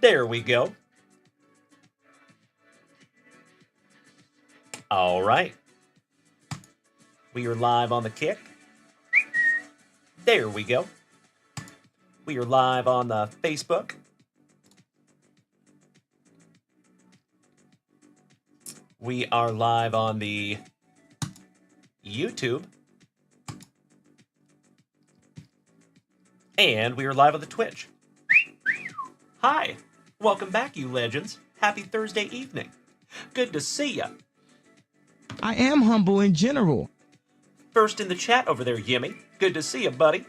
There we go. All right. We are live on the kick. There we go. We are live on the Facebook. We are live on the YouTube. And we are live on the Twitch. Hi. Welcome back, you legends. Happy Thursday evening. Good to see ya. I am humble in general. First in the chat over there, Yimmy. Good to see you, buddy.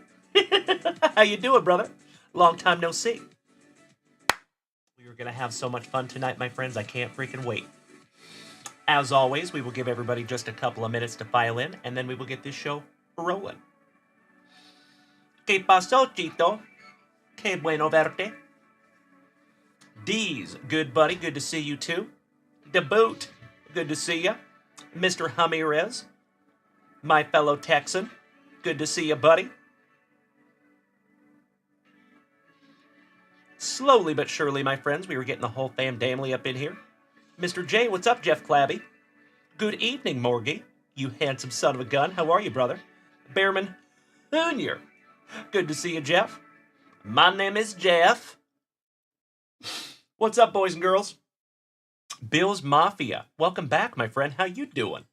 How you doing, brother? Long time no see. We are going to have so much fun tonight, my friends. I can't freaking wait. As always, we will give everybody just a couple of minutes to file in, and then we will get this show rolling. ¿Qué pasó, Chito? Qué bueno verte. Deez, good buddy. Good to see you, too. DeBoot, good to see you. Mr. Ramirez, my fellow Texan, good to see you, buddy. Slowly but surely, my friends, we are getting the whole family up in here. Mr. J, what's up, Jeff Clabby? Good evening, Morgie, you handsome son of a gun. How are you, brother? Bearman Jr., good to see you, Jeff. My name is Jeff. What's up, boys and girls? Bill's Mafia, welcome back, my friend. How you doing?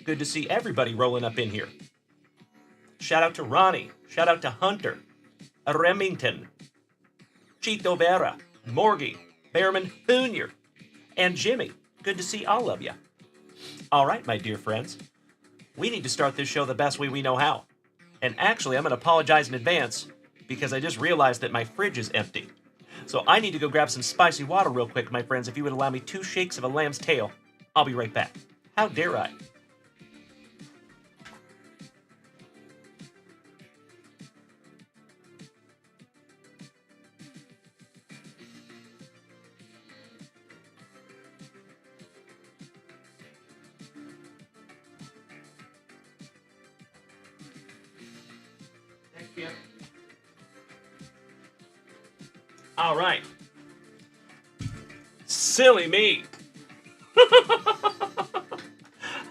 Good to see everybody rolling up in here. Shout out to Ronnie. Shout out to Hunter. Remington. Chito Vera. Morgie. Bearman Jr. And Jimmy. Good to see all of you. All right, my dear friends. We need to start this show the best way we know how. And actually, I'm going to apologize in advance because I just realized that my fridge is empty. So I need to go grab some spicy water real quick, my friends. If you would allow me 2 shakes of a lamb's tail, I'll be right back. How dare I? Thank you. All right. Silly me.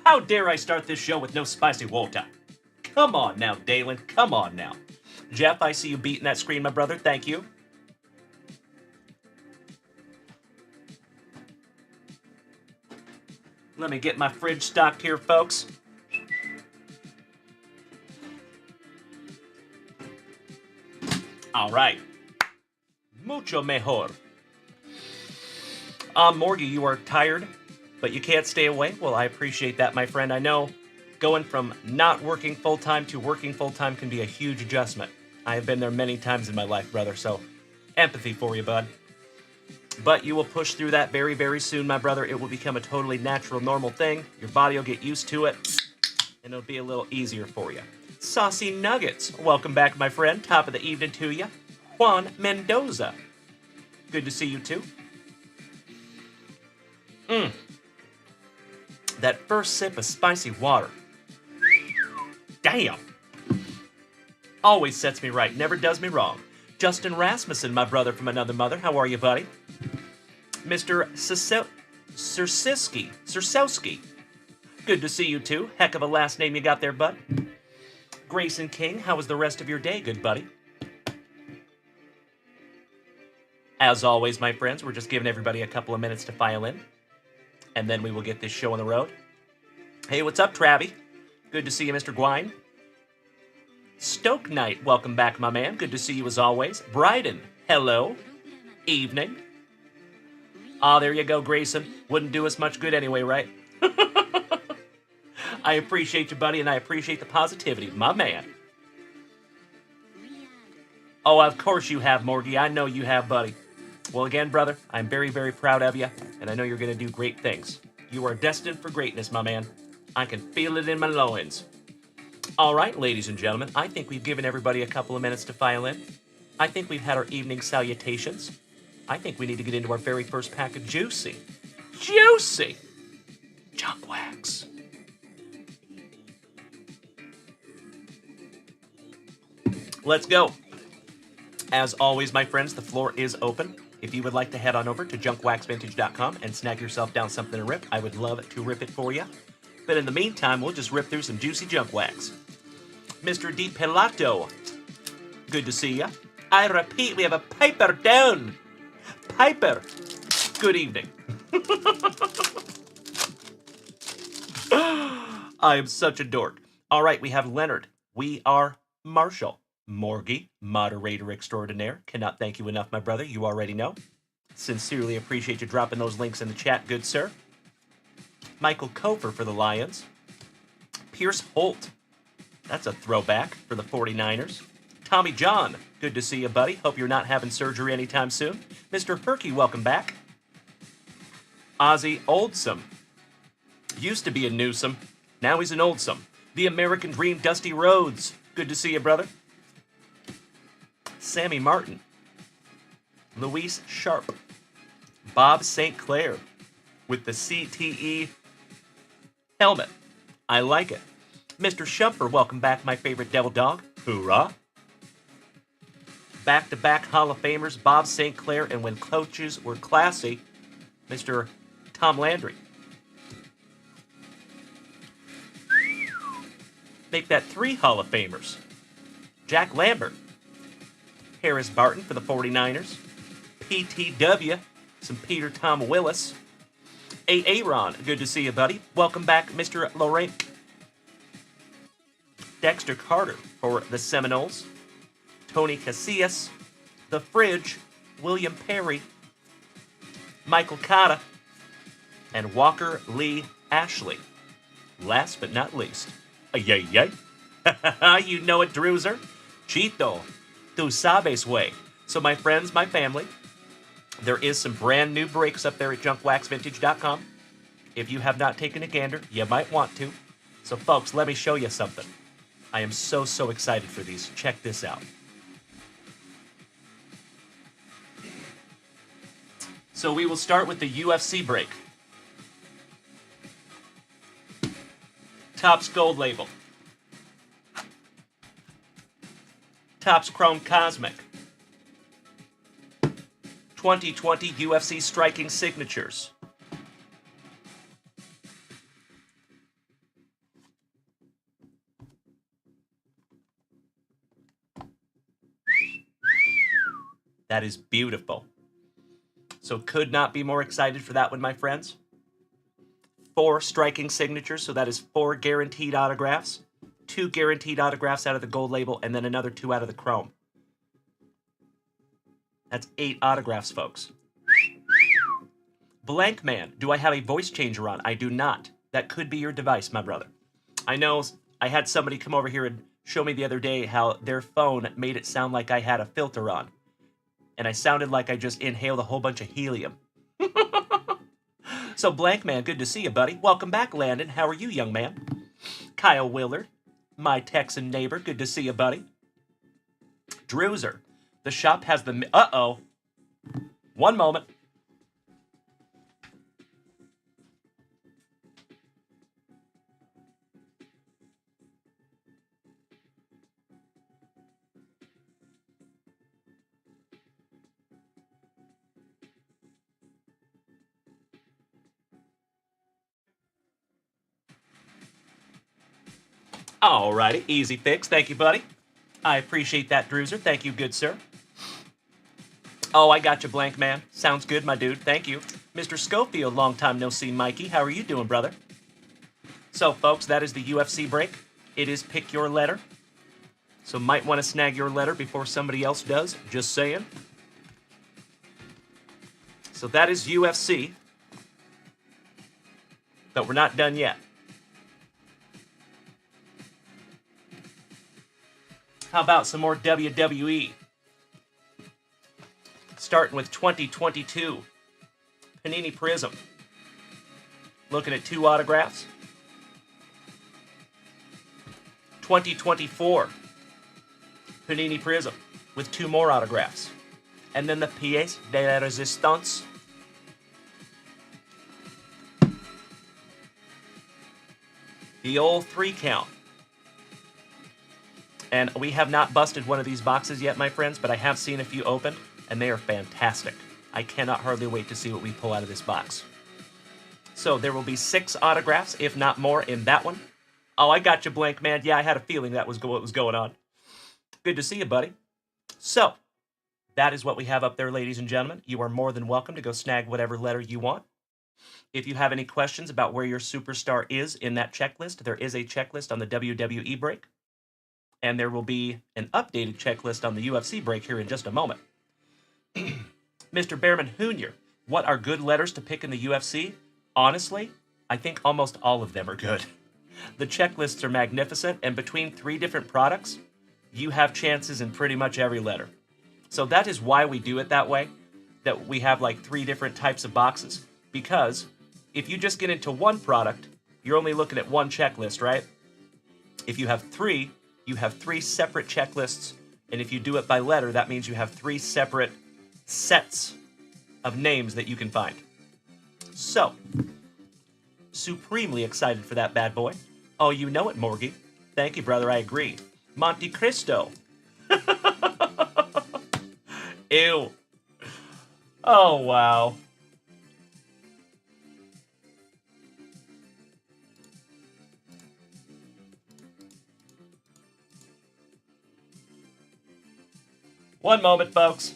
How dare I start this show with no spicy water? Come on now, Dalen. Come on now. Jeff, I see you beating that screen, my brother. Thank you. Let me get my fridge stocked here, folks. All right. Mucho mejor. Morgie, you are tired, but you can't stay away? Well, I appreciate that, my friend. I know going from not working full-time to working full-time can be a huge adjustment. I have been there many times in my life, brother, so empathy for you, bud. But you will push through that very, very soon, my brother. It will become a totally natural, normal thing. Your body will get used to it, and it'll be a little easier for you. Saucy Nuggets, welcome back, my friend. Top of the evening to you. Juan Mendoza, good to see you too. That first sip of spicy water. Damn. Always sets me right, never does me wrong. Justin Rasmussen, my brother from another mother. How are you, buddy? Mr. Sersowski. Good to see you too. Heck of a last name you got there, bud. Grayson King, how was the rest of your day, good buddy? As always, my friends, we're just giving everybody a couple of minutes to file in, and then we will get this show on the road. Hey, what's up, Travie? Good to see you, Mr. Gwine. Stoke Knight, welcome back, my man. Good to see you as always. Bryden, hello. Evening. Ah, there you go, Grayson. Wouldn't do us much good anyway, right? I appreciate you, buddy, and I appreciate the positivity, my man. Oh, of course you have, Morgie. I know you have, buddy. Well, again, brother, I'm very, very proud of you, and I know you're going to do great things. You are destined for greatness, my man. I can feel it in my loins. All right, ladies and gentlemen, I think we've given everybody a couple of minutes to file in. I think we've had our evening salutations. I think we need to get into our very first pack of juicy junkwax. Let's go. As always, my friends, the floor is open. If you would like to head on over to junkwaxvintage.com and snag yourself down something to rip, I would love to rip it for you. But in the meantime, we'll just rip through some juicy junk wax. Mr. Di Pelato, good to see ya. I repeat, we have a Piper down. Piper, good evening. I am such a dork. All right, we have Leonard. We are Marshall. Morgie, moderator extraordinaire. Cannot thank you enough, my brother. You already know. Sincerely appreciate you dropping those links in the chat, good sir. Michael Kofer for the Lions. Pierce Holt. That's a throwback for the 49ers. Tommy John, good to see you, buddy. Hope you're not having surgery anytime soon. Mr. Herky, welcome back. Ozzy Oldsome. Used to be a Newsome. Now he's an Oldsome. The American Dream, Dusty Rhodes. Good to see you, brother. Sammy Martin. Luis Sharp. Bob St. Clair with the CTE helmet. I like it. Mr. Shumper, welcome back, my favorite devil dog. Hoorah. Back-to-back Hall of Famers, Bob St. Clair, and when coaches were classy, Mr. Tom Landry. Make that 3 Hall of Famers. Jack Lambert. Harris Barton for the 49ers. PTW, some Peter Tom Willis. Aaron, good to see you, buddy. Welcome back, Mr. Lorraine. Dexter Carter for the Seminoles. Tony Casillas. The Fridge. William Perry. Michael Cotta. And Walker Lee Ashley. Last but not least. Yay. You know it, Druzer. Chito. Tu sabes way. So my friends, my family, there is some brand new breaks up there at junkwaxvintage.com. If you have not taken a gander, you might want to. So folks, let me show you something. I am so excited for these. Check this out. So we will start with the UFC break. Topps Gold Label. Topps Chrome Cosmic. 2020 UFC Striking Signatures. That is beautiful. So could not be more excited for that one, my friends. 4 striking signatures, so that is 4 guaranteed autographs. 2 guaranteed autographs out of the gold label, and then another 2 out of the chrome. That's 8 autographs, folks. Blank Man, do I have a voice changer on? I do not. That could be your device, my brother. I know I had somebody come over here and show me the other day how their phone made it sound like I had a filter on. And I sounded like I just inhaled a whole bunch of helium. So, Blank Man, good to see you, buddy. Welcome back, Landon. How are you, young man? Kyle Willard, my Texan neighbor. Good to see you, buddy. Druzer, the shop has the... Uh-oh. One moment. Alrighty, easy fix. Thank you, buddy. I appreciate that, Druzer. Thank you, good sir. Oh, I got you, Blank Man. Sounds good, my dude. Thank you. Mr. Schofield, long time no see, Mikey. How are you doing, brother? So, folks, that is the UFC break. It is Pick Your Letter. So might want to snag your letter before somebody else does. Just saying. So that is UFC. But we're not done yet. How about some more WWE? Starting with 2022. Panini Prism. Looking at 2 autographs. 2024. Panini Prism with 2 more autographs. And then the Pièce de la Résistance. The old 3 count. And we have not busted one of these boxes yet, my friends, but I have seen a few opened, and they are fantastic. I cannot hardly wait to see what we pull out of this box. So there will be 6 autographs, if not more, in that one. Oh, I got you, Blank Man. Yeah, I had a feeling that was what was going on. Good to see you, buddy. So, that is what we have up there, ladies and gentlemen. You are more than welcome to go snag whatever letter you want. If you have any questions about where your superstar is in that checklist, there is a checklist on the WWE break. And there will be an updated checklist on the UFC break here in just a moment. Mr. Behrman Jr., what are good letters to pick in the UFC? Honestly, I think almost all of them are good. The checklists are magnificent, and between 3 different products, you have chances in pretty much every letter. So that is why we do it that way, that we have like 3 different types of boxes. Because if you just get into one product, you're only looking at one checklist, right? If you have 3, you have 3 separate checklists, and if you do it by letter, that means you have 3 separate sets of names that you can find. So, supremely excited for that bad boy. Oh, you know it, Morgie. Thank you, brother, I agree. Monte Cristo. Ew. Oh, wow. One moment, folks.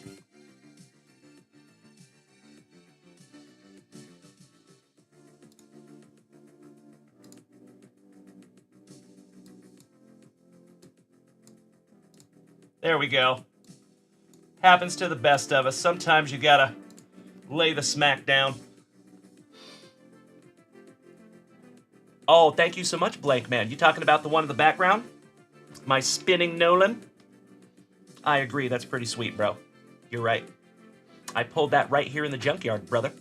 There we go. Happens to the best of us. Sometimes you gotta lay the smack down. Oh, thank you so much, Blank Man. You talking about the one in the background? My spinning Nolan? I agree, that's pretty sweet, bro. You're right. I pulled that right here in the junkyard, brother.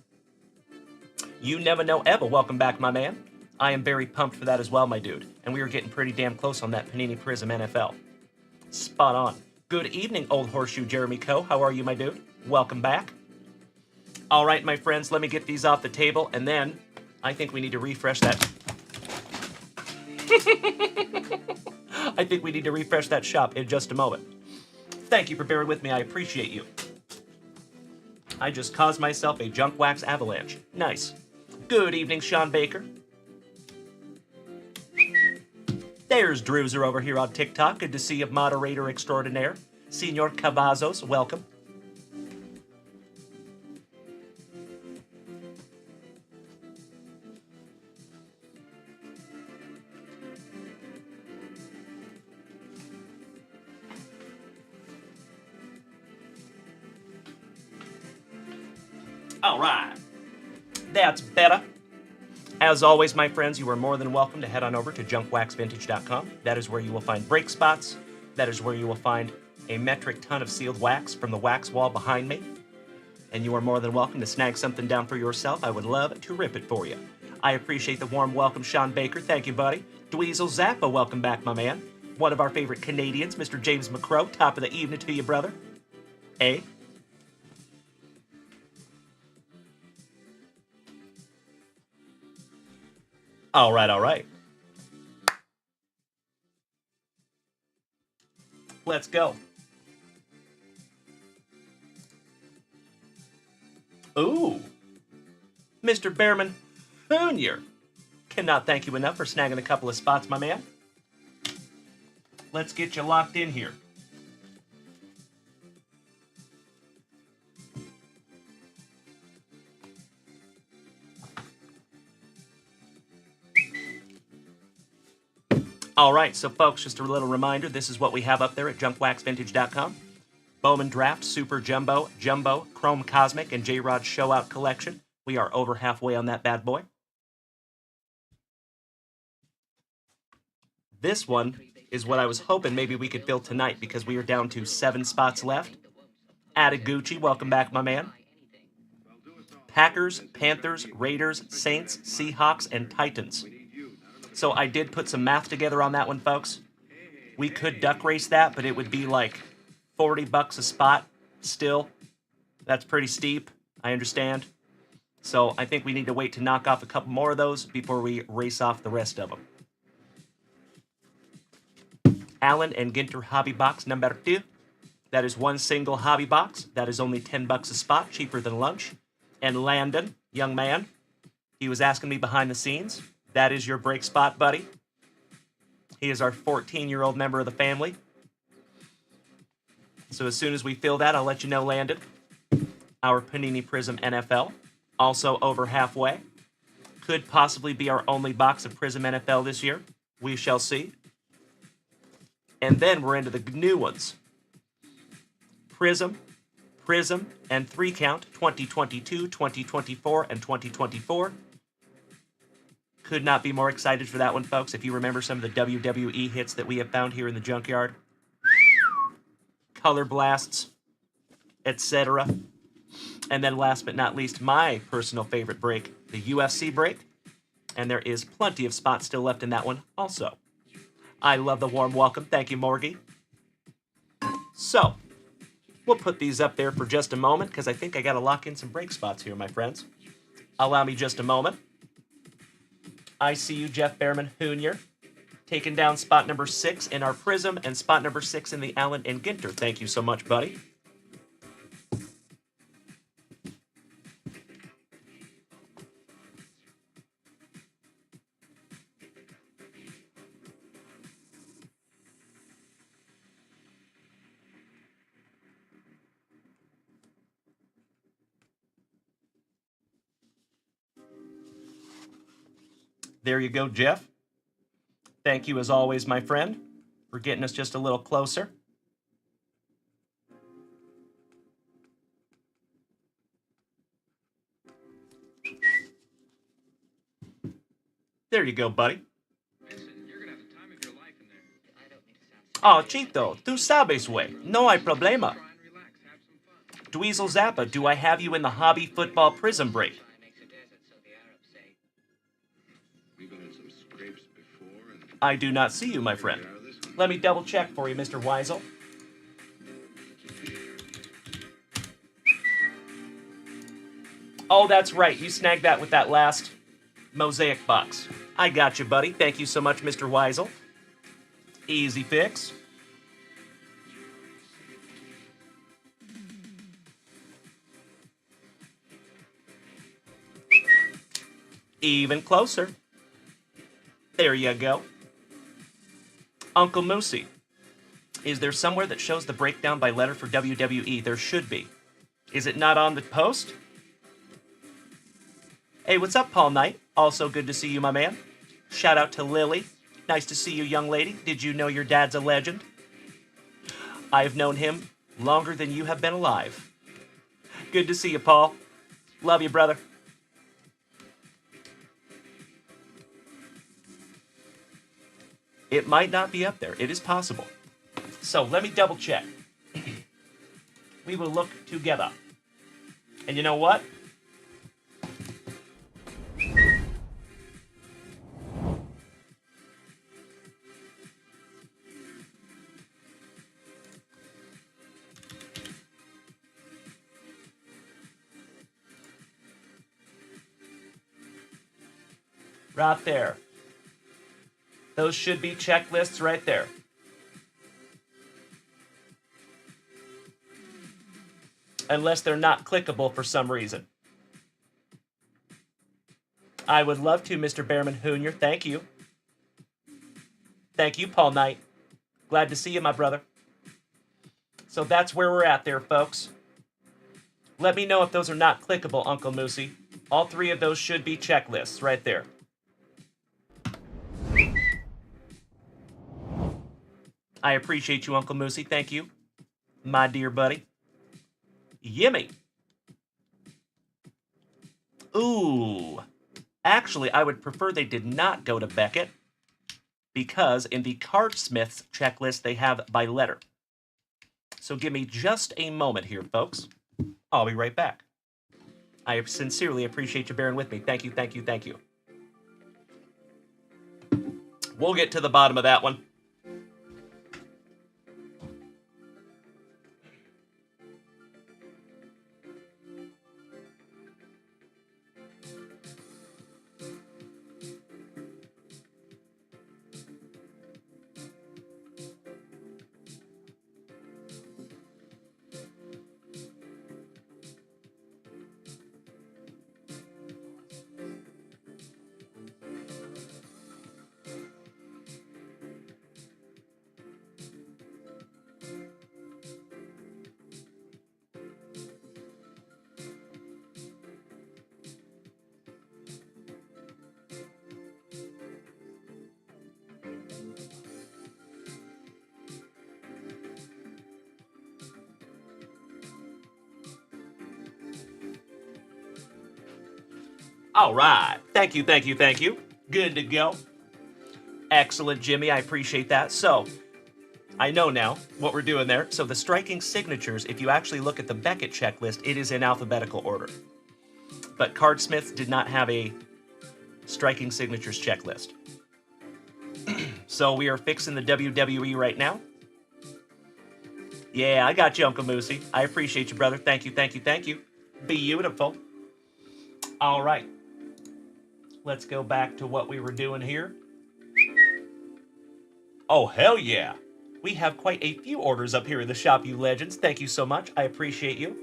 You never know ever. Welcome back, my man. I am very pumped for that as well, my dude. And we are getting pretty damn close on that Panini Prism NFL. Spot on. Good evening, Old Horseshoe Jeremy Coe. How are you, my dude? Welcome back. All right, my friends, let me get these off the table, and then I think we need to refresh that. I think we need to refresh that shop in just a moment. Thank you for bearing with me. I appreciate you. I just caused myself a junk wax avalanche. Nice. Good evening, Sean Baker. There's Drewzer over here on TikTok. Good to see you, moderator extraordinaire. Senor Cavazos, welcome. All right. That's better. As always, my friends, you are more than welcome to head on over to junkwaxvintage.com. That is where you will find break spots. That is where you will find a metric ton of sealed wax from the wax wall behind me. And you are more than welcome to snag something down for yourself. I would love to rip it for you. I appreciate the warm welcome, Sean Baker. Thank you, buddy. Dweezil Zappa, welcome back, my man. One of our favorite Canadians, Mr. James McCrow. Top of the evening to you, brother. Eh? All right, all right. Let's go. Ooh. Mr. Behrman Jr. Cannot thank you enough for snagging a couple of spots, my man. Let's get you locked in here. All right, so folks, just a little reminder, this is what we have up there at junkwaxvintage.com. Bowman Draft, Super Jumbo, Jumbo, Chrome Cosmic, and J-Rod Showout Collection. We are over halfway on that bad boy. This one is what I was hoping maybe we could fill tonight because we are down to 7 spots left. Adeguchi, welcome back, my man. Packers, Panthers, Raiders, Saints, Seahawks, and Titans. So I did put some math together on that one, folks. We could duck race that, but it would be like $40 a spot still. That's pretty steep, I understand. So I think we need to wait to knock off a couple more of those before we race off the rest of them. Allen and Ginter Hobby Box number 2. That is one single hobby box. That is only $10 a spot, cheaper than lunch. And Landon, young man, he was asking me behind the scenes. That is your break spot, buddy. He is our 14-year-old member of the family. So as soon as we fill that, I'll let you know, Landon. Our Panini Prism NFL, also over halfway. Could possibly be our only box of Prism NFL this year. We shall see. And then we're into the new ones. Prism, and 3-count, 2022, 2024, and 2024. Could not be more excited for that one, folks. If you remember some of the WWE hits that we have found here in the junkyard. Color blasts, etc. And then last but not least, my personal favorite break, the UFC break. And there is plenty of spots still left in that one also. I love the warm welcome. Thank you, Morgie. So, we'll put these up there for just a moment because I think I got to lock in some break spots here, my friends. Allow me just a moment. I see you, Jeff Behrman Jr., taking down spot number 6 in our Prism and spot number 6 in the Allen and Ginter. Thank you so much, buddy. There you go, Jeff. Thank you, as always, my friend, for getting us just a little closer. There you go, buddy. Listen, you're gonna have the time of your life in there. I don't need to Oh, Chito, tu sabes, way. No hay problema. try and relax, have some fun. Dweezil Zappa, do I have you in the hobby football Prism break? We've been in some scrapes before, and I do not see you, my friend. out of this one. Let me double check for you, Mr. Weisel. Oh, that's right. You snagged that with that last mosaic box. I got you, buddy. Thank you so much, Mr. Weisel. Easy fix. Even closer. There you go. Uncle Moosey, is there somewhere that shows the breakdown by letter for WWE? There should be. Is it not on the post? Hey, what's up, Paul Knight? Also good to see you, my man. Shout out to Lily. Nice to see you, young lady. Did you know your dad's a legend? I've known him longer than you have been alive. Good to see you, Paul. Love you, brother. It might not be up there. It is possible. So let me double check. We will look together. And you know what? Right there. Those should be checklists right there. Unless they're not clickable for some reason. I would love to, Mr. Behrman Jr. Thank you. Thank you, Paul Knight. Glad to see you, my brother. So that's where we're at there, folks. Let me know if those are not clickable, Uncle Moosey. All 3 of those should be checklists right there. I appreciate you, Uncle Moosey. Thank you, my dear buddy. Yimmy. Ooh. Actually, I would prefer they did not go to Beckett because in the Cardsmiths checklist, they have by letter. So give me just a moment here, folks. I'll be right back. I sincerely appreciate you bearing with me. Thank you, thank you, thank you. We'll get to the bottom of that one. All right. Thank you, thank you, thank you. Good to go. Excellent, Jimmy. I appreciate that. So, I know now what we're doing there. So the striking signatures, if you actually look at the Beckett checklist, it is in alphabetical order. But Cardsmiths did not have a striking signatures checklist. So we are fixing the WWE right now. Yeah, I got you, Uncle Moosey. I appreciate you, brother. Thank you, thank you, thank you. Beautiful. All right. Let's go back to what we were doing here. Oh, hell yeah. We have quite a few orders up here in the shop, you legends. Thank you so much. I appreciate you.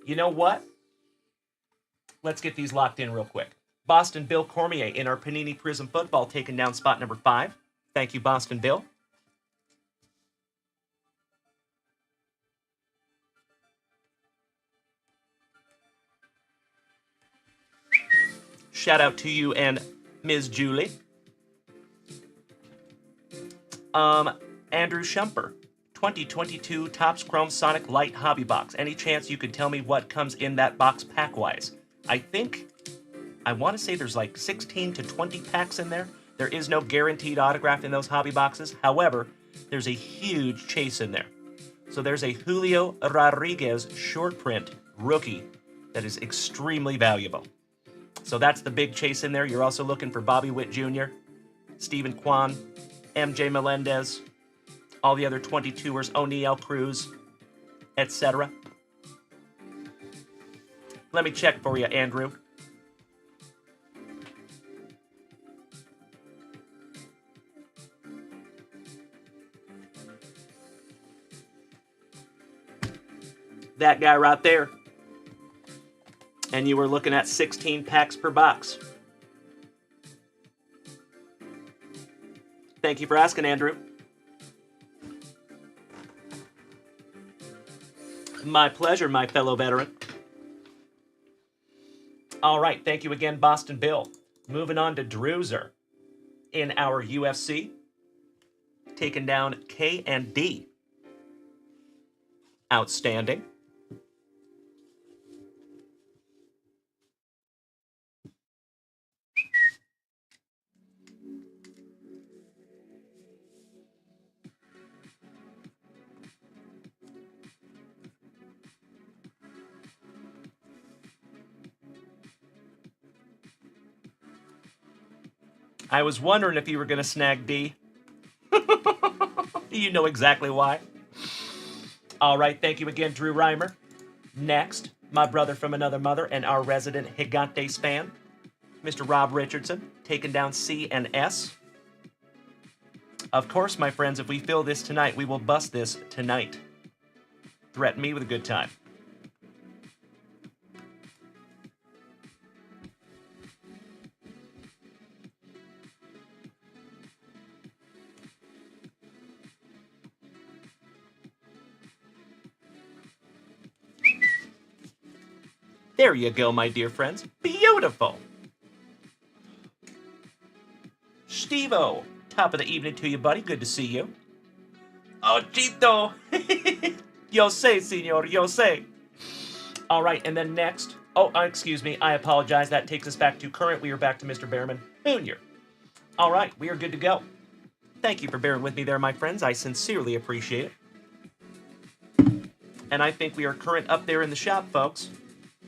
You know what? Let's get these locked in real quick. Boston Bill Cormier in our Panini Prism Football taking down spot number 5. Thank you, Boston Bill. Shout out to you and Ms. Julie. Andrew Shumper, 2022 Topps Chrome Sonic Light Hobby Box. Any chance you could tell me what comes in that box pack-wise? I want to say there's like 16 to 20 packs in there. There is no guaranteed autograph in those hobby boxes. However, there's a huge chase in there. So there's a Julio Rodriguez short print rookie that is extremely valuable. So that's the big chase in there. You're also looking for Bobby Witt Jr., Stephen Kwan, MJ Melendez, all the other 22ers, O'Neal Cruz, etc. Let me check for you, Andrew. That guy right there. And you were looking at 16 packs per box. Thank you for asking, Andrew. My pleasure, my fellow veteran. All right, thank you again, Boston Bill. Moving on to Drewzer in our UFC. Taking down K and D. Outstanding. I was wondering if you were going to snag D. You know exactly why. All right, thank you again, Drew Reimer. Next, my brother from another mother and our resident Gigantes fan, Mr. Rob Richardson, taking down C and S. Of course, my friends, if we fill this tonight, we will bust this tonight. Threaten me with a good time. There you go, my dear friends. Beautiful. Steve-O, top of the evening to you, buddy. Good to see you. Oh, Chito. Yo sé, senor, yo sé. All right, and then next. Oh, excuse me. I apologize. That takes us back to current. We are back to Mr. Behrman Jr. All right, we are good to go. Thank you for bearing with me there, my friends. I sincerely appreciate it. And I think we are current up there in the shop, folks.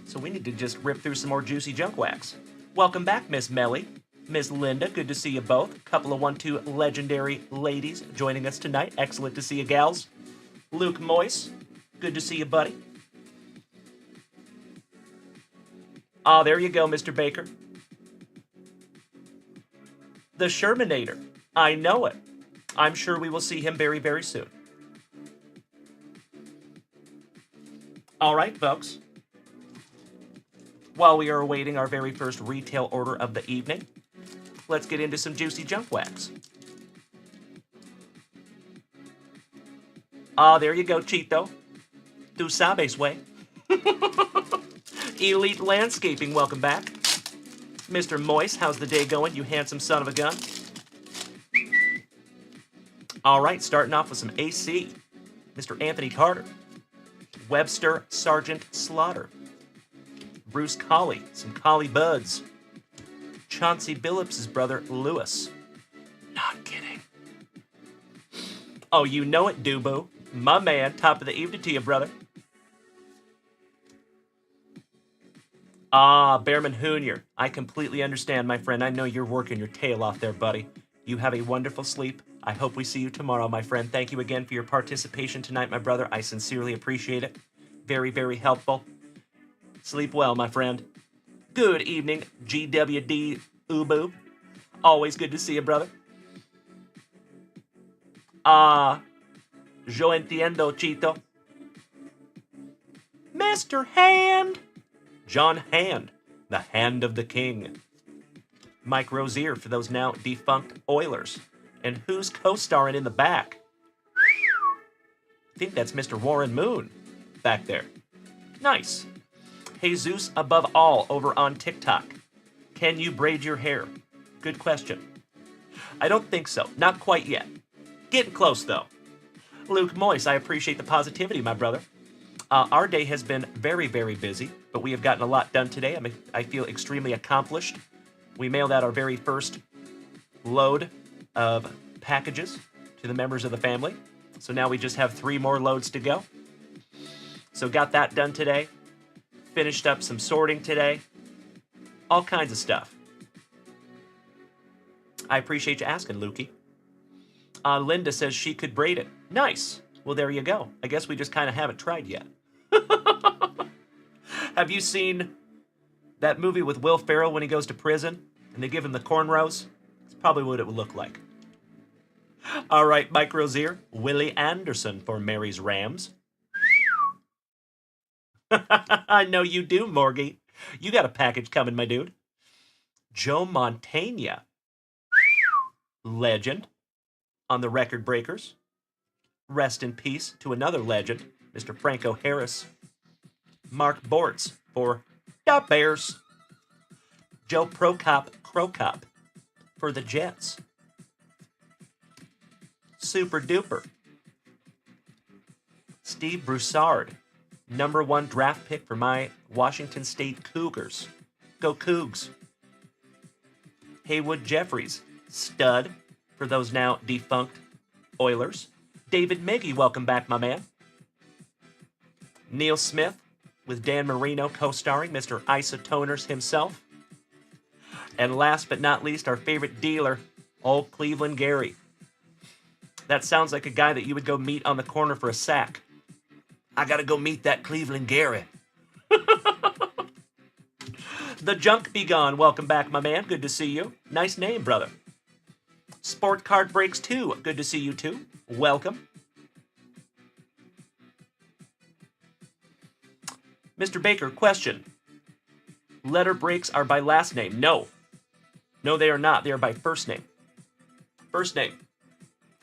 So we need to just rip through some more juicy junk wax. Welcome back, Miss Melly. Miss Linda, good to see you both. Couple of 1-2 legendary ladies joining us tonight. Excellent to see you, gals. Luke Moyce, good to see you, buddy. Ah, there you go, Mr. Baker. The Shermanator. I know it. I'm sure we will see him very, very soon. All right, folks. While we are awaiting our very first retail order of the evening, let's get into some juicy junk wax. Ah, there you go, Chito. Tu sabes, way. Elite Landscaping, welcome back. Mr. Moyce, how's the day going, you handsome son of a gun? All right, starting off with some AC. Mr. Anthony Carter. Webster Sergeant Slaughter. Bruce Colley, some Colley buds. Chauncey Billups' brother, Lewis. Not kidding. Oh, you know it, Dubo. My man, top of the evening to you, brother. Ah, Bearman Hoonier. I completely understand, my friend. I know you're working your tail off there, buddy. You have a wonderful sleep. I hope we see you tomorrow, my friend. Thank you again for your participation tonight, my brother. I sincerely appreciate it. Very, very helpful. Sleep well, my friend. Good evening, GWD Ubu. Always good to see you, brother. Yo entiendo, Chito. Mr. Hand. John Hand, the Hand of the King. Mike Rozier for those now defunct Oilers. And who's co-starring in the back? I think that's Mr. Warren Moon back there. Nice. Jesus Above All over on TikTok. Can you braid your hair? Good question. I don't think so. Not quite yet. Getting close, though. Luke Moyce, I appreciate the positivity, my brother. Our day has been very, very busy, but we have gotten a lot done today. I feel extremely accomplished. We mailed out our very first load of packages to the members of the family. So now we just have 3 more loads to go. So got that done today. Finished up some sorting today. All kinds of stuff. I appreciate you asking, Lukey. Linda says she could braid it. Nice. Well, there you go. I guess we just kind of haven't tried yet. Have you seen that movie with Will Ferrell when he goes to prison and they give him the cornrows? It's probably what it would look like. All right, Mike Rozier. Willie Anderson for Mary's Rams. I know you do, Morgie. You got a package coming, my dude. Joe Montaigne. Legend on the Record Breakers. Rest in peace to another legend, Mr. Franco Harris. Mark Bortz for the Bears. Joe Crocop for the Jets. Super Duper. Steve Broussard, #1 draft pick for my Washington State Cougars. Go Cougs. Haywood Jeffries, stud for those now defunct Oilers. David Miggy, welcome back, my man. Neil Smith, with Dan Marino co-starring, Mr. Isotoners himself. And last but not least, our favorite dealer, old Cleveland Gary. That sounds like a guy that you would go meet on the corner for a sack. I gotta go meet that Cleveland Gary. The Junk Be Gone, welcome back, my man. Good to see you. Nice name, brother. Sport Card Breaks 2, good to see you too. Welcome. Mr. Baker, question. Letter breaks are by last name. No. No, they are not. They are by first name. First name.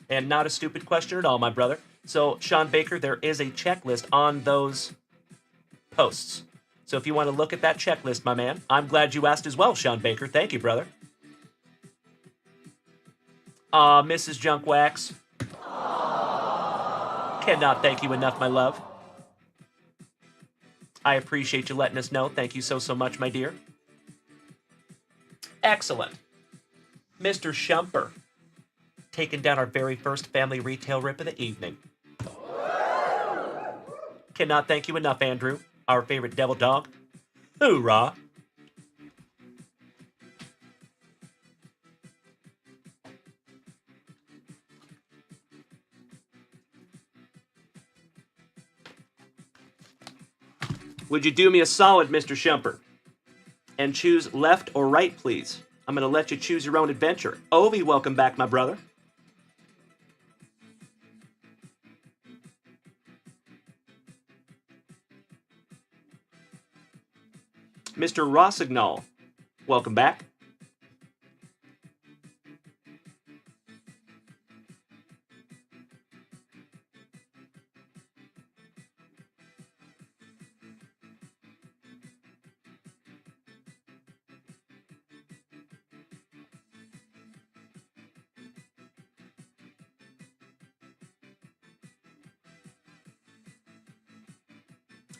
And not a stupid question at all, my brother. So, Sean Baker, there is a checklist on those posts. So if you want to look at that checklist, my man, I'm glad you asked as well, Sean Baker. Thank you, brother. Mrs. Junkwax. Cannot thank you enough, my love. I appreciate you letting us know. Thank you so, so much, my dear. Excellent. Mr. Shumper, taking down our very first family retail rip of the evening. Cannot thank you enough, Andrew, our favorite devil dog. Hoorah. Would you do me a solid, Mr. Shumper, and choose left or right, please? I'm going to let you choose your own adventure. Ovi, welcome back, my brother. Mr. Rossignol, welcome back.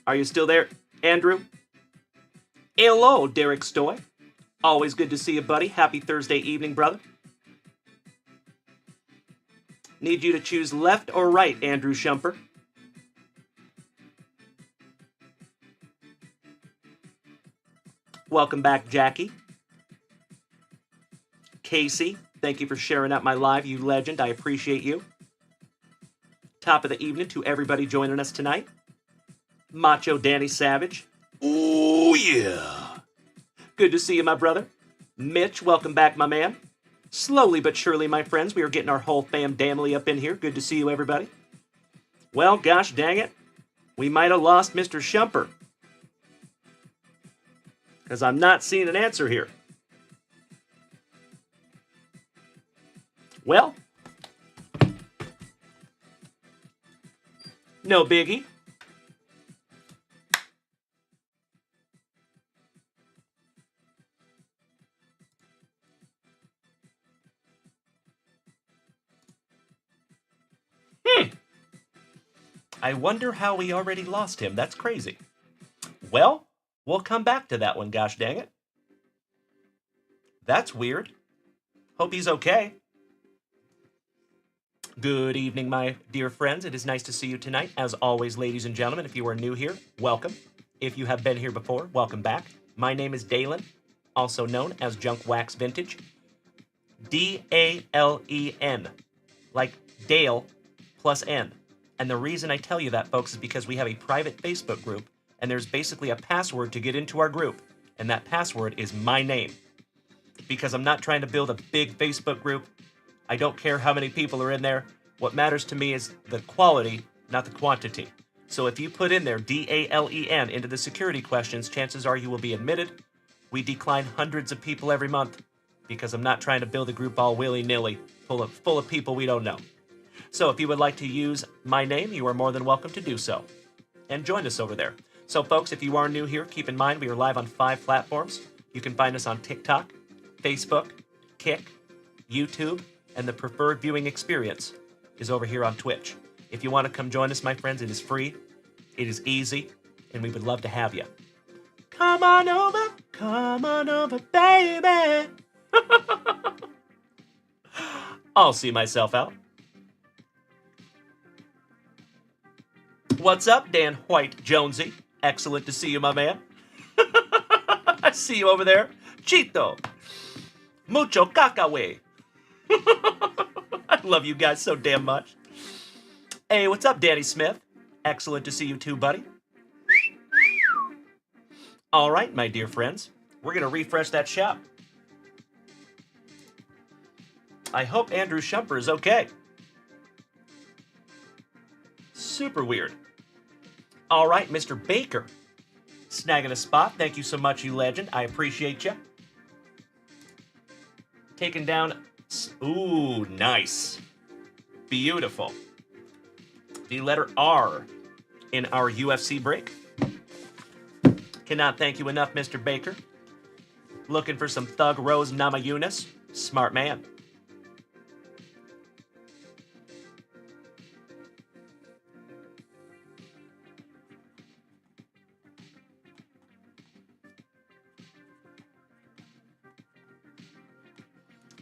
Are you still there, Andrew? Hello, Derek Stoy. Always good to see you, buddy. Happy Thursday evening, brother. Need you to choose left or right, Andrew Shumper. Welcome back, Jackie. Casey, thank you for sharing out my live, you legend. I appreciate you. Top of the evening to everybody joining us tonight. Macho Danny Savage. Oh, yeah. Good to see you, my brother. Mitch, welcome back, my man. Slowly but surely, my friends, we are getting our whole family up in here. Good to see you, everybody. Well, gosh dang it. We might have lost Mr. Shumper. Because I'm not seeing an answer here. Well, no biggie. I wonder how we already lost him. That's crazy. Well, we'll come back to that one, gosh dang it. That's weird. Hope he's okay. Good evening, my dear friends. It is nice to see you tonight. As always, ladies and gentlemen, if you are new here, welcome. If you have been here before, welcome back. My name is Dalen, also known as Junkwax Vintage. D-A-L-E-N, like Dale plus N. And the reason I tell you that, folks, is because we have a private Facebook group, and there's basically a password to get into our group, and that password is my name. Because I'm not trying to build a big Facebook group. I don't care how many people are in there. What matters to me is the quality, not the quantity. So if you put in there D-A-L-E-N into the security questions, chances are you will be admitted. We decline hundreds of people every month because I'm not trying to build a group all willy-nilly, full of people we don't know. So if you would like to use my name, you are more than welcome to do so. And join us over there. So folks, if you are new here, keep in mind we are live on 5 platforms. You can find us on TikTok, Facebook, Kick, YouTube, and the preferred viewing experience is over here on Twitch. If you want to come join us, my friends, it is free, it is easy, and we would love to have you. Come on over, baby. I'll see myself out. What's up, Dan White Jonesy? Excellent to see you, my man. I see you over there. Chito. Mucho cacawe. I love you guys so damn much. Hey, what's up, Danny Smith? Excellent to see you too, buddy. All right, my dear friends. We're going to refresh that shop. I hope Andrew Shumper is okay. Super weird. All right, Mr. Baker. Snagging a spot. Thank you so much, you legend. I appreciate you. Taking down... Ooh, nice. Beautiful. The letter R in our UFC break. Cannot thank you enough, Mr. Baker. Looking for some Thug Rose Namajunas. Smart man.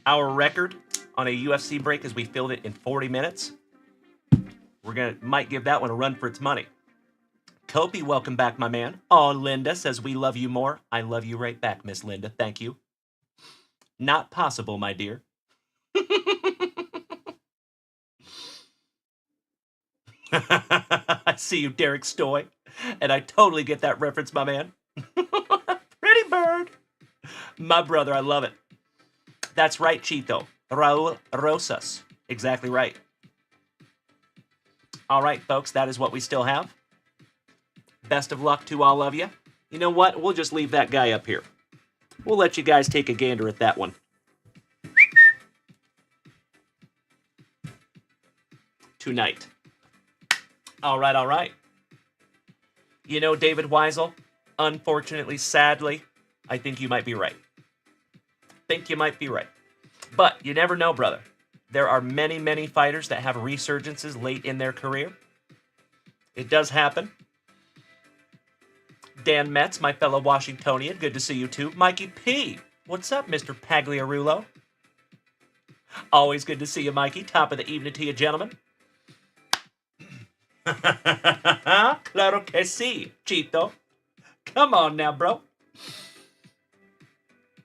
Our record on a UFC break is we filled it in 40 minutes. Might give that one a run for its money. Kopi, welcome back, my man. Oh, Linda says we love you more. I love you right back, Miss Linda. Thank you. Not possible, my dear. I see you, Derek Stoy. And I totally get that reference, my man. Pretty bird. My brother, I love it. That's right, Chito. Raul Rosas. Exactly right. All right, folks, that is what we still have. Best of luck to all of you. You know what? We'll just leave that guy up here. We'll let you guys take a gander at that one. Tonight. All right, all right. You know, David Weisel, unfortunately, sadly, I think you might be right. But you never know, brother. There are many, many fighters that have resurgences late in their career. It does happen. Dan Metz, my fellow Washingtonian, good to see you too. Mikey P, what's up, Mr. Pagliarulo? Always good to see you, Mikey. Top of the evening to you, gentlemen. Claro que sí, Chito. Come on now, bro.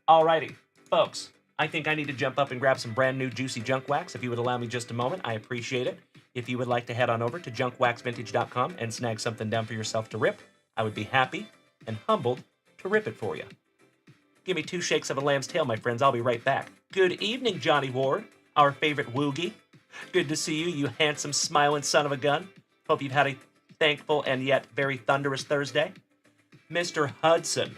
Alrighty, folks. I think I need to jump up and grab some brand new juicy junk wax. If you would allow me just a moment, I appreciate it. If you would like to head on over to junkwaxvintage.com and snag something down for yourself to rip, I would be happy and humbled to rip it for you. Give me 2 shakes of a lamb's tail, my friends. I'll be right back. Good evening, Johnny Ward, our favorite woogie. Good to see you, you handsome, smiling son of a gun. Hope you've had a thankful and yet very thunderous Thursday. Mr. Hudson,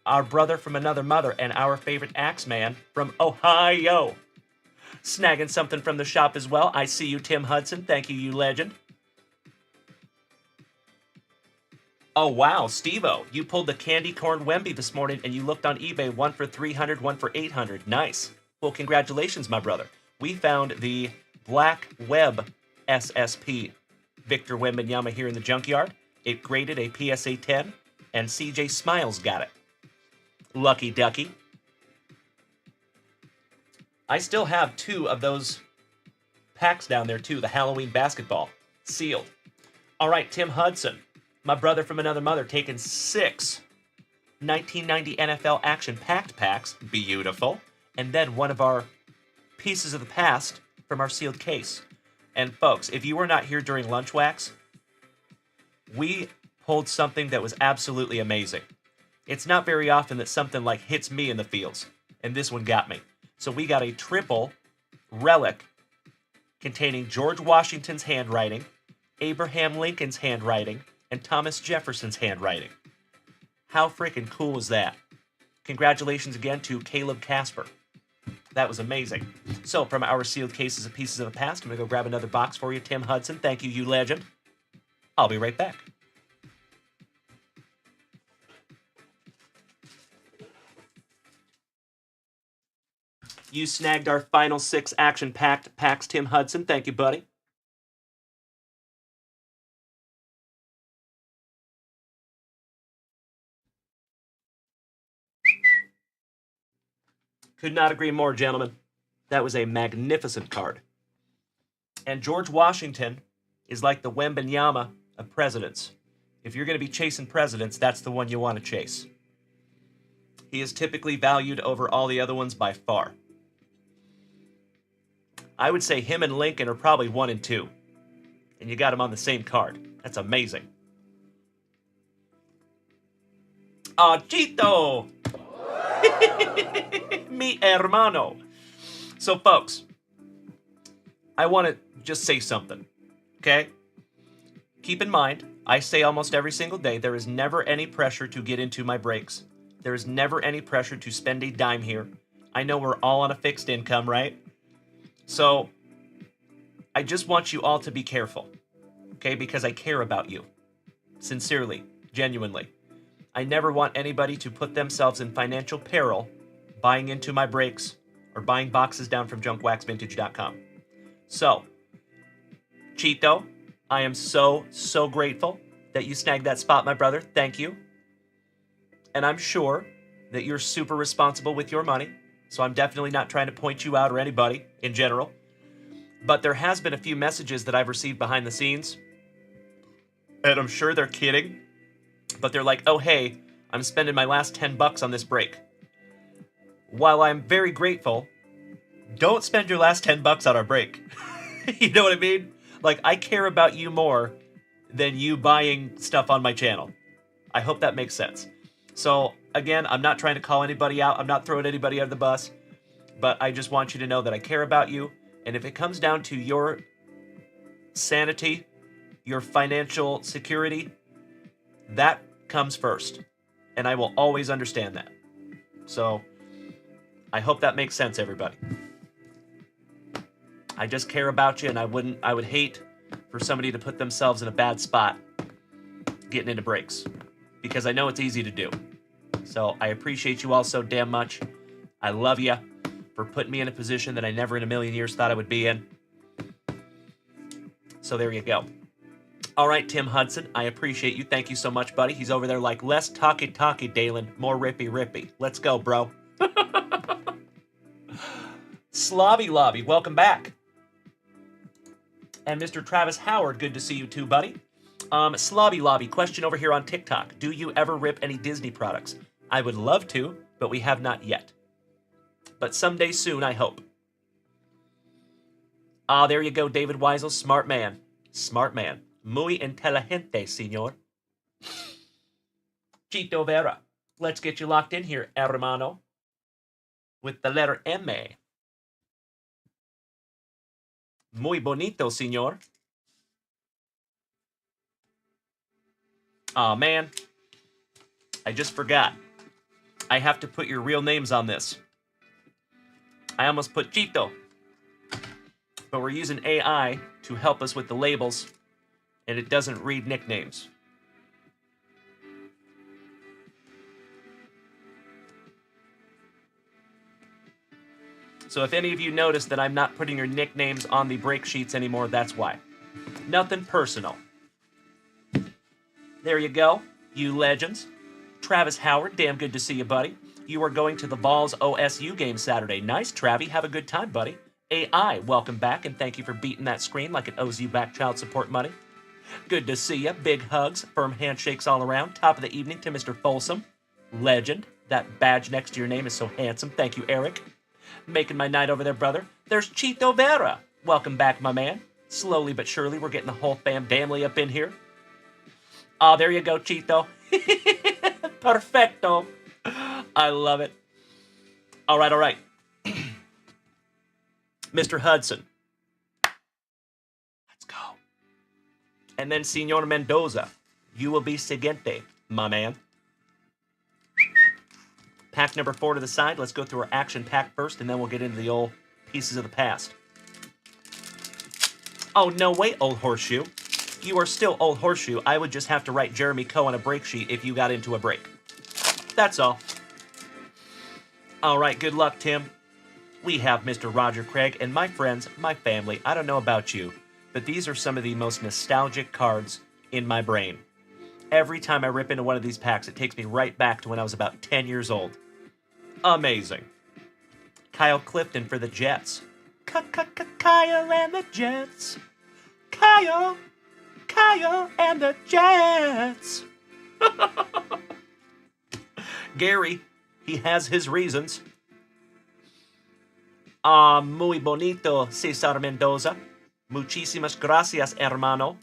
our brother from another mother and our favorite Axeman from Ohio. Snagging something from the shop as well. I see you, Tim Hudson. Thank you, you legend. Oh, wow, Steve-O, you pulled the candy corn Wemby this morning and you looked on eBay, one for 300, one for 800. Nice. Well, congratulations, my brother. We found the Black Web SSP Victor Wembanyama here in the junkyard. It graded a PSA 10, and CJ Smiles got it. Lucky ducky. I still have 2 of those packs down there, too. The Halloween basketball. Sealed. All right, Tim Hudson, my brother from another mother, taking 6 1990 NFL Action Packed packs. Beautiful. And then one of our pieces of the past from our sealed case. And folks, if you were not here during Lunch Wax, we pulled something that was absolutely amazing. It's not very often that something like hits me in the feels, and this one got me. So we got a triple relic containing George Washington's handwriting, Abraham Lincoln's handwriting, and Thomas Jefferson's handwriting. How freaking cool is that? Congratulations again to Caleb Casper. That was amazing. So from our sealed cases of pieces of the past, I'm going to go grab another box for you, Tim Hudson. Thank you, you legend. I'll be right back. You snagged our final 6 action-packed packs, Tim Hudson. Thank you, buddy. Could not agree more, gentlemen. That was a magnificent card. And George Washington is like the Wembanyama of presidents. If you're going to be chasing presidents, that's the one you want to chase. He is typically valued over all the other ones by far. I would say him and Lincoln are probably 1 and 2. And you got him on the same card. That's amazing. Ah, Chito! Mi hermano. So, folks, I want to just say something, okay? Keep in mind, I say almost every single day, there is never any pressure to get into my breaks. There is never any pressure to spend a dime here. I know we're all on a fixed income, right? So, I just want you all to be careful, okay? Because I care about you. Sincerely, genuinely. I never want anybody to put themselves in financial peril buying into my breaks or buying boxes down from junkwaxvintage.com. So, Chito, I am so grateful that you snagged that spot, my brother. Thank you. And I'm sure that you're super responsible with your money, so I'm definitely not trying to point you out or anybody in general. But there has been a few messages that I've received behind the scenes, and I'm sure they're kidding, but they're like, oh, hey, I'm spending my last $10 on this break. While I'm very grateful, don't spend your last $10 on our break. You know what I mean? Like, I care about you more than you buying stuff on my channel. I hope that makes sense. So, again, I'm not trying to call anybody out. I'm not throwing anybody under the bus. But I just want you to know that I care about you. And if it comes down to your sanity, your financial security, that comes first. And I will always understand that. So, I hope that makes sense, everybody. I just care about you, and I would hate for somebody to put themselves in a bad spot getting into breaks, because I know it's easy to do. So I appreciate you all so damn much. I love you for putting me in a position that I never in a million years thought I would be in. So there you go. All right, Tim Hudson, I appreciate you. Thank you so much, buddy. He's over there like, less talky, Dalen, more rippy. Let's go, bro. Slobby Lobby, welcome back. And Mr. Travis Howard, good to see you too, buddy. Slobby Lobby, question over here on TikTok. Do you ever rip any Disney products? I would love to, but we have not yet. But someday soon, I hope. Ah, there you go, David Weisel. Smart man. Smart man. Muy inteligente, señor. Chito Vera. Let's get you locked in here, hermano. With the letter M. Muy bonito, señor. Aw, man. I just forgot. I have to put your real names on this. I almost put Chito. But we're using AI to help us with the labels, and it doesn't read nicknames. So if any of you notice that I'm not putting your nicknames on the break sheets anymore, that's why. Nothing personal. There you go, you legends. Travis Howard, damn good to see you, buddy. You are going to the Vols OSU game Saturday. Nice, Travie. Have a good time, buddy. AI, welcome back, and thank you for beating that screen like it owes you back child support money. Good to see you. Big hugs, firm handshakes all around. Top of the evening to Mr. Folsom. Legend. That badge next to your name is so handsome. Thank you, Eric. Making my night over there, brother. There's Chito Vera. Welcome back, my man. Slowly but surely, we're getting the whole family up in here. Ah, there you go, Chito. Perfecto. I love it. All right. Mr. Hudson. Let's go. And then Senor Mendoza. You will be siguiente, my man. Pack number 4 to the side. Let's go through our action pack first, and then we'll get into the old pieces of the past. Oh, no way, Old Horseshoe. You are still Old Horseshoe. I would just have to write Jeremy Coe on a break sheet if you got into a break. That's all. All right, good luck, Tim. We have Mr. Roger Craig, and my friends, my family, I don't know about you, but these are some of the most nostalgic cards in my brain. Every time I rip into one of these packs, it takes me right back to when I was about 10 years old. Amazing. Kyle Clifton for the Jets. Kyle and the Jets. Kyle and the Jets. Gary, he has his reasons. Muy bonito, Cesar Mendoza. Muchísimas gracias, hermano.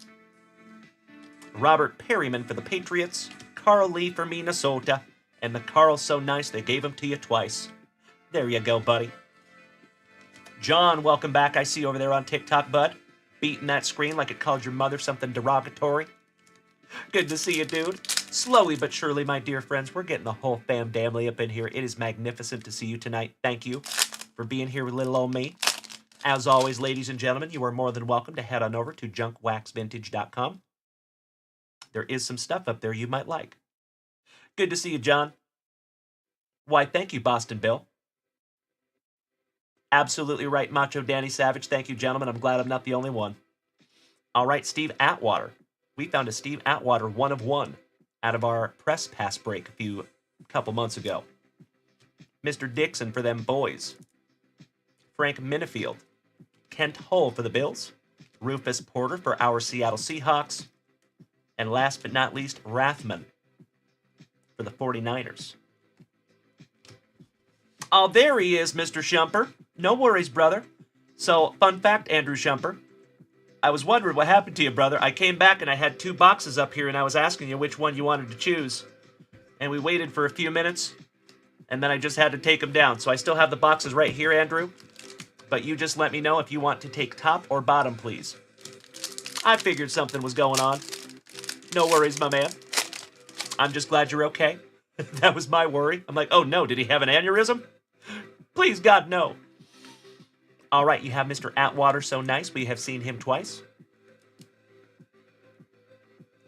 Robert Perryman for the Patriots. Carl Lee for Minnesota. And the Carl's so nice they gave him to you twice. There you go, buddy. John, welcome back. I see you over there on TikTok, bud. Beating that screen like it called your mother something derogatory. Good to see you, dude. Slowly but surely, my dear friends, we're getting the whole family up in here. It is magnificent to see you tonight. Thank you for being here with little old me. As always, ladies and gentlemen, you are more than welcome to head on over to junkwaxvintage.com. There is some stuff up there you might like. Good to see you, John. Why, thank you, Boston Bill. Absolutely right, Macho Danny Savage. Thank you, gentlemen. I'm glad I'm not the only one. All right, Steve Atwater. We found a Steve Atwater 1 of 1 out of our press pass break a couple months ago. Mr. Dixon for them boys. Frank Minifield. Kent Hull for the Bills. Rufus Porter for our Seattle Seahawks. And last but not least, Rathman for the 49ers. Oh, there he is, Mr. Shumper. No worries, brother. So, fun fact, Andrew Shumper. I was wondering what happened to you, brother. I came back and I had 2 boxes up here and I was asking you which one you wanted to choose. And we waited for a few minutes and then I just had to take them down. So I still have the boxes right here, Andrew. But you just let me know if you want to take top or bottom, please. I figured something was going on. No worries, my man. I'm just glad you're okay. That was my worry. I'm like, oh no, did he have an aneurysm? Please, God, no. All right, you have Mr. Atwater, so nice. We have seen him twice.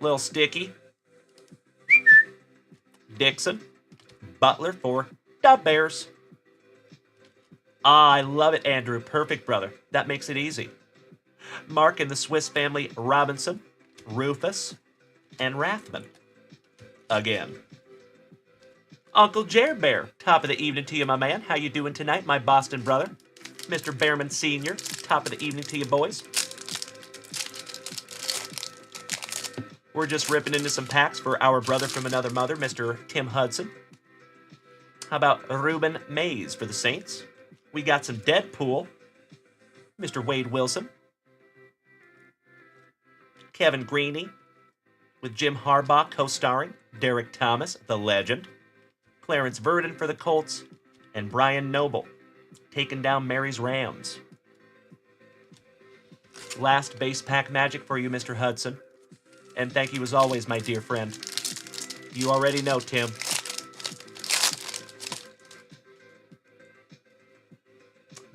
Little Sticky. Dixon. Butler for the Bears. Ah, I love it, Andrew. Perfect, brother. That makes it easy. Mark and the Swiss Family Robinson. Rufus, and Rathman. Again. Uncle Jer Bear, top of the evening to you, my man. How you doing tonight, my Boston brother? Mr. Behrman Sr., top of the evening to you, boys. We're just ripping into some packs for our brother from another mother, Mr. Tim Hudson. How about Ruben Mays for the Saints? We got some Deadpool. Mr. Wade Wilson. Kevin Greeny with Jim Harbaugh co-starring. Derek Thomas, the legend. Clarence Verdon for the Colts. And Brian Noble taking down Mary's Rams. Last base pack magic for you, Mr. Hudson. And thank you as always, my dear friend. You already know, Tim.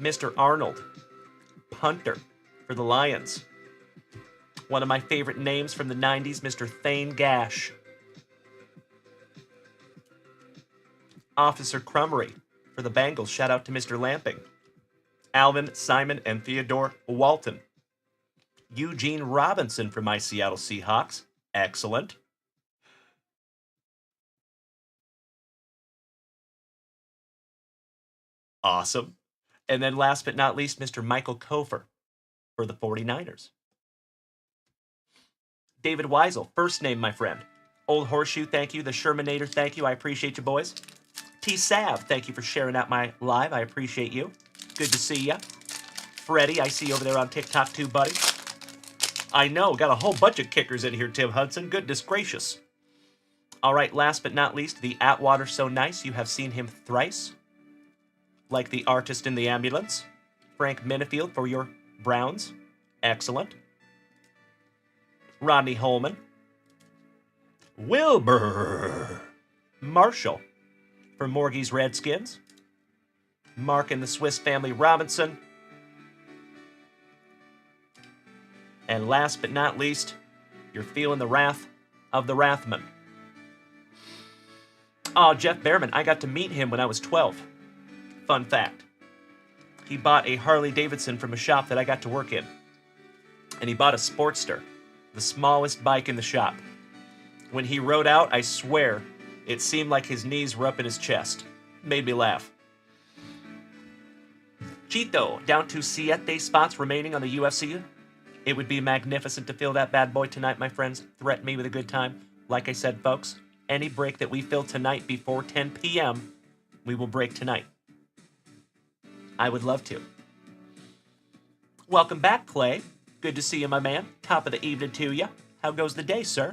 Mr. Arnold, punter for the Lions. One of my favorite names from the 90s, Mr. Thane Gash. Officer Crummery for the Bengals. Shout out to Mr. Lamping. Alvin, Simon, and Theodore Walton. Eugene Robinson for my Seattle Seahawks. Excellent. Awesome. And then last but not least, Mr. Michael Kofer for the 49ers. David Weisel, first name, my friend. Old Horseshoe, thank you. The Shermanator, thank you. I appreciate you, boys. T-Sav, thank you for sharing out my live. I appreciate you. Good to see ya. Freddie, I see you over there on TikTok too, buddy. I know, got a whole bunch of kickers in here, Tim Hudson. Goodness gracious. All right, last but not least, the Atwater So Nice. You have seen him thrice. Like the artist in the ambulance. Frank Minifield for your Browns. Excellent. Rodney Holman. Wilbur Marshall for Morgie's Redskins. Mark and the Swiss Family Robinson. And last but not least, you're feeling the wrath of the Rathman. Oh, Jeff Behrman, I got to meet him when I was 12. Fun fact. He bought a Harley-Davidson from a shop that I got to work in. And he bought a Sportster, the smallest bike in the shop. When he rode out, I swear, it seemed like his knees were up in his chest. Made me laugh. Chito, down to 7 spots remaining on the UFC. It would be magnificent to fill that bad boy tonight, my friends. Threaten me with a good time. Like I said, folks, any break that we fill tonight before 10 p.m., we will break tonight. I would love to. Welcome back, Clay. Good to see you, my man. Top of the evening to you. How goes the day, sir?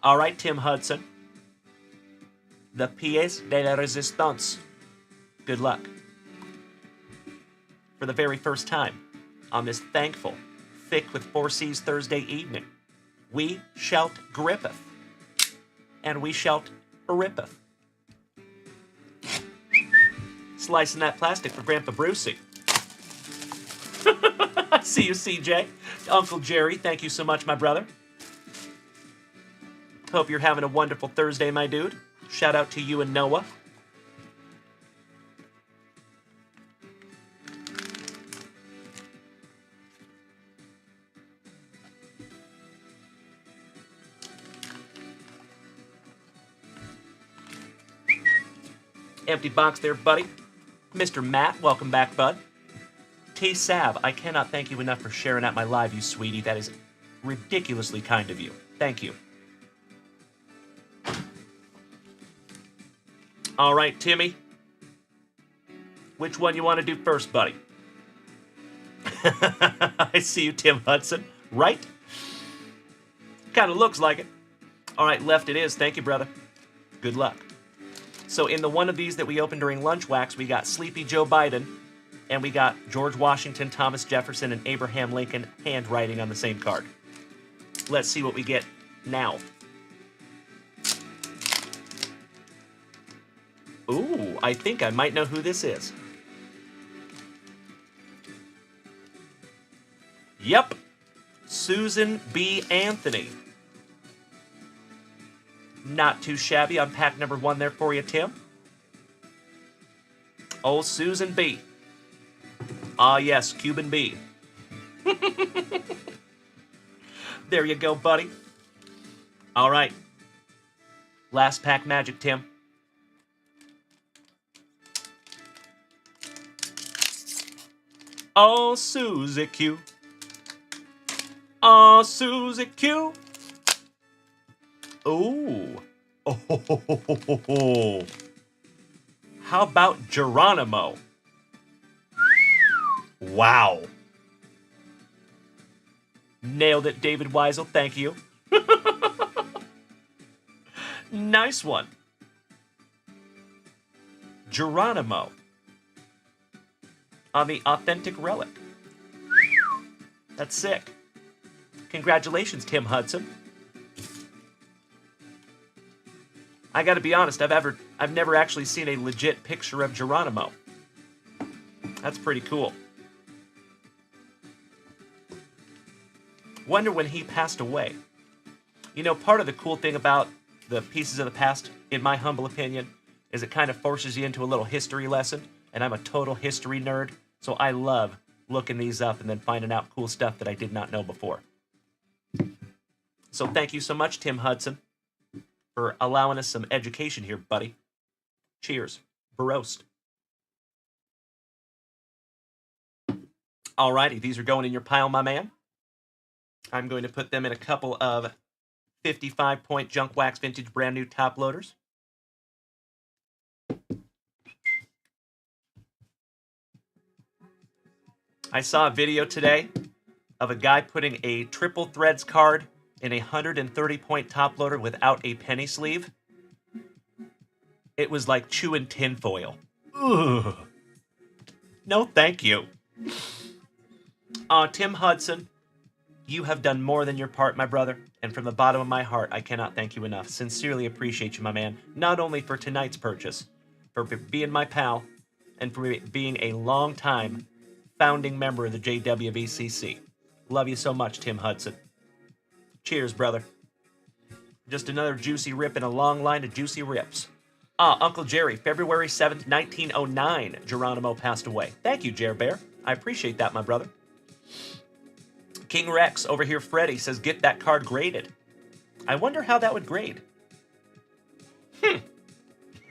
All right, Tim Hudson. The pièce de la résistance. Good luck. For the very first time on this thankful, thick with 4 C's Thursday evening, we shalt grippeth, and we shalt rippeth. Slicing that plastic for Grandpa Brucey. I see you, CJ. Uncle Jerry, thank you so much, my brother. Hope you're having a wonderful Thursday, my dude. Shout out to you and Noah. Empty box there, buddy. Mr. Matt, welcome back, bud. T-Sav, I cannot thank you enough for sharing out my live, you sweetie. That is ridiculously kind of you. Thank you. All right, Timmy. Which one you want to do first, buddy? I see you, Tim Hudson. Right? Kind of looks like it. All right, left it is. Thank you, brother. Good luck. So in the one of these that we opened during Lunch Wax, we got Sleepy Joe Biden, and we got George Washington, Thomas Jefferson, and Abraham Lincoln handwriting on the same card. Let's see what we get now. Ooh, I think I might know who this is. Yep. Susan B. Anthony. Not too shabby on pack number 1 there for you, Tim. Old Susan B. Ah, yes, Cuban B. There you go, buddy. All right. Last pack magic, Tim. Oh, Susie Q. Oh, Susie Q. Ooh. Oh. How about Geronimo? Wow. Nailed it, David Weisel. Thank you. Nice one. Geronimo. On the authentic relic. That's sick. Congratulations, Tim Hudson. I gotta be honest, I've never actually seen a legit picture of Geronimo. That's pretty cool. Wonder when he passed away. You know, part of the cool thing about the Pieces of the Past, in my humble opinion, is it kind of forces you into a little history lesson, and I'm a total history nerd, so I love looking these up and then finding out cool stuff that I did not know before. So thank you so much, Tim Hudson, for allowing us some education here, buddy. Cheers. Baroast. Alrighty, these are going in your pile, my man. I'm going to put them in a couple of 55-point junk wax vintage brand new top loaders. I saw a video today of a guy putting a triple threads card in a 130-point top loader without a penny sleeve. It was like chewing tinfoil. Ugh. No, thank you. Tim Hudson, you have done more than your part, my brother, and from the bottom of my heart, I cannot thank you enough. Sincerely appreciate you, my man, not only for tonight's purchase, for being my pal, and for being a long-time founding member of the JWVCC. Love you so much, Tim Hudson. Cheers, brother. Just another juicy rip in a long line of juicy rips. Uncle Jerry, February 7th, 1909, Geronimo passed away. Thank you, Jer Bear. I appreciate that, my brother. King Rex, over here, Freddy, says get that card graded. I wonder how that would grade.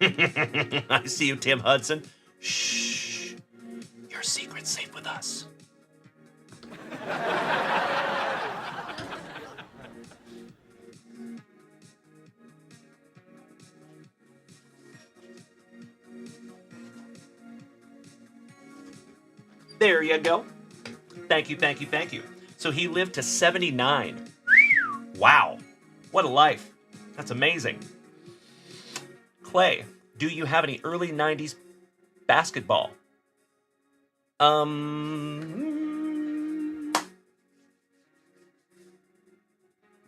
I see you, Tim Hudson. Shh. Your secret's safe with us. There you go. Thank you, thank you, thank you. So he lived to 79. Wow. What a life. That's amazing. Clay, do you have any early 90s basketball?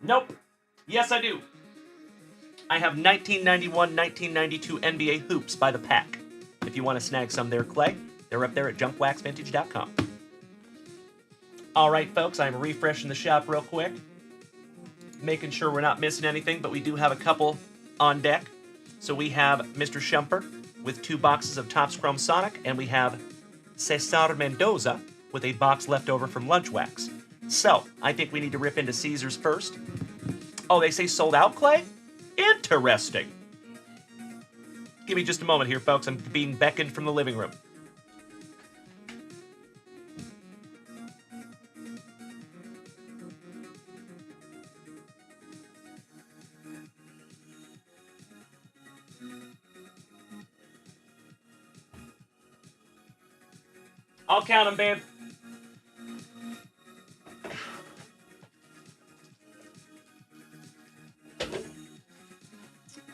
Nope. Yes, I do. I have 1991-1992 NBA hoops by the pack. If you want to snag some there, Clay, they're up there at junkwaxvintage.com. All right, folks, I'm refreshing the shop real quick, making sure we're not missing anything, but we do have a couple on deck. So we have Mr. Shumper with 2 boxes of Topps Chrome Sonic, and we have Cesar Mendoza with a box left over from Lunch Wax. So, I think we need to rip into Caesars first. Oh, they say sold out, Clay? Interesting. Give me just a moment here, folks. I'm being beckoned from the living room. I'll count them, babe.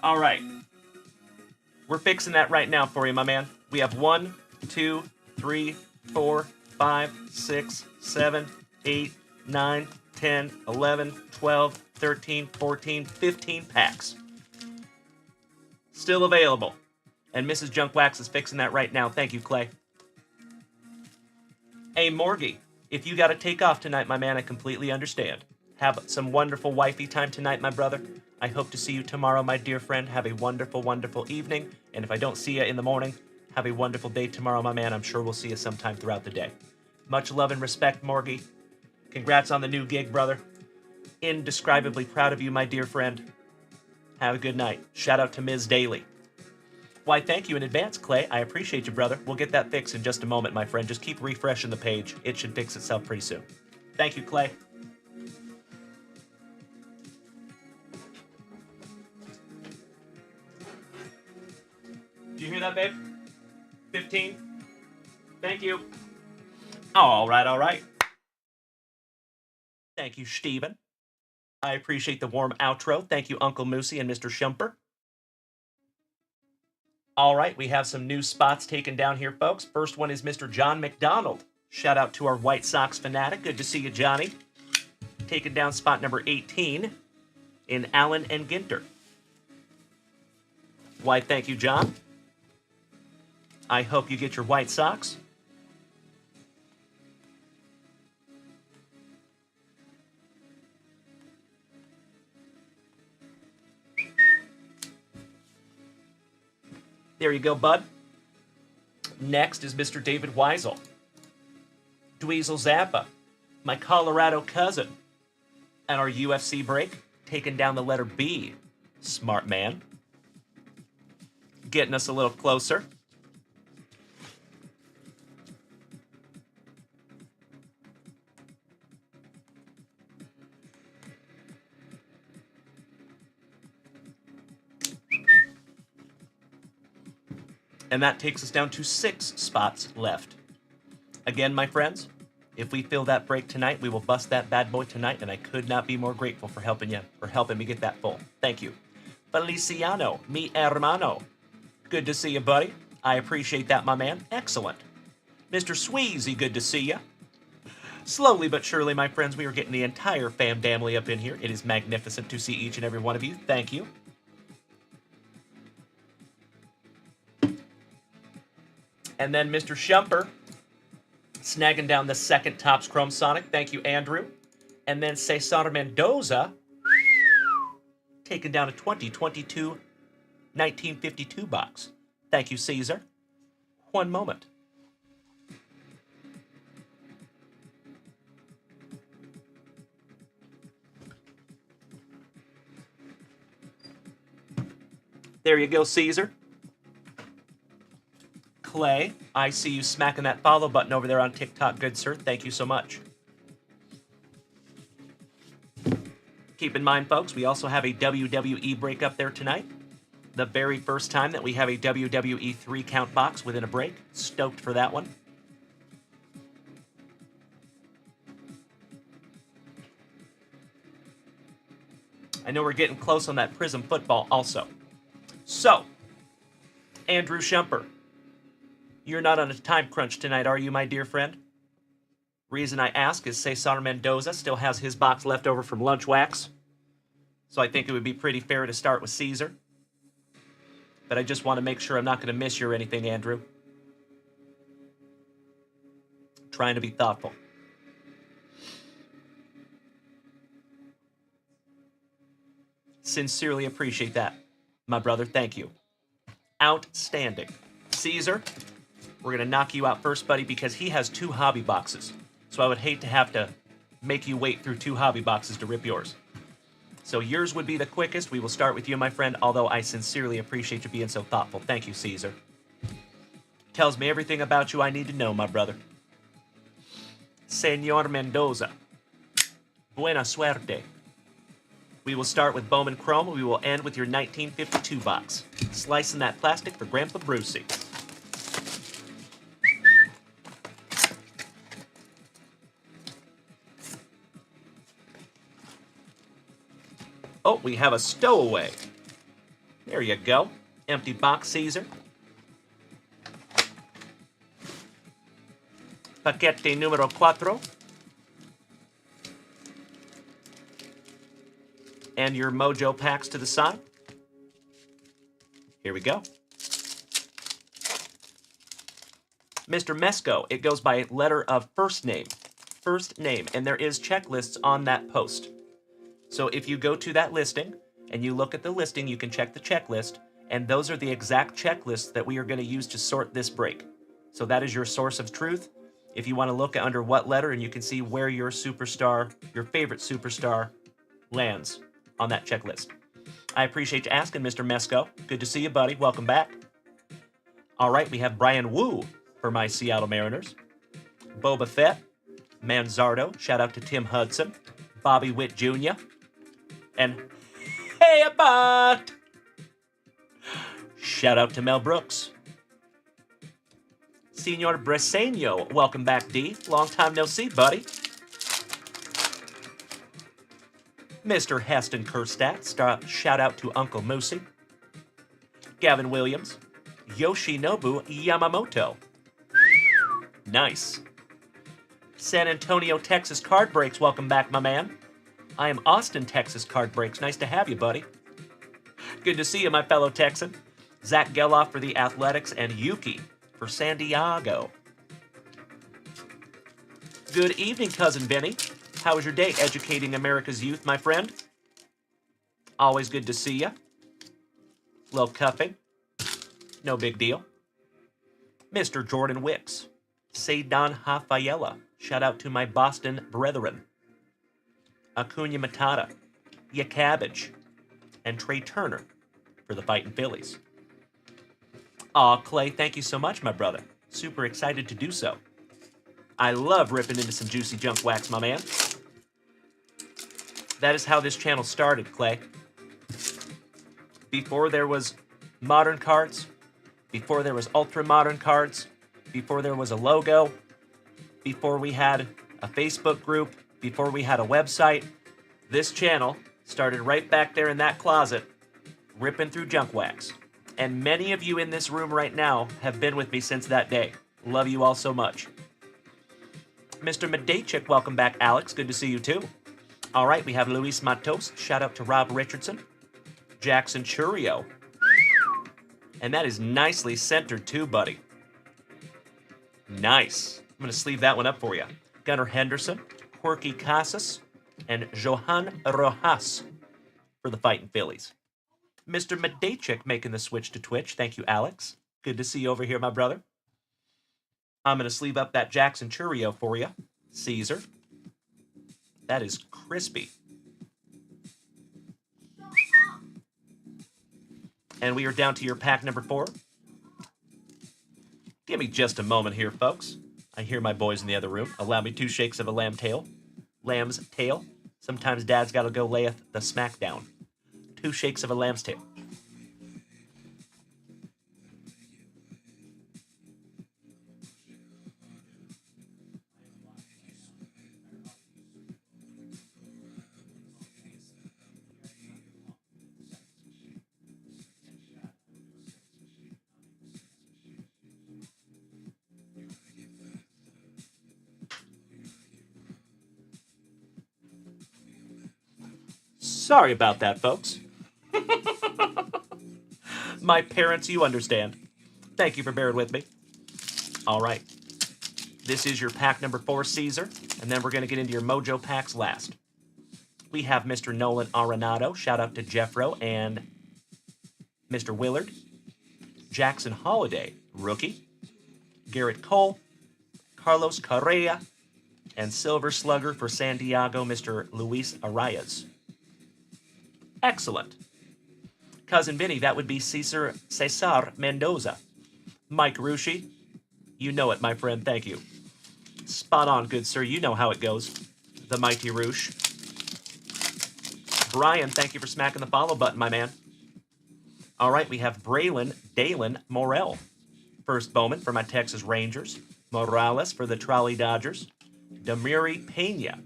All right. We're fixing that right now for you, my man. We have 1, 2, 3, 4, 5, 6, 7, 8, 9, 10, 11, 12, 13, 14, 15 packs. Still available. And Mrs. Junkwax is fixing that right now. Thank you, Clay. Hey, Morgie, if you got to take off tonight, my man, I completely understand. Have some wonderful wifey time tonight, my brother. I hope to see you tomorrow, my dear friend. Have a wonderful, wonderful evening. And if I don't see you in the morning, have a wonderful day tomorrow, my man. I'm sure we'll see you sometime throughout the day. Much love and respect, Morgie. Congrats on the new gig, brother. Indescribably proud of you, my dear friend. Have a good night. Shout out to Ms. Daly. Why, thank you in advance, Clay. I appreciate you, brother. We'll get that fixed in just a moment, my friend. Just keep refreshing the page. It should fix itself pretty soon. Thank you, Clay. Do you hear that, babe? 15? Thank you. All right, all right. Thank you, Steven. I appreciate the warm outro. Thank you, Uncle Moosey and Mr. Shumper. All right, we have some new spots taken down here, folks. First one is Mr. John McDonald. Shout out to our White Sox fanatic. Good to see you, Johnny. Taking down spot number 18 in Allen and Ginter. Why, thank you, John. I hope you get your White Sox. There you go, bud. Next is Mr. David Weisel. Dweezil Zappa, my Colorado cousin. And our UFC break, taking down the letter B. Smart man. Getting us a little closer. And that takes us down to 6 spots left. Again, my friends, if we fill that break tonight, we will bust that bad boy tonight, and I could not be more grateful for helping you, for helping me get that full. Thank you. Feliciano, mi hermano. Good to see you, buddy. I appreciate that, my man. Excellent. Mr. Sweezy, good to see you. Slowly but surely, my friends, we are getting the entire fam family up in here. It is magnificent to see each and every one of you. Thank you. And then Mr. Shumper, snagging down the second Topps Chrome Sonic. Thank you, Andrew. And then Cesar Mendoza, taking down a 2022 1952 box. Thank you, Caesar. One moment. There you go, Caesar. Clay, I see you smacking that follow button over there on TikTok, good sir. Thank you so much. Keep in mind, folks, we also have a WWE break up there tonight. The very first time that we have a WWE 3-count box within a break. Stoked for that one. I know we're getting close on that Prism football also. So, Andrew Shumper. You're not on a time crunch tonight, are you, my dear friend? Reason I ask is Cesar Mendoza still has his box left over from Lunch Wax. So I think it would be pretty fair to start with Caesar. But I just want to make sure I'm not going to miss you or anything, Andrew. Trying to be thoughtful. Sincerely appreciate that, my brother. Thank you. Outstanding. Caesar, we're going to knock you out first, buddy, because he has 2 hobby boxes. So I would hate to have to make you wait through 2 hobby boxes to rip yours. So yours would be the quickest. We will start with you, my friend, although I sincerely appreciate you being so thoughtful. Thank you, Caesar. Tells me everything about you I need to know, my brother. Senor Mendoza. Buena suerte. We will start with Bowman Chrome. We will end with your 1952 box. Slicing that plastic for Grandpa Brucey. Oh, we have a stowaway. There you go. Empty box, Caesar. Paquete numero 4. And your Mojo packs to the side. Here we go. Mr. Mesco, it goes by letter of first name. First name, and there is checklists on that post. So if you go to that listing and you look at the listing, you can check the checklist, and those are the exact checklists that we are going to use to sort this break. So that is your source of truth. If you want to look at under what letter, and you can see where your superstar, your favorite superstar, lands on that checklist. I appreciate you asking, Mr. Mesco. Good to see you, buddy. Welcome back. All right, we have Brian Wu for my Seattle Mariners. Boba Fett, Manzardo, shout out to Tim Hudson, Bobby Witt Jr., and Hey Abot! Shout out to Mel Brooks. Senor Breseño, welcome back, D. Long time no see, buddy. Mr. Heston Kerstadt, shout out to Uncle Moosey. Gavin Williams, Yoshinobu Yamamoto. Nice. San Antonio, Texas Card Breaks, welcome back, my man. I am Austin, Texas Card Breaks. Nice to have you, buddy. Good to see you, my fellow Texan. Zach Geloff for the Athletics and Yuki for San Diego. Good evening, Cousin Benny. How was your day educating America's youth, my friend? Always good to see you. Little cuffing. No big deal. Mr. Jordan Wicks. Seydon Hafayella. Shout out to my Boston brethren. Acuna Matata. Ya Cabbage. And Trey Turner for the Fightin' Phillies. Aw, Clay, thank you so much, my brother. Super excited to do so. I love ripping into some juicy junk wax, my man. That is how this channel started, Clay. Before there was modern cards, before there was ultra modern cards, before there was a logo, before we had a Facebook group, before we had a website, this channel started right back there in that closet, ripping through junk wax. And many of you in this room right now have been with me since that day. Love you all so much. Mr. Medaychik, welcome back, Alex. Good to see you too. All right, we have Luis Matos. Shout out to Rob Richardson. Jackson Churio. And that is nicely centered too, buddy. Nice. I'm going to sleeve that one up for you. Gunnar Henderson, Quirky Casas, and Johan Rojas for the Fightin' Phillies. Mr. Medaychik making the switch to Twitch. Thank you, Alex. Good to see you over here, my brother. I'm going to sleeve up that Jackson Churio for you. Caesar. That is crispy. And we are down to your pack number 4. Give me just a moment here, folks. I hear my boys in the other room. Allow me 2 shakes of a lamb's tail. Sometimes dad's got to go layeth the smackdown. 2 shakes of a lamb's tail. Sorry about that, folks. My parents, you understand. Thank you for bearing with me. All right. This is your pack number 4, Caesar, and then we're going to get into your Mojo packs last. We have Mr. Nolan Arenado. Shout out to Jeffro and Mr. Willard. Jackson Holiday, rookie. Garrett Cole. Carlos Correa. And Silver Slugger for San Diego, Mr. Luis Arias. Excellent. Cousin Vinny, that would be Cesar Mendoza. Mike Rushi, you know it, my friend, thank you. Spot on, good sir, you know how it goes. The mighty Roosh. Brian, thank you for smacking the follow button, my man. All right, we have Braylon Dalen Morel. First Bowman for my Texas Rangers. Morales for the Trolley Dodgers. Demiri Pena.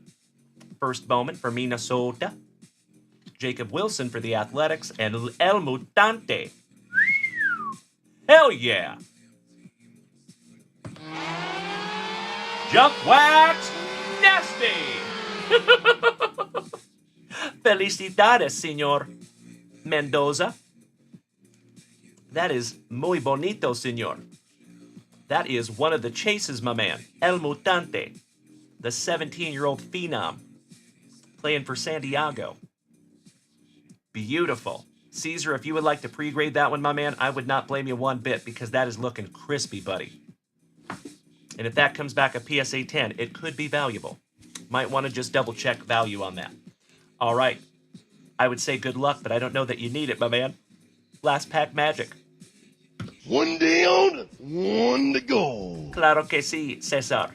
First Bowman for Minnesota. Jacob Wilson for the Athletics, and El Mutante. Hell yeah! Junk Wax Nasty! Felicidades, Senor Mendoza. That is muy bonito, senor. That is one of the chases, my man. El Mutante. The 17-year-old phenom. Playing for San Diego. Beautiful. Caesar, if you would like to pre-grade that one, my man, I would not blame you one bit because that is looking crispy, buddy. And if that comes back a PSA 10, it could be valuable. Might want to just double-check value on that. All right. I would say good luck, but I don't know that you need it, my man. Last pack magic. One day on, one to go. Claro que sí, Cesar.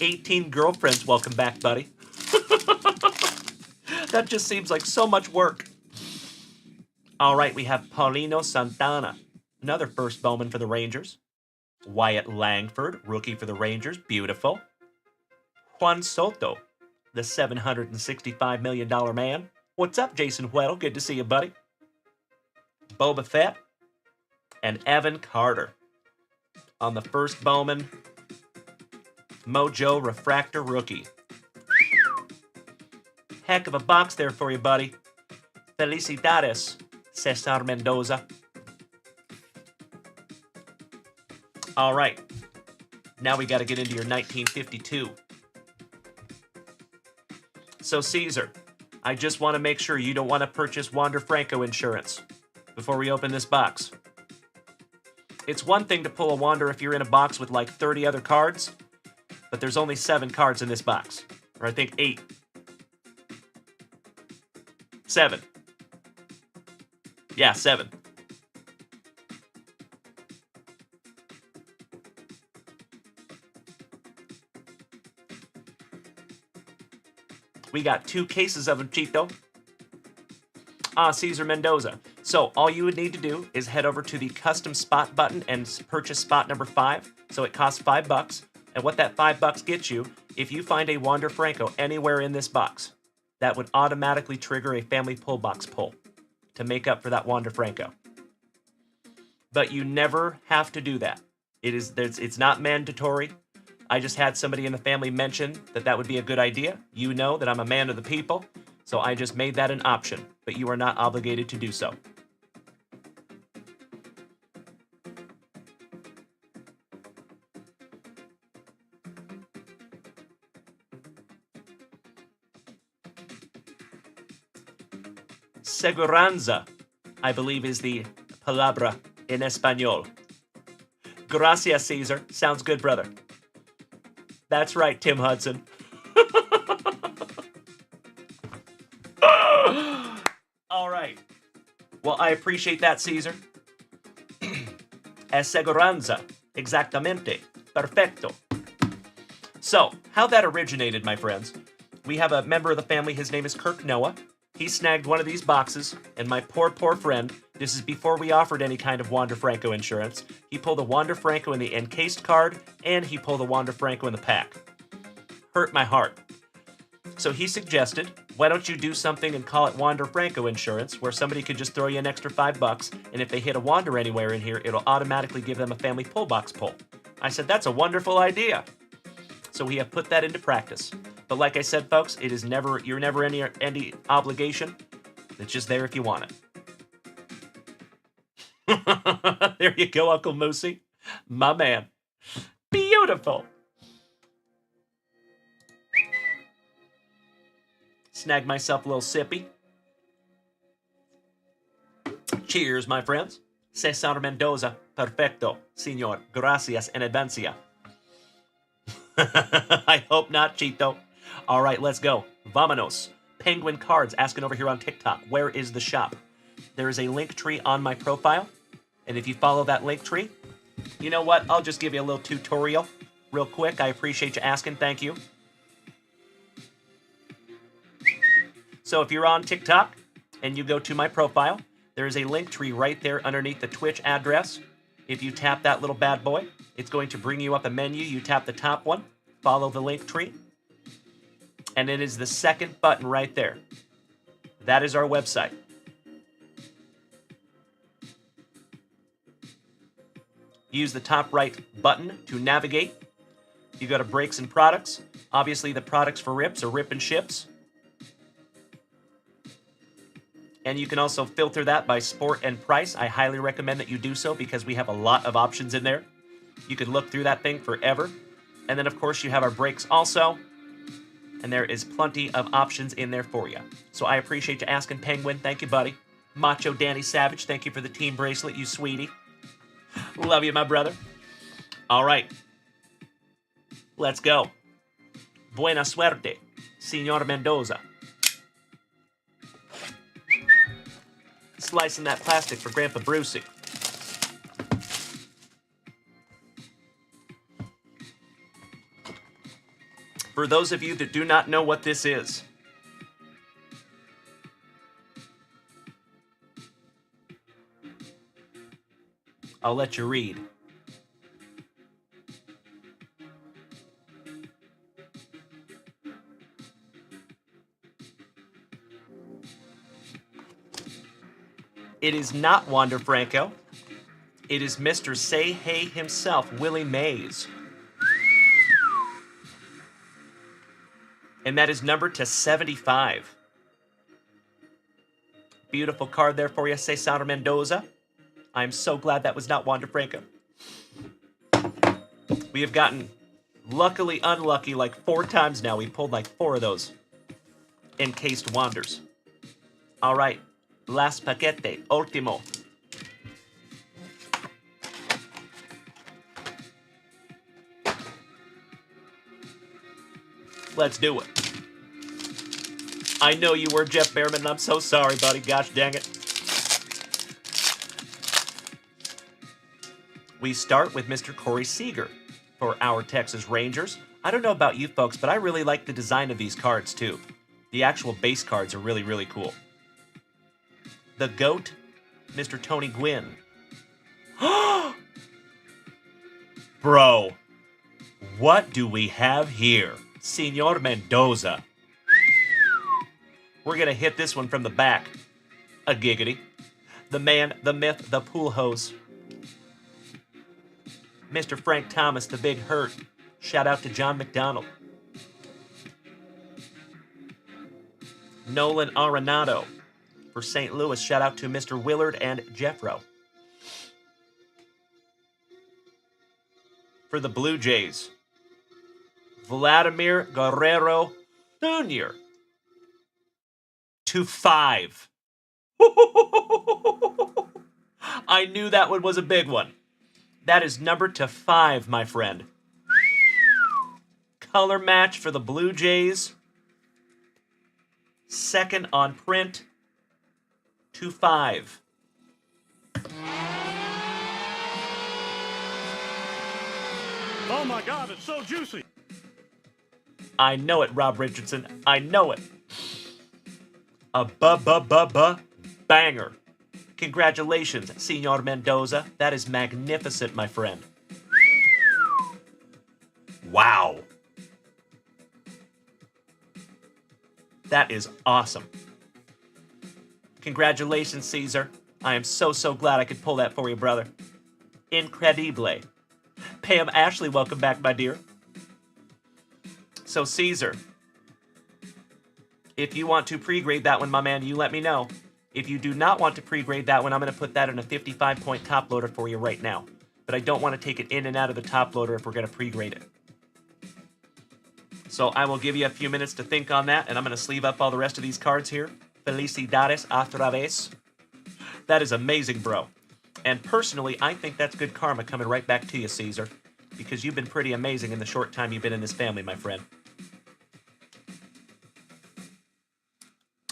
18 girlfriends, welcome back, buddy. That just seems like so much work. All right, we have Paulino Santana, another first bowman for the Rangers. Wyatt Langford, rookie for the Rangers, beautiful. Juan Soto, the $765 million man. What's up, Jason Weddle? Good to see you, buddy. Boba Fett and Evan Carter. On the first bowman, Mojo Refractor rookie. Heck of a box there for you, buddy. Felicidades, Cesar Mendoza. All right. Now we got to get into your 1952. So, Caesar, I just want to make sure you don't want to purchase Wander Franco insurance before we open this box. It's one thing to pull a Wander if you're in a box with like 30 other cards, but there's only 7 cards in this box. Or I think 8. 7. Yeah, 7. We got 2 cases of them, Chito. Cesar Mendoza. So all you would need to do is head over to the custom spot button and purchase spot number 5. So it costs $5. And what that $5 gets you, if you find a Wander Franco anywhere in this box, that would automatically trigger a family pull box pull to make up for that Wander Franco. But you never have to do that. It's not mandatory. I just had somebody in the family mention that that would be a good idea. You know that I'm a man of the people, so I just made that an option, but you are not obligated to do so. Seguranza, I believe, is the palabra in Espanol. Gracias, Caesar. Sounds good, brother. That's right, Tim Hudson. All right. Well, I appreciate that, Caesar. Aseguranza. Exactamente. Perfecto. So, how that originated, my friends. We have a member of the family. His name is Kirk Noah. He snagged one of these boxes, and my poor friend, this is before we offered any kind of Wander Franco insurance, he pulled a Wander Franco in the encased card, and he pulled a Wander Franco in the pack. Hurt my heart. So he suggested, why don't you do something and call it Wander Franco insurance, where somebody could just throw you an extra $5, and if they hit a Wander anywhere in here, it'll automatically give them a family pull box pull. I said, that's a wonderful idea. So we have put that into practice. But like I said, folks, you're never any obligation. It's just there if you want it. There you go, Uncle Moosey. My man. Beautiful. Snag myself a little sippy. Cheers, my friends. Cesar Mendoza. Perfecto. Senor. Gracias en advancia. I hope not, Chito. All right, let's go. Vamonos. Penguin Cards asking over here on TikTok, where is the shop? There is a link tree on my profile, and if you follow that link tree, you know what? I'll just give you a little tutorial real quick. I appreciate you asking. Thank you. So if you're on TikTok and you go to my profile, there is a link tree right there underneath the Twitch address. If you tap that little bad boy, it's going to bring you up a menu. You tap the top one, follow the link tree, and it is the second button right there. That is our website. Use the top right button to navigate. You go to breaks and products. Obviously, the products for rips are rip and ships. And you can also filter that by sport and price. I highly recommend that you do so because we have a lot of options in there. You could look through that thing forever. And then, of course, you have our breaks also. And there is plenty of options in there for you. So I appreciate you asking, Penguin. Thank you, buddy. Macho Danny Savage, thank you for the team bracelet, you sweetie. Love you, my brother. All right. Let's go. Buena suerte, Senor Mendoza. Slicing that plastic for Grandpa Brucey. For those of you that do not know what this is, I'll let you read. It is not Wander Franco. It is Mr. Say Hey himself, Willie Mays. And that is numbered to 75. Beautiful card there for you, Cesar Mendoza. I'm so glad that was not Wander Franco. We have gotten luckily unlucky like 4 times now. We pulled like 4 of those encased Wanders. All right. Last paquete. Ultimo. Let's do it. I know you were Jeff Behrman, and I'm so sorry, buddy. Gosh dang it. We start with Mr. Corey Seager for our Texas Rangers. I don't know about you folks, but I really like the design of these cards, too. The actual base cards are really, really cool. The GOAT, Mr. Tony Gwynn. Bro, what do we have here? Senor Mendoza. We're going to hit this one from the back. A giggity. The man, the myth, the pool hose. Mr. Frank Thomas, the big hurt. Shout out to John McDonald. Nolan Arenado. For St. Louis, shout out to Mr. Willard and Jeffro. For the Blue Jays, Vladimir Guerrero Jr. to 5. I knew that one was a big one. That is numbered to 5, my friend. Color match for the Blue Jays. Second on print to 5. Oh my God, it's so juicy. I know it, Rob Richardson. I know it. A banger. Congratulations, Senor Mendoza. That is magnificent, my friend. Wow. That is awesome. Congratulations, Caesar. I am so glad I could pull that for you, brother. Incredible. Pam Ashley, welcome back, my dear. So, Caesar, if you want to pre-grade that one, my man, you let me know. If you do not want to pre-grade that one, I'm going to put that in a 55-point top loader for you right now. But I don't want to take it in and out of the top loader if we're going to pre-grade it. So I will give you a few minutes to think on that, and I'm going to sleeve up all the rest of these cards here. Felicidades otra vez. That is amazing, bro. And personally, I think that's good karma coming right back to you, Caesar, because you've been pretty amazing in the short time you've been in this family, my friend.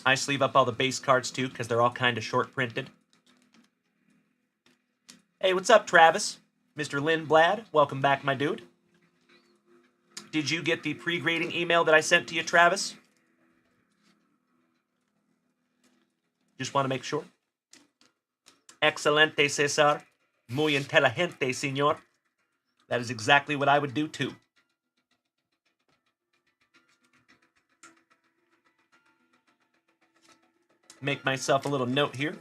I sleeve up all the base cards, too, because they're all kind of short printed. Hey, what's up, Travis? Mr. Lynn Blad, welcome back, my dude. Did you get the pre-grading email that I sent to you, Travis? Just want to make sure. Excelente, Cesar. Muy inteligente, señor. That is exactly what I would do, too. Make myself a little note here.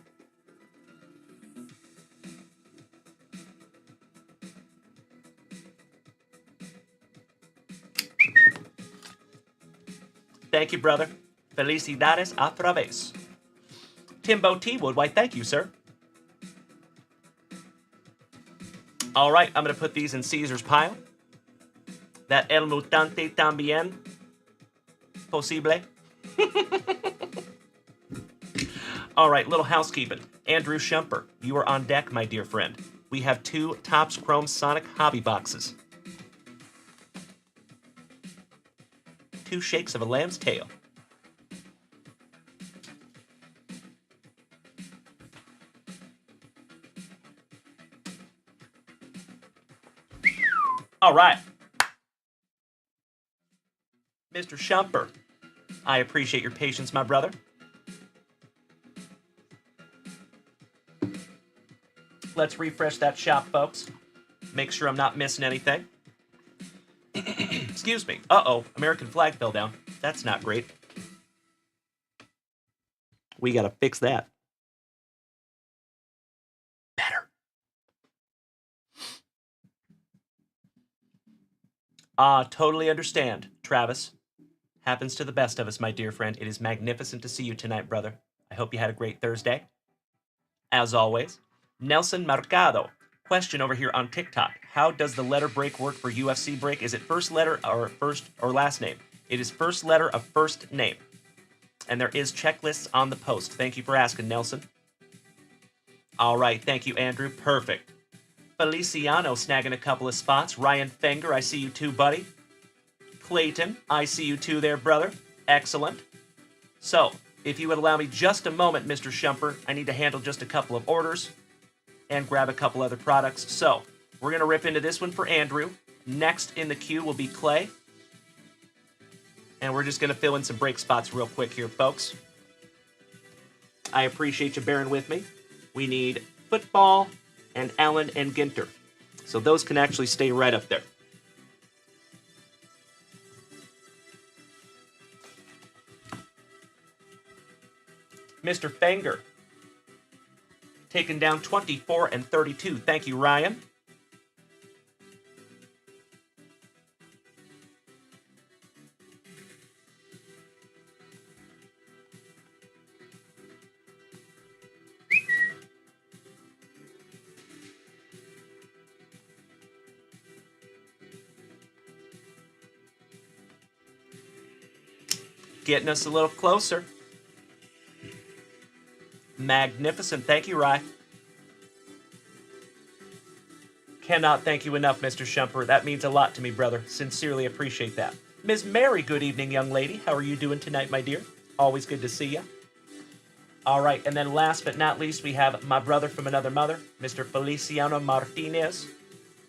Thank you, brother. Felicidades otra vez. Timbo T. Wood, why, thank you, sir. All right, I'm going to put these in Caesar's pile. That El Mutante también posible. All right, little housekeeping. Andrew Shumper, you are on deck, my dear friend. We have 2 Topps Chrome Sonic hobby boxes. 2 shakes of a lamb's tail. All right. Mr. Shumper, I appreciate your patience, my brother. Let's refresh that shop, folks. Make sure I'm not missing anything. Excuse me. Uh-oh, American flag fell down. That's not great. We gotta fix that. Better. Totally understand, Travis. Happens to the best of us, my dear friend. It is magnificent to see you tonight, brother. I hope you had a great Thursday. As always, Nelson Mercado. Question over here on TikTok. How does the letter break work for UFC break? Is it first letter or first or last name? It is first letter of first name. And there is checklists on the post. Thank you for asking, Nelson. All right, thank you, Andrew. Perfect. Feliciano snagging a couple of spots. Ryan Fenger, I see you too, buddy. Clayton, I see you too there, brother. Excellent. So, if you would allow me just a moment, Mr. Shumper, I need to handle just a couple of orders and grab a couple other products. So, we're going to rip into this one for Andrew. Next in the queue will be Clay. And we're just going to fill in some break spots real quick here, folks. I appreciate you bearing with me. We need Football and Allen and Ginter. So those can actually stay right up there. Mr. Fenger, taking down 24 and 32. Thank you, Ryan. Getting us a little closer. Magnificent. Thank you, Rye. Cannot thank you enough, Mr. Shumper. That means a lot to me, brother. Sincerely appreciate that. Ms. Mary, good evening, young lady. How are you doing tonight, my dear? Always good to see you. All right, and then last but not least, we have my brother from another mother, Mr. Feliciano Martinez.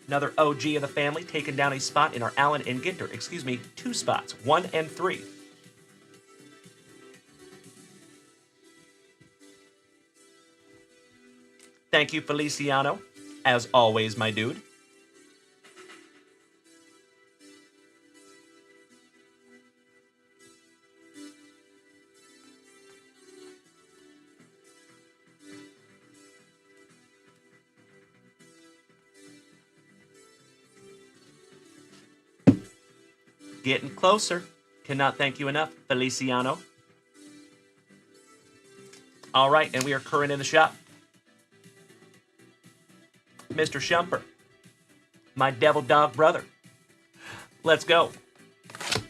Another OG of the family, taking down a spot in our Allen and Ginter. Excuse me, 2 spots, 1 and 3. Thank you, Feliciano. As always, my dude. Getting closer. Cannot thank you enough, Feliciano. All right, and we are current in the shop. Mr. Shumper, my devil dog brother. Let's go.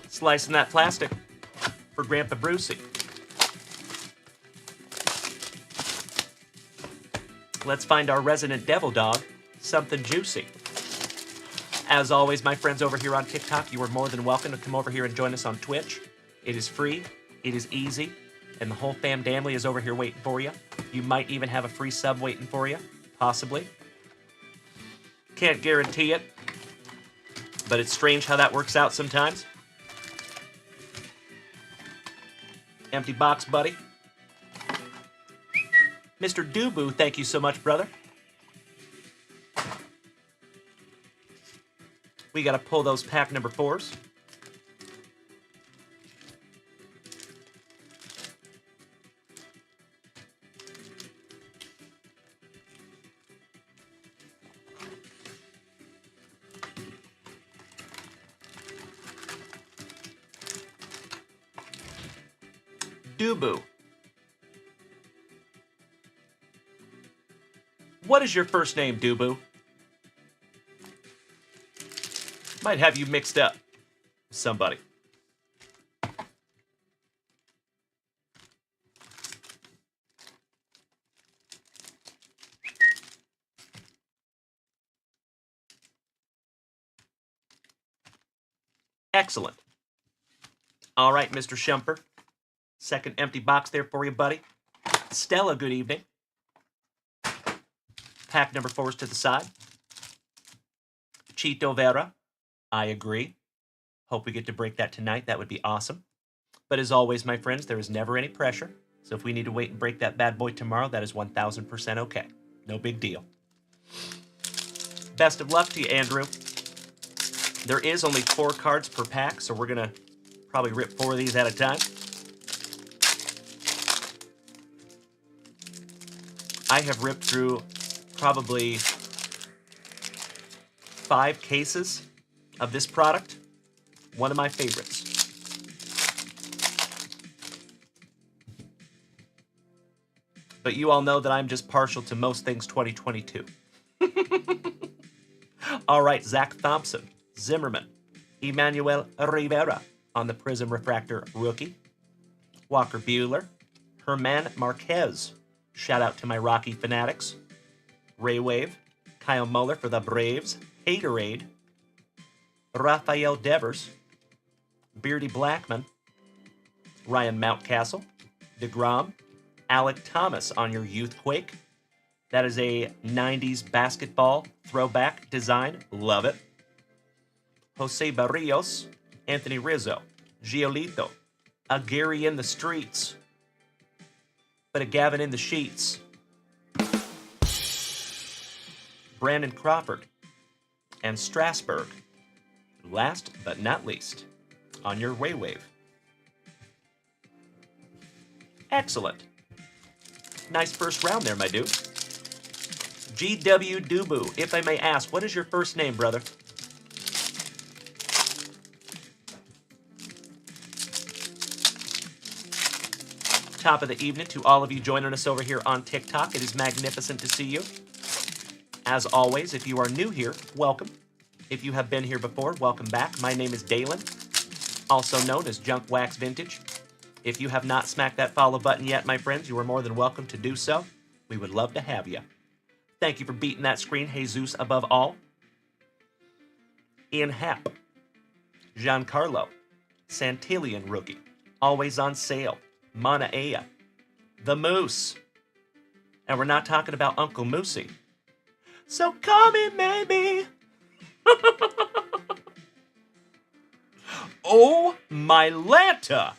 Slicing that plastic for Grandpa Brucey. Let's find our resident devil dog something juicy. As always, my friends over here on TikTok, you are more than welcome to come over here and join us on Twitch. It is free, it is easy, and the whole family is over here waiting for you. You might even have a free sub waiting for you, possibly. Can't guarantee it, but it's strange how that works out sometimes. Empty box, buddy. Mr. Dubu, thank you so much, brother. We got to pull those pack number 4s. Dubu. What is your first name, Dubu? Might have you mixed up with somebody. Excellent. All right, Mr. Shumper. Second empty box there for you, buddy. Stella, good evening. Pack number 4s to the side. Chito Vera, I agree. Hope we get to break that tonight. That would be awesome. But as always, my friends, there is never any pressure. So if we need to wait and break that bad boy tomorrow, that is 1000% okay. No big deal. Best of luck to you, Andrew. There is only 4 cards per pack, so we're going to probably rip 4 of these at a time. I have ripped through probably 5 cases of this product. One of my favorites. But you all know that I'm just partial to most things 2022. All right, Zach Thompson, Zimmerman, Emmanuel Rivera on the Prism Refractor rookie, Walker Buehler, Herman Marquez, shout out to my Rocky fanatics, Ray Wave, Kyle Muller for the Braves, Haterade, Rafael Devers, Beardy Blackman, Ryan Mountcastle, DeGrom, Alec Thomas on your Youthquake. That is a 90s basketball throwback design. Love it. Jose Barrios, Anthony Rizzo, Giolito, a Gary in the streets, but a Gavin in the sheets. Brandon Crawford and Strasburg. Last but not least, on your Ray Wave. Excellent. Nice first round there, my dude. GW Dubu, if I may ask, what is your first name, brother? Top of the evening to all of you joining us over here on TikTok. It is magnificent to see you. As always, if you are new here, welcome. If you have been here before, welcome back. My name is Dalen, also known as Junkwax Vintage. If you have not smacked that follow button yet, my friends, you are more than welcome to do so. We would love to have you. Thank you for beating that screen, Jesus above all. Ian Happ, Giancarlo, Santillion rookie, always on sale, Mana Ea, The Moose. And we're not talking about Uncle Moosey. So call me maybe. Oh my Lanta.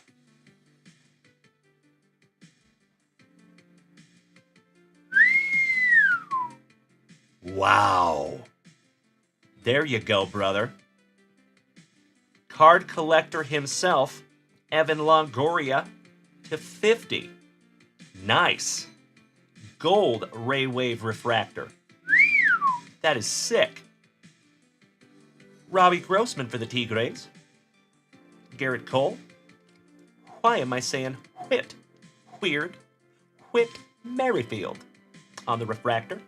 Wow. There you go, brother. Card collector himself, Evan Longoria, to 50. Nice. Gold Ray Wave Refractor. That is sick. Robbie Grossman for the Tigres. Garrett Cole. Why am I saying Whit? Weird. Whit Merrifield on the Refractor.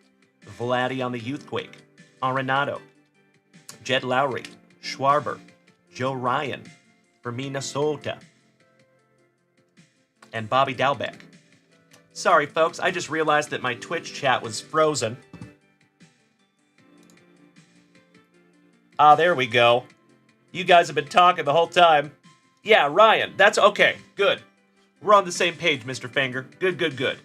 Vladdy on the Youthquake. Arenado. Jed Lowry. Schwarber. Joe Ryan for Minnesota. And Bobby Dalbeck. Sorry, folks, I just realized that my Twitch chat was frozen. Ah, there we go. You guys have been talking the whole time. Yeah, Ryan, that's okay. Good. We're on the same page, Mr. Finger. Good, good, good.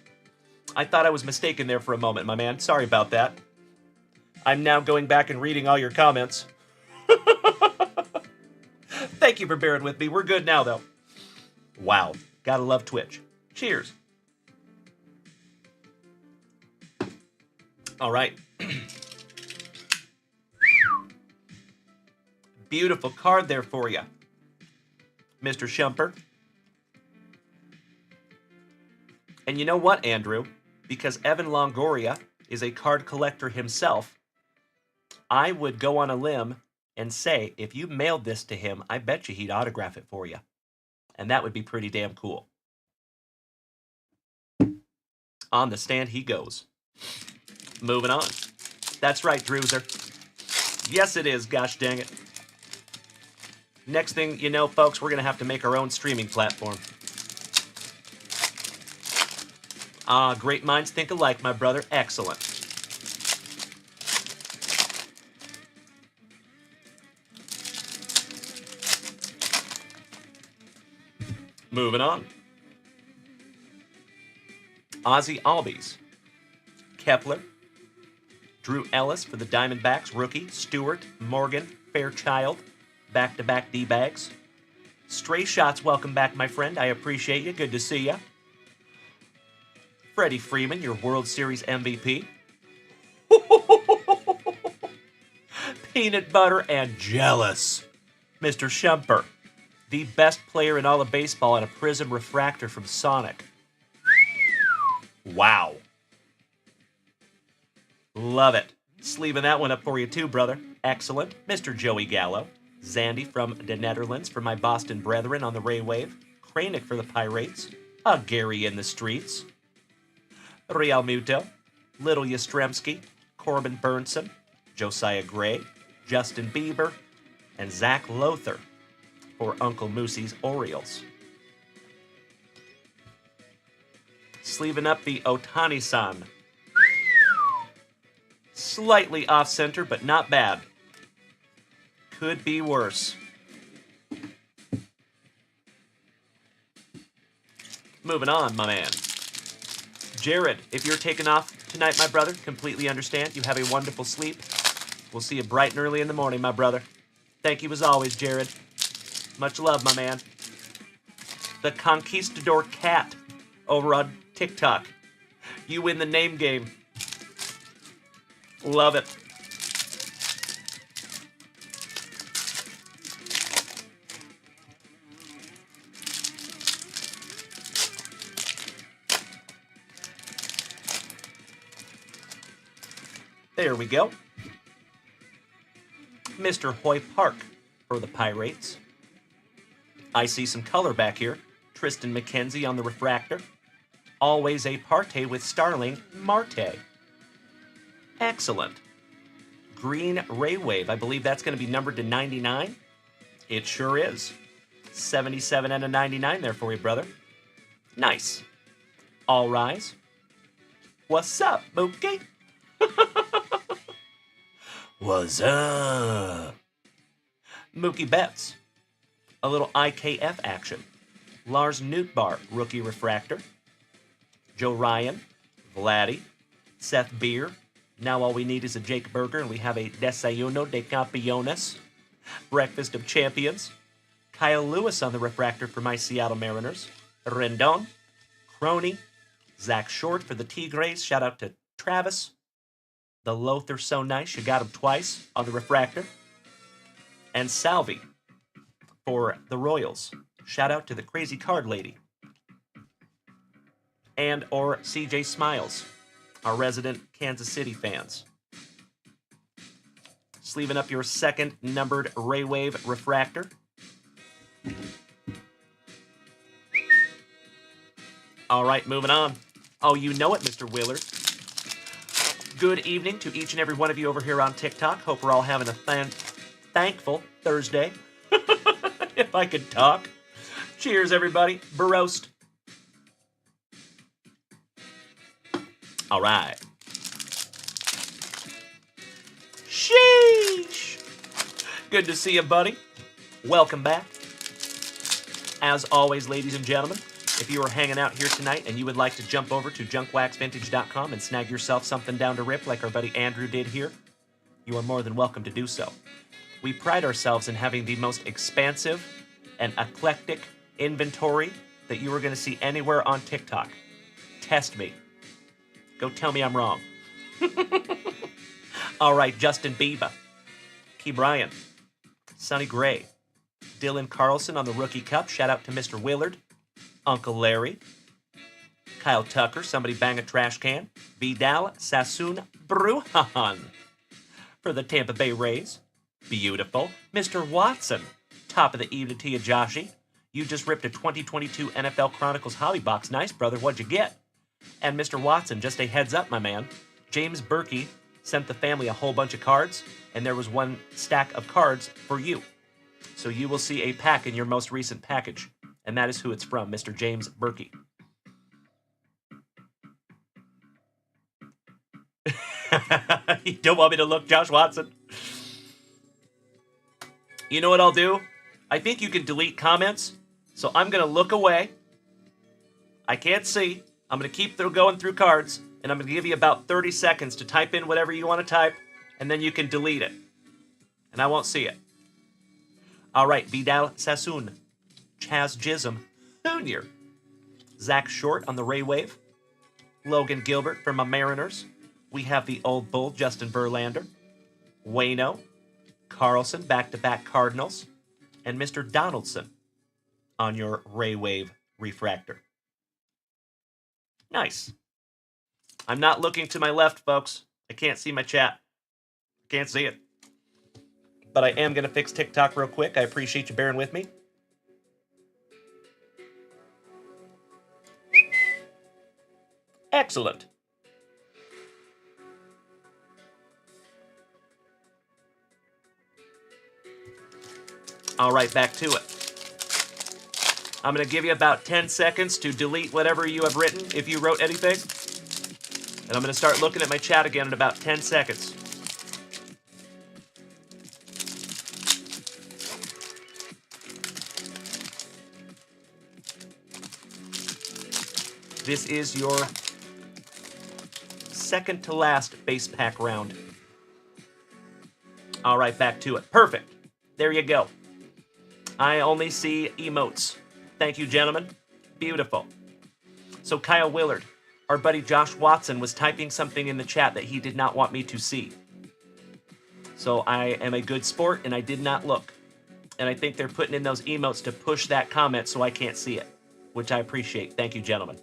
I thought I was mistaken there for a moment, my man. Sorry about that. I'm now going back and reading all your comments. Thank you for bearing with me. We're good now, though. Wow. Gotta love Twitch. Cheers. All right. Beautiful card there for you, Mr. Shumper. And you know what, Andrew? Because Evan Longoria is a card collector himself, I would go on a limb and say, if you mailed this to him, I bet you he'd autograph it for you. And that would be pretty damn cool. On the stand he goes. Moving on. That's right, Drewzer. Yes, it is, gosh dang it. Next thing you know, folks, we're going to have to make our own streaming platform. Ah, great minds think alike, my brother. Excellent. Moving on. Ozzie Albies. Kepler. Drew Ellis for the Diamondbacks, rookie. Stewart, Morgan, Fairchild, Back-to-back D-bags. Stray Shots, welcome back, my friend. I appreciate you. Good to see ya. Freddie Freeman, your World Series MVP. Peanut butter and jealous. Mr. Shumper, the best player in all of baseball and a prism refractor from Sonic. Wow. Love it. Sleeving that one up for you too, brother. Excellent. Mr. Joey Gallo. Zandy from the Netherlands for my Boston brethren on the Ray Wave. Kranick for the Pirates. A Gary in the streets. Real Muto. Little Yastrzemski. Corbin Burnson. Josiah Gray. Justin Bieber. And Zach Lothar for Uncle Moosey's Orioles. Sleeving up the Otani-san. Slightly off-center, but not bad. Could be worse. Moving on, my man. Jared, if you're taking off tonight, my brother, completely understand. You have a wonderful sleep. We'll see you bright and early in the morning, my brother. Thank you as always, Jared. Much love, my man. The Conquistador Cat over on TikTok. You win the name game. Love it. There we go. Mr. Hoy Park for the Pirates. I see some color back here. Tristan McKenzie on the refractor. Always a parte with Starling Marte. Excellent. Green Ray Wave. I believe that's going to be numbered to 99. It sure is. 77 and a 99 there for you, brother. Nice. All rise. What's up, Mookie? What's up? Mookie Betts. A little IKF action. Lars Nootbaar, rookie refractor. Joe Ryan. Vladdy. Seth Beer. Now all we need is a Jake Burger, and we have a Desayuno de Campeones. Breakfast of Champions. Kyle Lewis on the refractor for my Seattle Mariners. Rendon. Crony. Zach Short for the Tigres. Shout out to Travis. The Lothar so nice, you got him twice on the refractor. And Salvi for the Royals. Shout out to the Crazy Card Lady. And or CJ Smiles, our resident Kansas City fans. Sleeving up your second numbered Ray Wave refractor. All right, moving on. Oh, you know it, Mr. Willard. Good evening to each and every one of you over here on TikTok. Hope we're all having a thankful Thursday. If I could talk. Cheers, everybody. Baroast. All right. Sheesh. Good to see you, buddy. Welcome back. As always, ladies and gentlemen, if you are hanging out here tonight and you would like to jump over to junkwaxvintage.com and snag yourself something down to rip like our buddy Andrew did here, you are more than welcome to do so. We pride ourselves in having the most expansive and eclectic inventory that you are going to see anywhere on TikTok. Test me. Go tell me I'm wrong. All right, Justin Bieber, Key Bryan, Sonny Gray, Dylan Carlson on the Rookie Cup. Shout out to Mr. Willard. Uncle Larry, Kyle Tucker, somebody bang a trash can, Vidal Sassoon Brujan for the Tampa Bay Rays. Beautiful. Mr. Watson, top of the evening to you, Joshy. You just ripped a 2022 NFL Chronicles hobby box. Nice, brother. What'd you get? And Mr. Watson, just a heads up, my man. James Berkey sent the family a whole bunch of cards, and there was one stack of cards for you. So you will see a pack in your most recent package. And that is who it's from, Mr. James Berkey. You don't want me to look, Josh Watson? You know what I'll do? I think you can delete comments, so I'm going to look away. I can't see. I'm going to keep going through cards, and I'm going to give you about 30 seconds to type in whatever you want to type, and then you can delete it. And I won't see it. All right, Vidal Sassoon, Chaz Jism, Jr., Zach Short on the Ray Wave, Logan Gilbert from my Mariners. We have the old bull, Justin Verlander, Wayno, Carlson, back-to-back Cardinals, and Mr. Donaldson on your Ray Wave refractor. Nice. I'm not looking to my left, folks. I can't see my chat. Can't see it. But I am going to fix TikTok real quick. I appreciate you bearing with me. Excellent. All right, back to it. I'm going to give you about 10 seconds to delete whatever you have written, if you wrote anything. And I'm going to start looking at my chat again in about 10 seconds. This is your second to last base pack round. All right, back to it. Perfect. There you go. I only see emotes. Thank you, gentlemen. Beautiful. So Kyle Willard, our buddy Josh Watson, was typing something in the chat that he did not want me to see. So I am a good sport, and I did not look. And I think they're putting in those emotes to push that comment so I can't see it, which I appreciate. Thank you, gentlemen.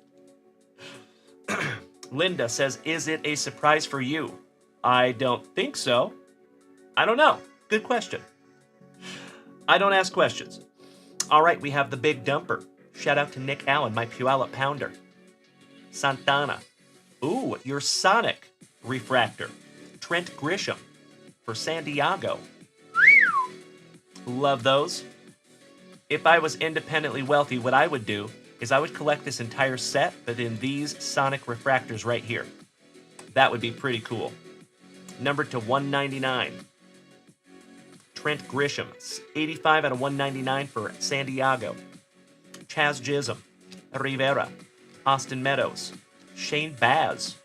Linda says, is it a surprise for you? I don't think so. I don't know. Good question. I don't ask questions. All right, we have the big dumper. Shout out to Nick Allen, my Puyallup pounder. Santana. Ooh, your Sonic refractor. Trent Grisham for San Diego. Love those. If I was independently wealthy, what I would do is I would collect this entire set, but in these Sonic refractors right here. That would be pretty cool. Numbered to 199. Trent Grisham, 85 out of 199 for San Diego. Chaz Jism, Rivera, Austin Meadows, Shane Baz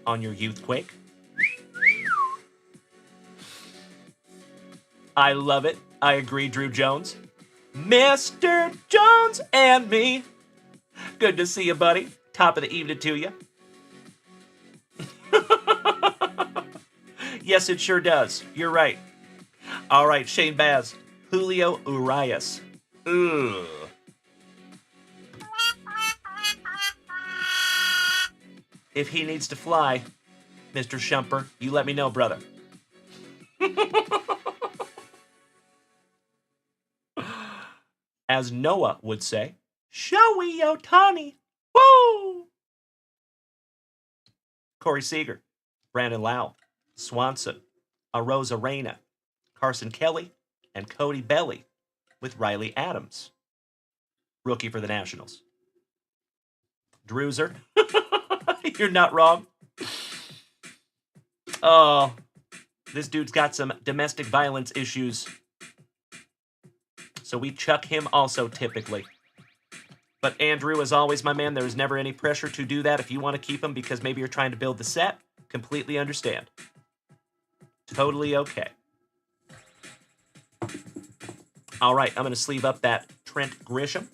on your Youthquake. I love it. I agree, Drew Jones. Mr. Jones and me. Good to see you, buddy. Top of the evening to you. Yes, it sure does. You're right. All right, Shane Baz. Julio Urias. Ugh. If he needs to fly, Mr. Shumper, you let me know, brother. As Noah would say, Showy Otani. Woo! Corey Seager, Brandon Lau, Swanson, Arosa Reyna, Carson Kelly, and Cody Belly with Riley Adams. Rookie for the Nationals. Drewzer. You're not wrong. Oh, this dude's got some domestic violence issues. So we chuck him also typically. But Andrew, as always, my man, there's never any pressure to do that. If you want to keep him because maybe you're trying to build the set, completely understand. Totally okay. All right, I'm going to sleeve up that Trent Grisham.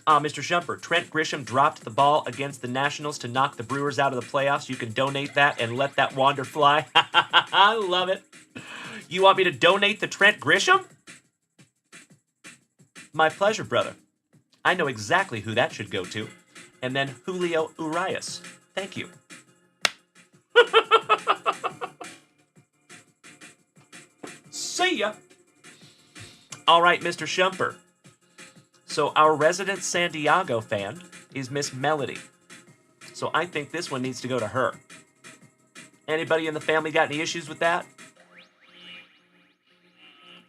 Mr. Shumper, Trent Grisham dropped the ball against the Nationals to knock the Brewers out of the playoffs. You can donate that and let that wander fly. I love it. You want me to donate the Trent Grisham? My pleasure, brother. I know exactly who that should go to. And then Julio Urias. Thank you. See ya. All right, Mr. Shumper. So our resident San Diego fan is Miss Melody. So I think this one needs to go to her. Anybody in the family got any issues with that?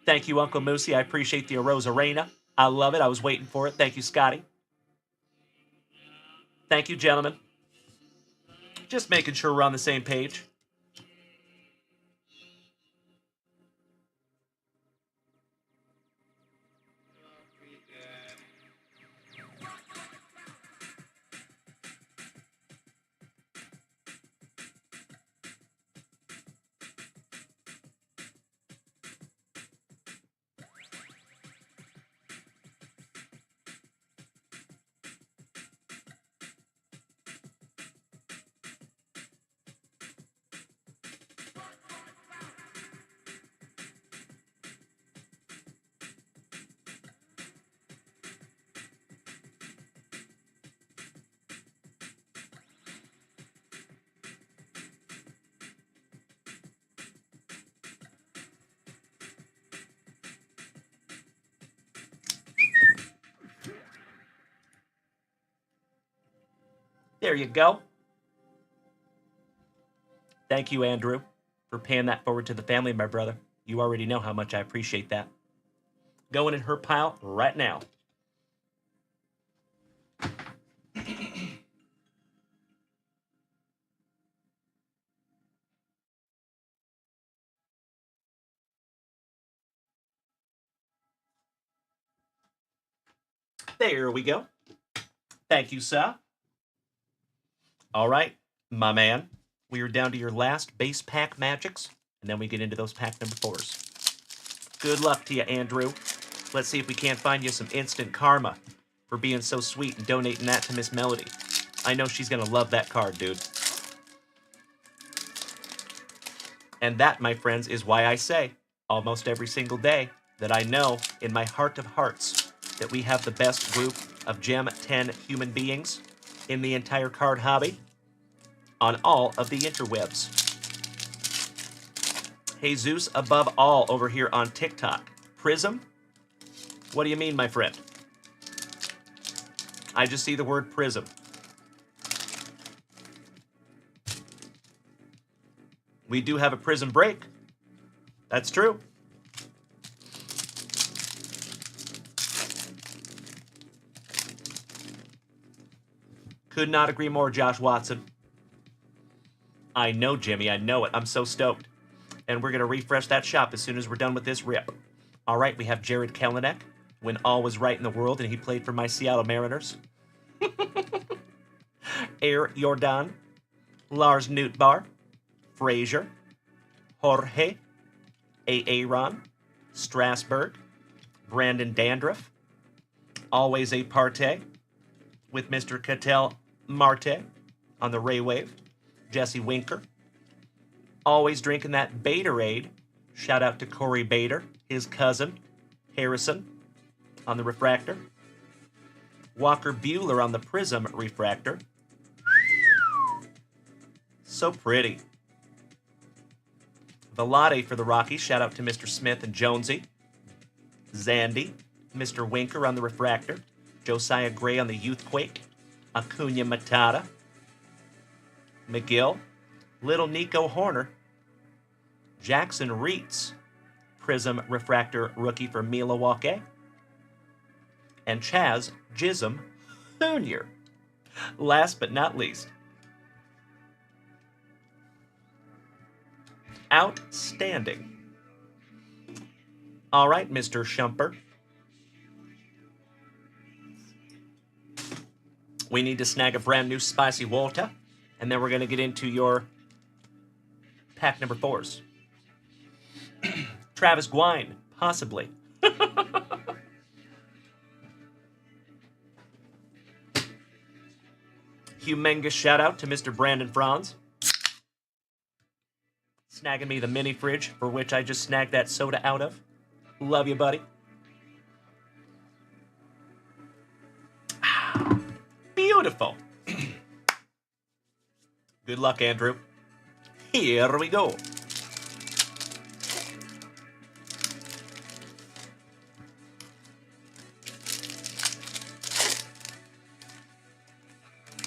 Thank you, Uncle Moosey. I appreciate the Arosa Reyna. I love it. I was waiting for it. Thank you, Scotty. Thank you, gentlemen. Just making sure we're on the same page. There you go. Thank you, Andrew, for paying that forward to the family, my brother. You already know how much I appreciate that. Going in her pile right now. There we go. Thank you, sir. All right, my man. We are down to your last base pack magics, and then we get into those pack number 4s. Good luck to you, Andrew. Let's see if we can't find you some instant karma for being so sweet and donating that to Miss Melody. I know she's going to love that card, dude. And that, my friends, is why I say almost every single day that I know in my heart of hearts that we have the best group of Gem 10 human beings in the entire card hobby on all of the interwebs. Jesus above all over here on TikTok. Prism? What do you mean, my friend? I just see the word prism. We do have a prism break. That's true. Could not agree more, Josh Watson. I know, Jimmy. I know it. I'm so stoked. And we're going to refresh that shop as soon as we're done with this rip. All right, we have Jared Kelenic when all was right in the world and he played for my Seattle Mariners. Air Jordan, Lars Nootbaar, Frazier, Jorge, Aaron, Strasburg, Brandon Dandruff, always a partay with Mr. Cattell Marte on the Ray Wave, Jesse Winker, always drinking that Baterade. Shout out to Corey Bader, his cousin, Harrison, on the Refractor, Walker Bueller on the Prism Refractor. So pretty. Velade for the Rockies. Shout out to Mr. Smith and Jonesy. Zandy, Mr. Winker on the Refractor. Josiah Gray on the Youthquake. Acuna Matata. McGill. Little Nico Horner. Jackson Reitz. Prism Refractor rookie for Milwaukee. And Chaz Jism Jr. Last but not least. Outstanding. All right, Mr. Shumper. We need to snag a brand new spicy water, and then we're going to get into your pack number 4s. Travis Gwine, possibly. Humongous shout out to Mr. Brandon Franz. Snagging me the mini fridge, for which I just snagged that soda out of. Love you, buddy. Beautiful. Good luck, Andrew. Here we go.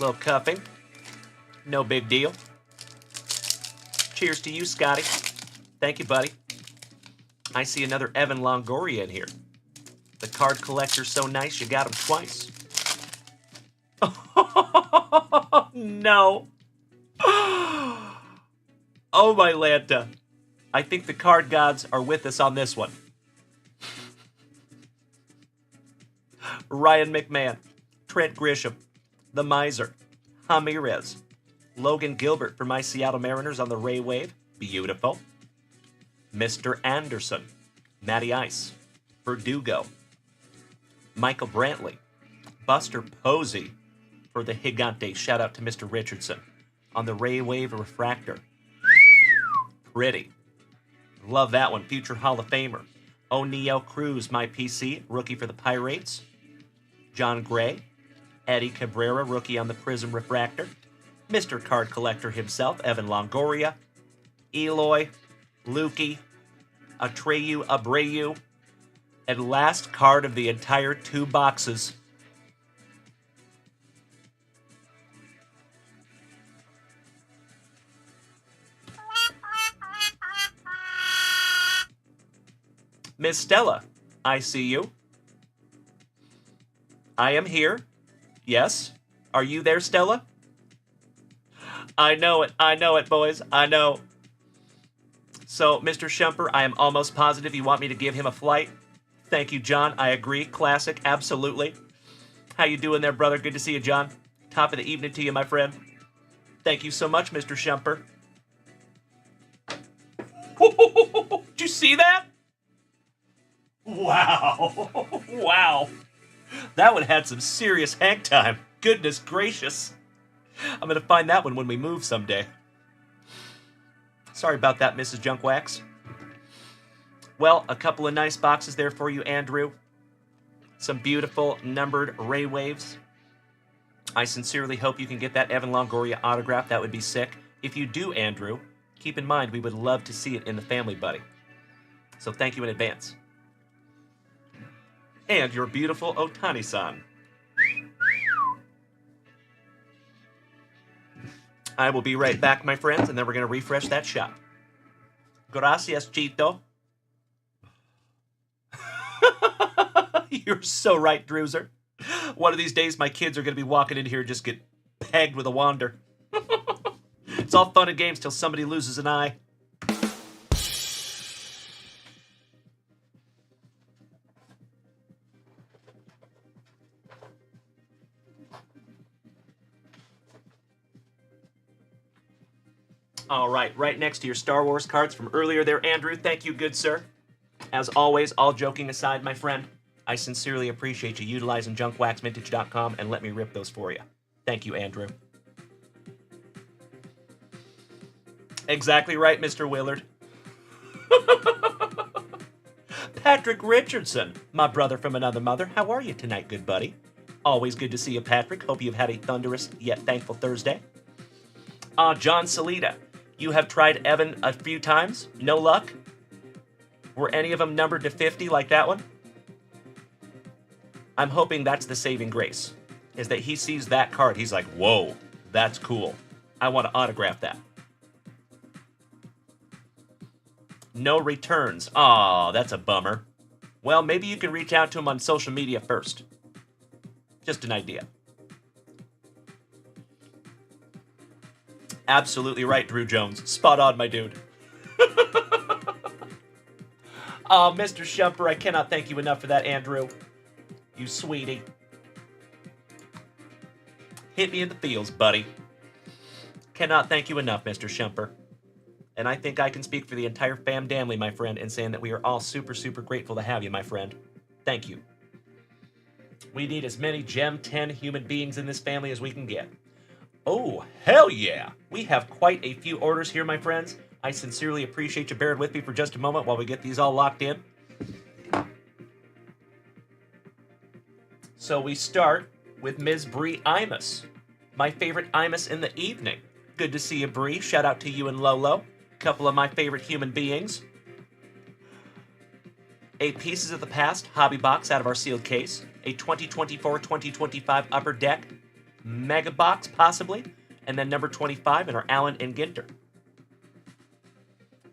Little cuffing. No big deal. Cheers to you, Scotty. Thank you, buddy. I see another Evan Longoria in here. The card collector's so nice you got him twice. No. Oh, my Lanta. I think the card gods are with us on this one. Ryan McMahon. Trent Grisham. The Miser. Ramirez. Logan Gilbert for my Seattle Mariners on the Ray Wave. Beautiful. Mr. Anderson. Matty Ice. Verdugo. Michael Brantley. Buster Posey for the Gigante. Shout out to Mr. Richardson on the Ray Wave Refractor. Pretty. Love that one. Future Hall of Famer. O'Neal Cruz, my PC, rookie for the Pirates. John Gray. Eddie Cabrera, rookie on the Prism Refractor. Mr. Card Collector himself, Evan Longoria. Eloy. Lukey. Atreyu Abreu. And last card of the entire 2 boxes. Miss Stella, I see you. I am here. Yes. Are you there, Stella? I know it, boys. I know. So, Mr. Shumper, I am almost positive you want me to give him a flight. Thank you, John. I agree. Classic. Absolutely. How you doing there, brother? Good to see you, John. Top of the evening to you, my friend. Thank you so much, Mr. Shumper. Did you see that? Wow. Wow. That one had some serious hang time. Goodness gracious. I'm going to find that one when we move someday. Sorry about that, Mrs. Junkwax. Well, a couple of nice boxes there for you, Andrew. Some beautiful numbered ray waves. I sincerely hope you can get that Evan Longoria autograph. That would be sick. If you do, Andrew, keep in mind we would love to see it in the family, buddy. So thank you in advance. And your beautiful Otani-san. I will be right back, my friends, and then we're going to refresh that shop. Gracias, Chito. You're so right, Druzer. One of these days, my kids are going to be walking in here and just get pegged with a wander. It's all fun and games till somebody loses an eye. All right next to your Star Wars cards from earlier there, Andrew. Thank you, good sir. As always, all joking aside, my friend, I sincerely appreciate you utilizing junkwaxvintage.com and let me rip those for you. Thank you, Andrew. Exactly right, Mr. Willard. Patrick Richardson, my brother from another mother. How are you tonight, good buddy? Always good to see you, Patrick. Hope you've had a thunderous yet thankful Thursday. John Salida, you have tried Evan a few times. No luck? Were any of them numbered to 50 like that one? I'm hoping that's the saving grace, is that he sees that card. He's like, whoa, that's cool. I want to autograph that. No returns. Aw, that's a bummer. Well, maybe you can reach out to him on social media first. Just an idea. Absolutely right, Drew Jones. Spot on, my dude. Oh, Mr. Shumper, I cannot thank you enough for that, Andrew. You sweetie. Hit me in the feels, buddy. Cannot thank you enough, Mr. Shumper. And I think I can speak for the entire fam family, my friend, in saying that we are all super, super grateful to have you, my friend. Thank you. We need as many Gem 10 human beings in this family as we can get. Oh, hell yeah! We have quite a few orders here, my friends. I sincerely appreciate you bearing with me for just a moment while we get these all locked in. So we start with Ms. Bree Imus, my favorite Imus in the evening. Good to see you, Bree. Shout out to you and Lolo, a couple of my favorite human beings. A Pieces of the Past hobby box out of our sealed case. A 2024-2025 Upper Deck mega box, possibly. And then number 25 in our Allen and Ginter.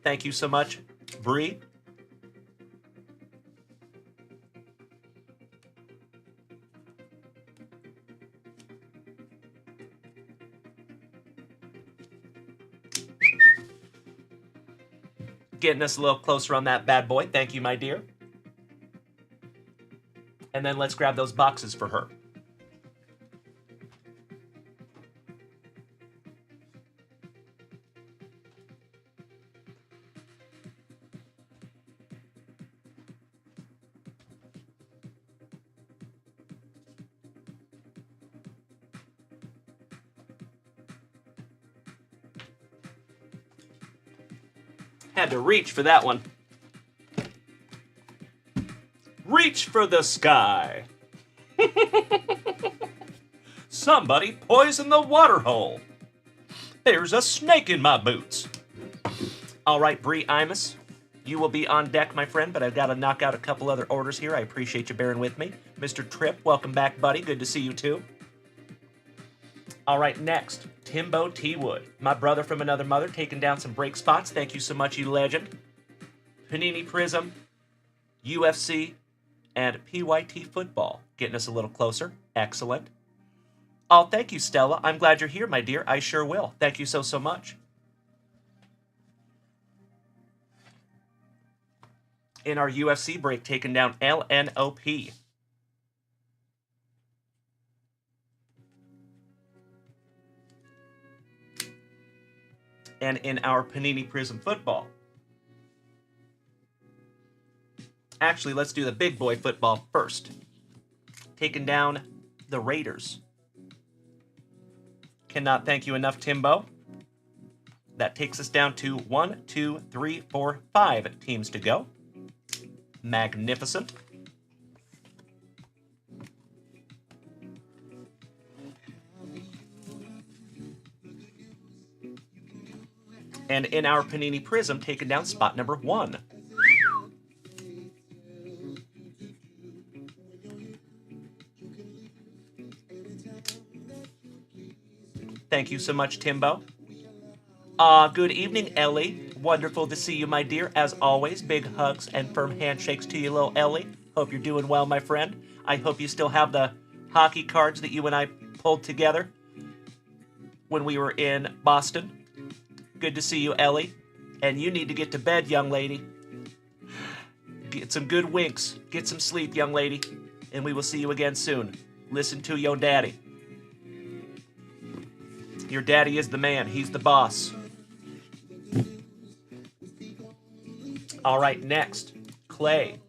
Thank you so much, Bree. Getting us a little closer on that bad boy. Thank you, my dear. And then let's grab those boxes for her. Had to reach for that one. Reach for the sky. Somebody poisoned the water hole. There's a snake in my boots. All right, Bree Imus, you will be on deck, my friend, but I've got to knock out a couple other orders here. I appreciate you bearing with me. Mr. Tripp, welcome back, buddy. Good to see you, too. All right, next, Timbo T. Wood, my brother from another mother, taking down some break spots. Thank you so much, you legend. Panini Prism, UFC, and PYT football. Getting us a little closer. Excellent. Oh, thank you, Stella. I'm glad you're here, my dear. I sure will. Thank you so much. In our UFC break, taking down LNOP. And in our Panini Prism football. Actually, let's do the big boy football first. Taking down the Raiders. Cannot thank you enough, Timbo. That takes us down to 1, 2, 3, 4, 5 teams to go. Magnificent. And in our Panini Prism, taking down spot number 1. Thank you so much, Timbo. Good evening, Ellie. Wonderful to see you, my dear. As always, big hugs and firm handshakes to you, little Ellie. Hope you're doing well, my friend. I hope you still have the hockey cards that you and I pulled together when we were in Boston. Good to see you, Ellie. And you need to get to bed, young lady. Get some good winks. Get some sleep, young lady. And we will see you again soon. Listen to your daddy. Your daddy is the man. He's the boss. All right, next, Clay.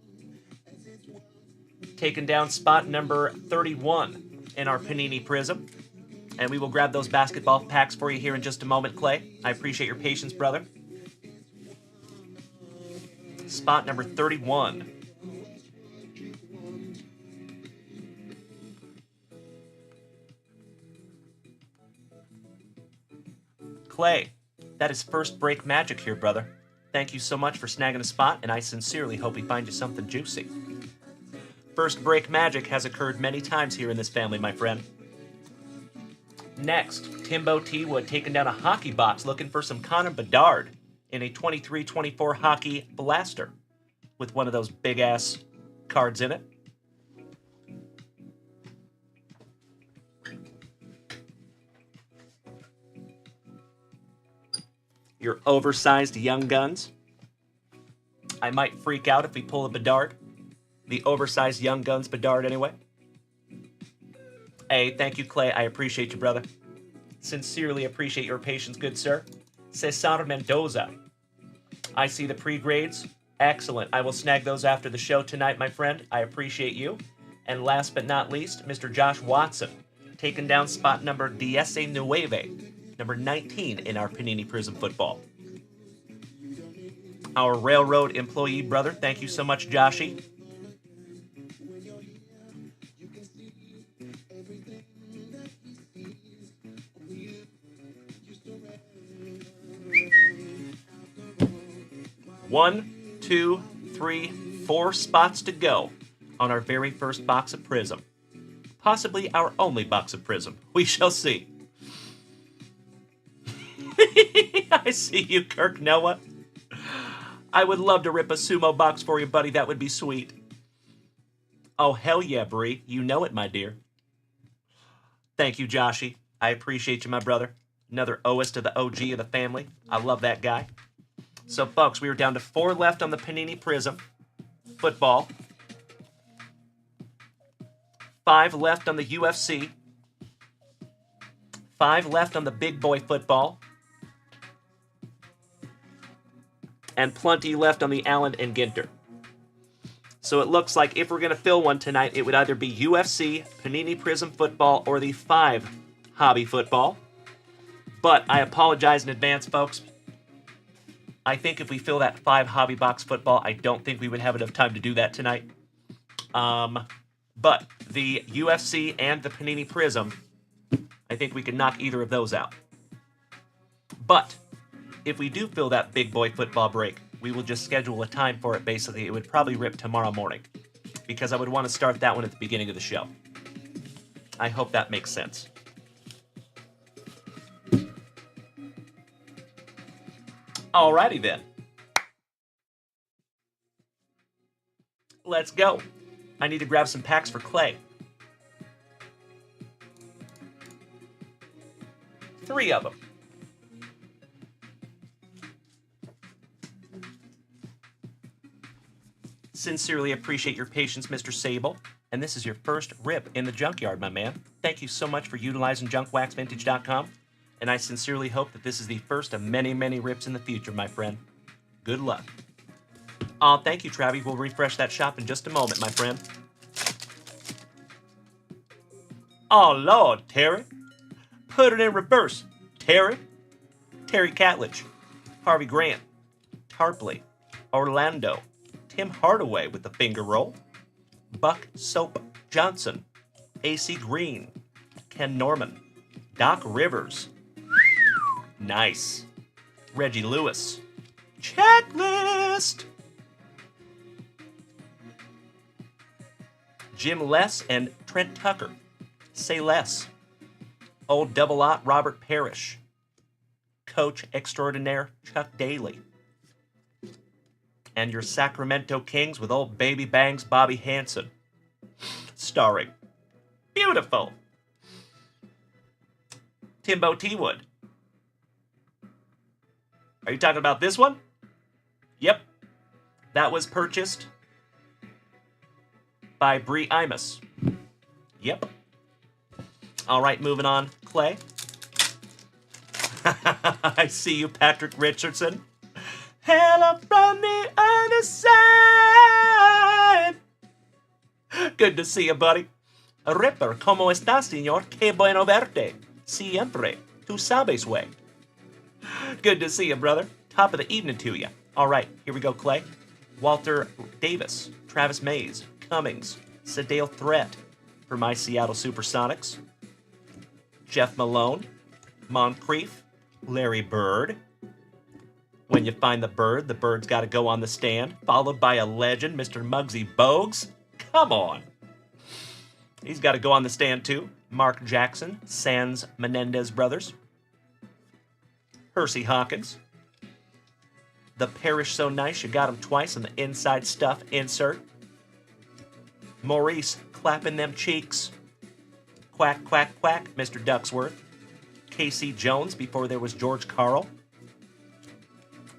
Taking down spot number 31 in our Panini Prism. And we will grab those basketball packs for you here in just a moment, Clay. I appreciate your patience, brother. Spot number 31. Clay, that is first break magic here, brother. Thank you so much for snagging a spot, and I sincerely hope we find you something juicy. First break magic has occurred many times here in this family, my friend. Next, Timbo T. Wood taking down a hockey box looking for some Connor Bedard in a 23-24 hockey blaster with one of those big-ass cards in it. Your oversized young guns. I might freak out if we pull a Bedard. The oversized young guns Bedard, anyway. Hey, thank you, Clay. I appreciate you, brother. Sincerely appreciate your patience, good sir. Cesar Mendoza. I see the pre-grades. Excellent. I will snag those after the show tonight, my friend. I appreciate you. And last but not least, Mr. Josh Watson. Taking down spot number 19, number 19 in our Panini Prism football. Our railroad employee brother, thank you so much, Joshy. One, 2, 3, 4 spots to go on our very first box of Prism. Possibly our only box of Prism. We shall see. I see you, Kirk Noah. I would love to rip a sumo box for you, buddy. That would be sweet. Oh, hell yeah, Bree. You know it, my dear. Thank you, Joshy. I appreciate you, my brother. Another OS to the OG of the family. I love that guy. So, folks, we are down to 4 left on the Panini Prism football. 5 left on the UFC. 5 left on the big boy football. And plenty left on the Allen and Ginter. So it looks like if we're going to fill one tonight, it would either be UFC, Panini Prism football, or the 5 hobby football. But I apologize in advance, folks. I think if we fill that 5 hobby box football, I don't think we would have enough time to do that tonight. But the UFC and the Panini Prism, I think we can knock either of those out. But if we do fill that big boy football break, we will just schedule a time for it. Basically, it would probably rip tomorrow morning because I would want to start that one at the beginning of the show. I hope that makes sense. Alrighty then. Let's go. I need to grab some packs for Clay. 3 of them. Sincerely appreciate your patience, Mr. Sable. And this is your first rip in the junkyard, my man. Thank you so much for utilizing junkwaxvintage.com. And I sincerely hope that this is the first of many, many rips in the future, my friend. Good luck. Aw, thank you, Travi. We'll refresh that shop in just a moment, my friend. Oh, Lord, Terry. Put it in reverse. Terry. Terry Catledge. Harvey Grant. Tarpley. Orlando. Tim Hardaway with the finger roll. Buck Soap Johnson. AC Green. Ken Norman. Doc Rivers. Nice. Reggie Lewis. Checklist. Jim Less and Trent Tucker. Say less. Old Double-Aught Robert Parrish. Coach Extraordinaire Chuck Daly. And your Sacramento Kings with old Baby Bangs Bobby Hansen. Starring. Beautiful. Timbo T-Wood. Are you talking about this one? Yep. That was purchased by Bree Imus. Yep. All right, moving on. Clay. I see you, Patrick Richardson. Hello from the other side. Good to see you, buddy. Ripper, ¿cómo estás, señor? Qué bueno verte. Siempre. Tu sabes, way. Good to see you, brother. Top of the evening to you. All right, here we go, Clay. Walter Davis, Travis Mays, Cummings, Sedale Threat for my Seattle Supersonics. Jeff Malone, Moncrief, Larry Bird. When you find the bird's got to go on the stand, followed by a legend, Mr. Muggsy Bogues. Come on. He's got to go on the stand, too. Mark Jackson, Sans Menendez Brothers. Hersey Hawkins. The Parish So Nice, you got him twice in the inside stuff insert. Maurice, clapping them cheeks. Quack, quack, quack, Mr. Ducksworth. Casey Jones, before there was George Carl.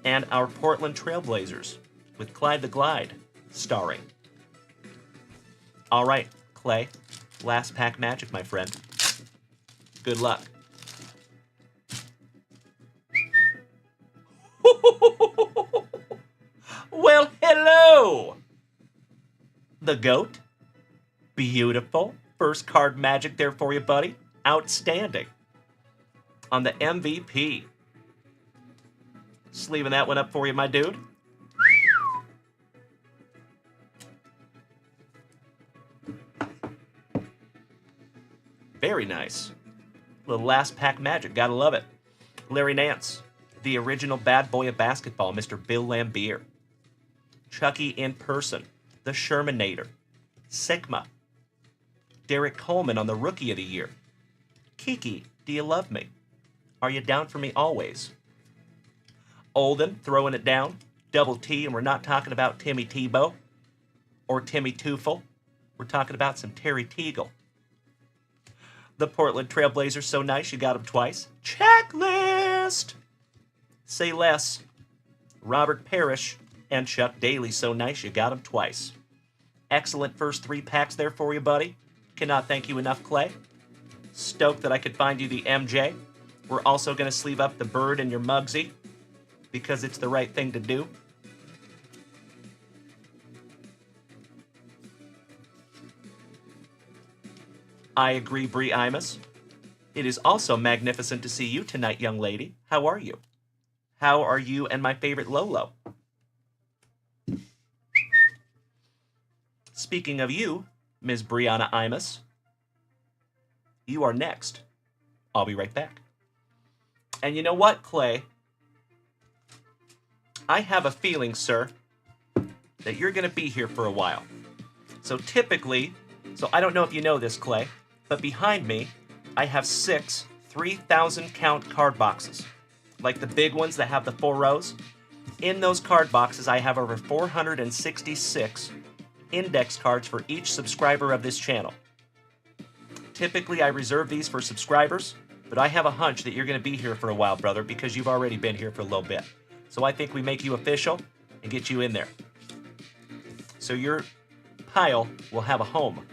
And our Portland Trailblazers, with Clyde the Glide, starring. All right, Clay, last pack magic, my friend. Good luck. Well, hello! The GOAT. Beautiful. First card magic there for you, buddy. Outstanding. On the MVP. Sleeving that one up for you, my dude. Very nice. Little last pack magic. Gotta love it. Larry Nance. The original bad boy of basketball, Mr. Bill Lambier. Chucky in person. The Shermanator. Sigma. Derek Coleman on the Rookie of the Year. Kiki, do you love me? Are you down for me always? Olden, throwing it down. Double T, and we're not talking about Timmy Tebow or Timmy Tufel. We're talking about some Terry Teagle. The Portland Trailblazers, so nice you got him twice. Checklist! Say less. Robert Parrish and Chuck Daly, so nice you got him twice. Excellent first 3 packs there for you, buddy. Cannot thank you enough, Clay. Stoked that I could find you the MJ. We're also going to sleeve up the bird and your Muggsy, because it's the right thing to do. I agree, Bree Imus. It is also magnificent to see you tonight, young lady. How are you? How are you and my favorite Lolo? Speaking of you, Ms. Brianna Imus, you are next. I'll be right back. And you know what, Clay? I have a feeling, sir, that you're going to be here for a while. So typically, I don't know if you know this, Clay, but behind me, I have 6 3,000 count card boxes. Like the big ones that have the 4 rows. In those card boxes, I have over 466 index cards for each subscriber of this channel. Typically, I reserve these for subscribers, but I have a hunch that you're going to be here for a while, brother, because you've already been here for a little bit. So I think we make you official and get you in there. So your pile will have a home.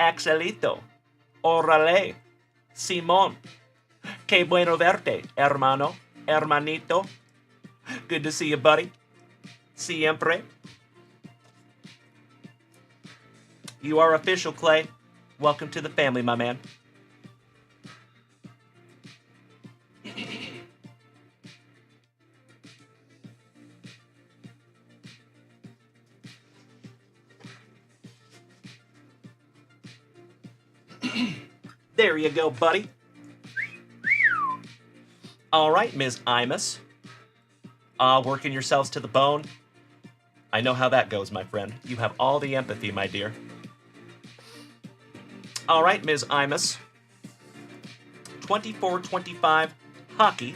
Axelito, órale, Simón, qué bueno verte, hermano, hermanito. Good to see you, buddy. Siempre. You are official, Clay. Welcome to the family, my man. There you go, buddy. All right, Ms. Imus. Working yourselves to the bone. I know how that goes, my friend. You have all the empathy, my dear. All right, Ms. Imus. 24-25 hockey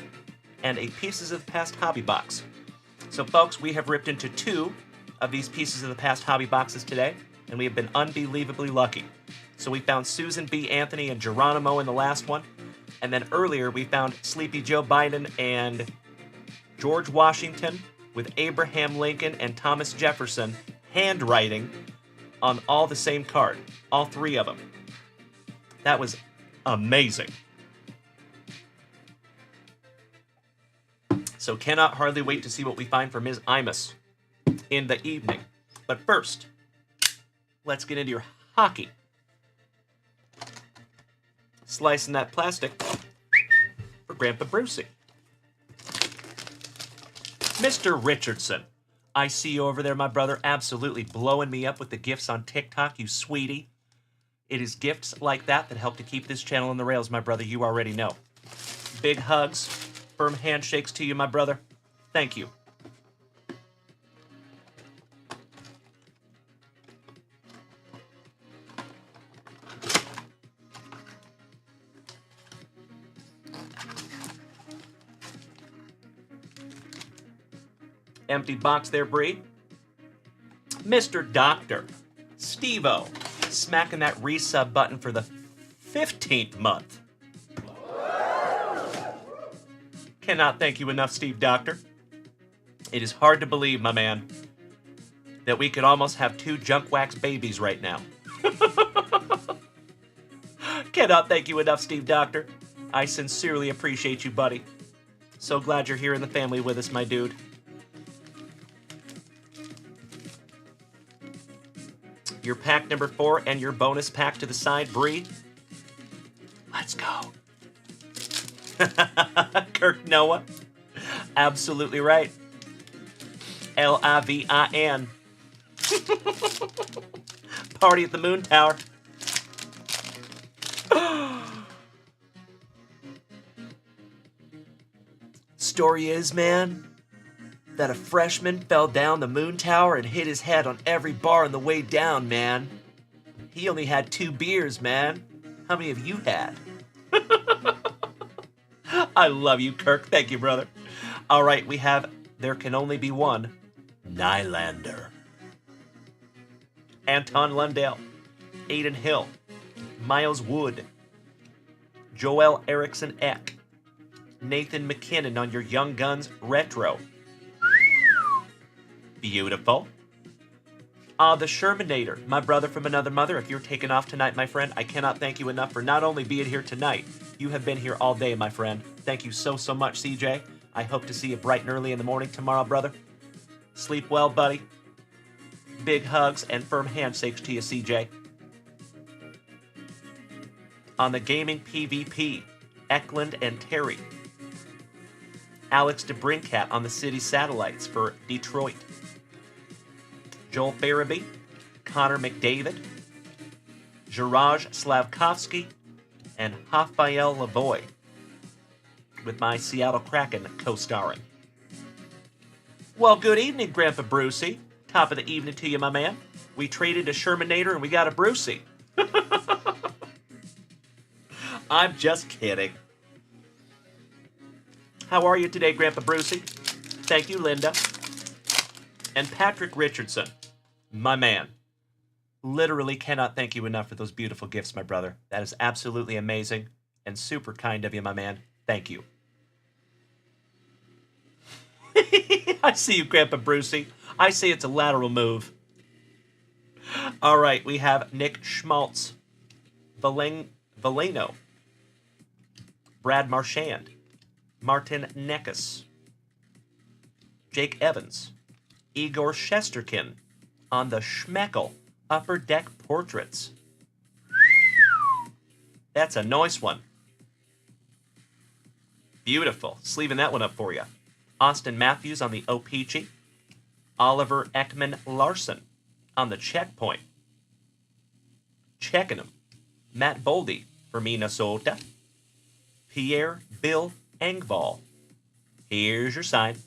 and a Pieces of the Past hobby box. So, folks, we have ripped into 2 of these Pieces of the Past hobby boxes today, and we have been unbelievably lucky. So we found Susan B. Anthony and Geronimo in the last one. And then earlier we found Sleepy Joe Biden and George Washington with Abraham Lincoln and Thomas Jefferson handwriting on all the same card. All 3 of them. That was amazing. So cannot hardly wait to see what we find for Ms. Imus in the evening. But first, let's get into your hockey. Slicing that plastic for Grandpa Brucey. Mr. Richardson, I see you over there, my brother, absolutely blowing me up with the gifts on TikTok, you sweetie. It is gifts like that that help to keep this channel on the rails, my brother, you already know. Big hugs, firm handshakes to you, my brother. Thank you. Empty box there, Bree. Mr. Doctor, Steve-O, smacking that resub button for the 15th month. Cannot thank you enough, Steve Doctor. It is hard to believe, my man, that we could almost have 2 junkwax babies right now. Cannot thank you enough, Steve Doctor. I sincerely appreciate you, buddy. So glad you're here in the family with us, my dude. Your pack number 4 and your bonus pack to the side, Bree. Let's go. Kirk Noah. Absolutely right. Livin. Party at the Moon Tower. Story is, man, that a freshman fell down the moon tower and hit his head on every bar on the way down, man. He only had 2 beers, man. How many have you had? I love you, Kirk. Thank you, brother. All right, we have There Can Only Be One, Nylander. Anton Lundell, Aiden Hill, Miles Wood, Joel Eriksson Eck, Nathan McKinnon on your Young Guns Retro. Beautiful. The Shermanator, my brother from another mother. If you're taking off tonight, my friend, I cannot thank you enough for not only being here tonight, you have been here all day, my friend. Thank you so, so much, CJ. I hope to see you bright and early in the morning tomorrow, brother. Sleep well, buddy. Big hugs and firm handshakes to you, CJ. On the Gaming PvP, Eklund and Terry. Alex DeBrincat on the City Satellites for Detroit. Joel Farabee, Connor McDavid, Jiraj Slavkovsky, and Rafael Lavoie, with my Seattle Kraken co-starring. Well, good evening, Grandpa Brucey. Top of the evening to you, my man. We traded a Shermanator and we got a Brucey. I'm just kidding. How are you today, Grandpa Brucey? Thank you, Linda. And Patrick Richardson, my man. Literally cannot thank you enough for those beautiful gifts, my brother. That is absolutely amazing and super kind of you, my man. Thank you. I see you, Grandpa Brucey. I say it's a lateral move. All right, we have Nick Schmaltz, Valeno, Brad Marchand, Martin Neckes, Jake Evans, Igor Shesterkin on the Schmeckel Upper Deck Portraits. That's a nice one. Beautiful. Sleeving that one up for you. Austin Matthews on the O-Peachy. Oliver Ekman Larson on the Checkpoint. Checking him. Matt Boldy for Minnesota. Pierre Bill Engvall. Here's your sign.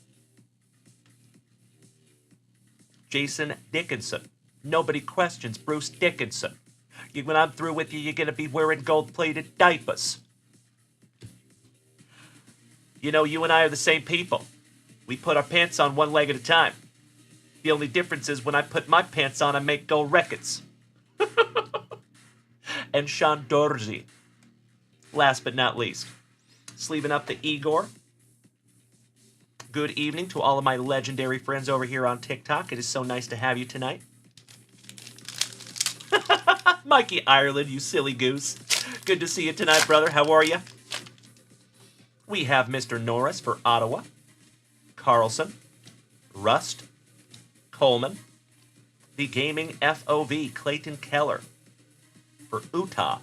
Jason Dickinson. Nobody questions Bruce Dickinson. When I'm through with you, you're going to be wearing gold-plated diapers. You know, you and I are the same people. We put our pants on one leg at a time. The only difference is when I put my pants on, I make gold records. And Sean Dorsey. Last but not least, sleeving up the Igor. Good evening to all of my legendary friends over here on TikTok. It is so nice to have you tonight. Mikey Ireland, you silly goose. Good to see you tonight, brother. How are you? We have Mr. Norris for Ottawa. Carlson. Rust. Coleman. The Gaming FOV, Clayton Keller. For Utah.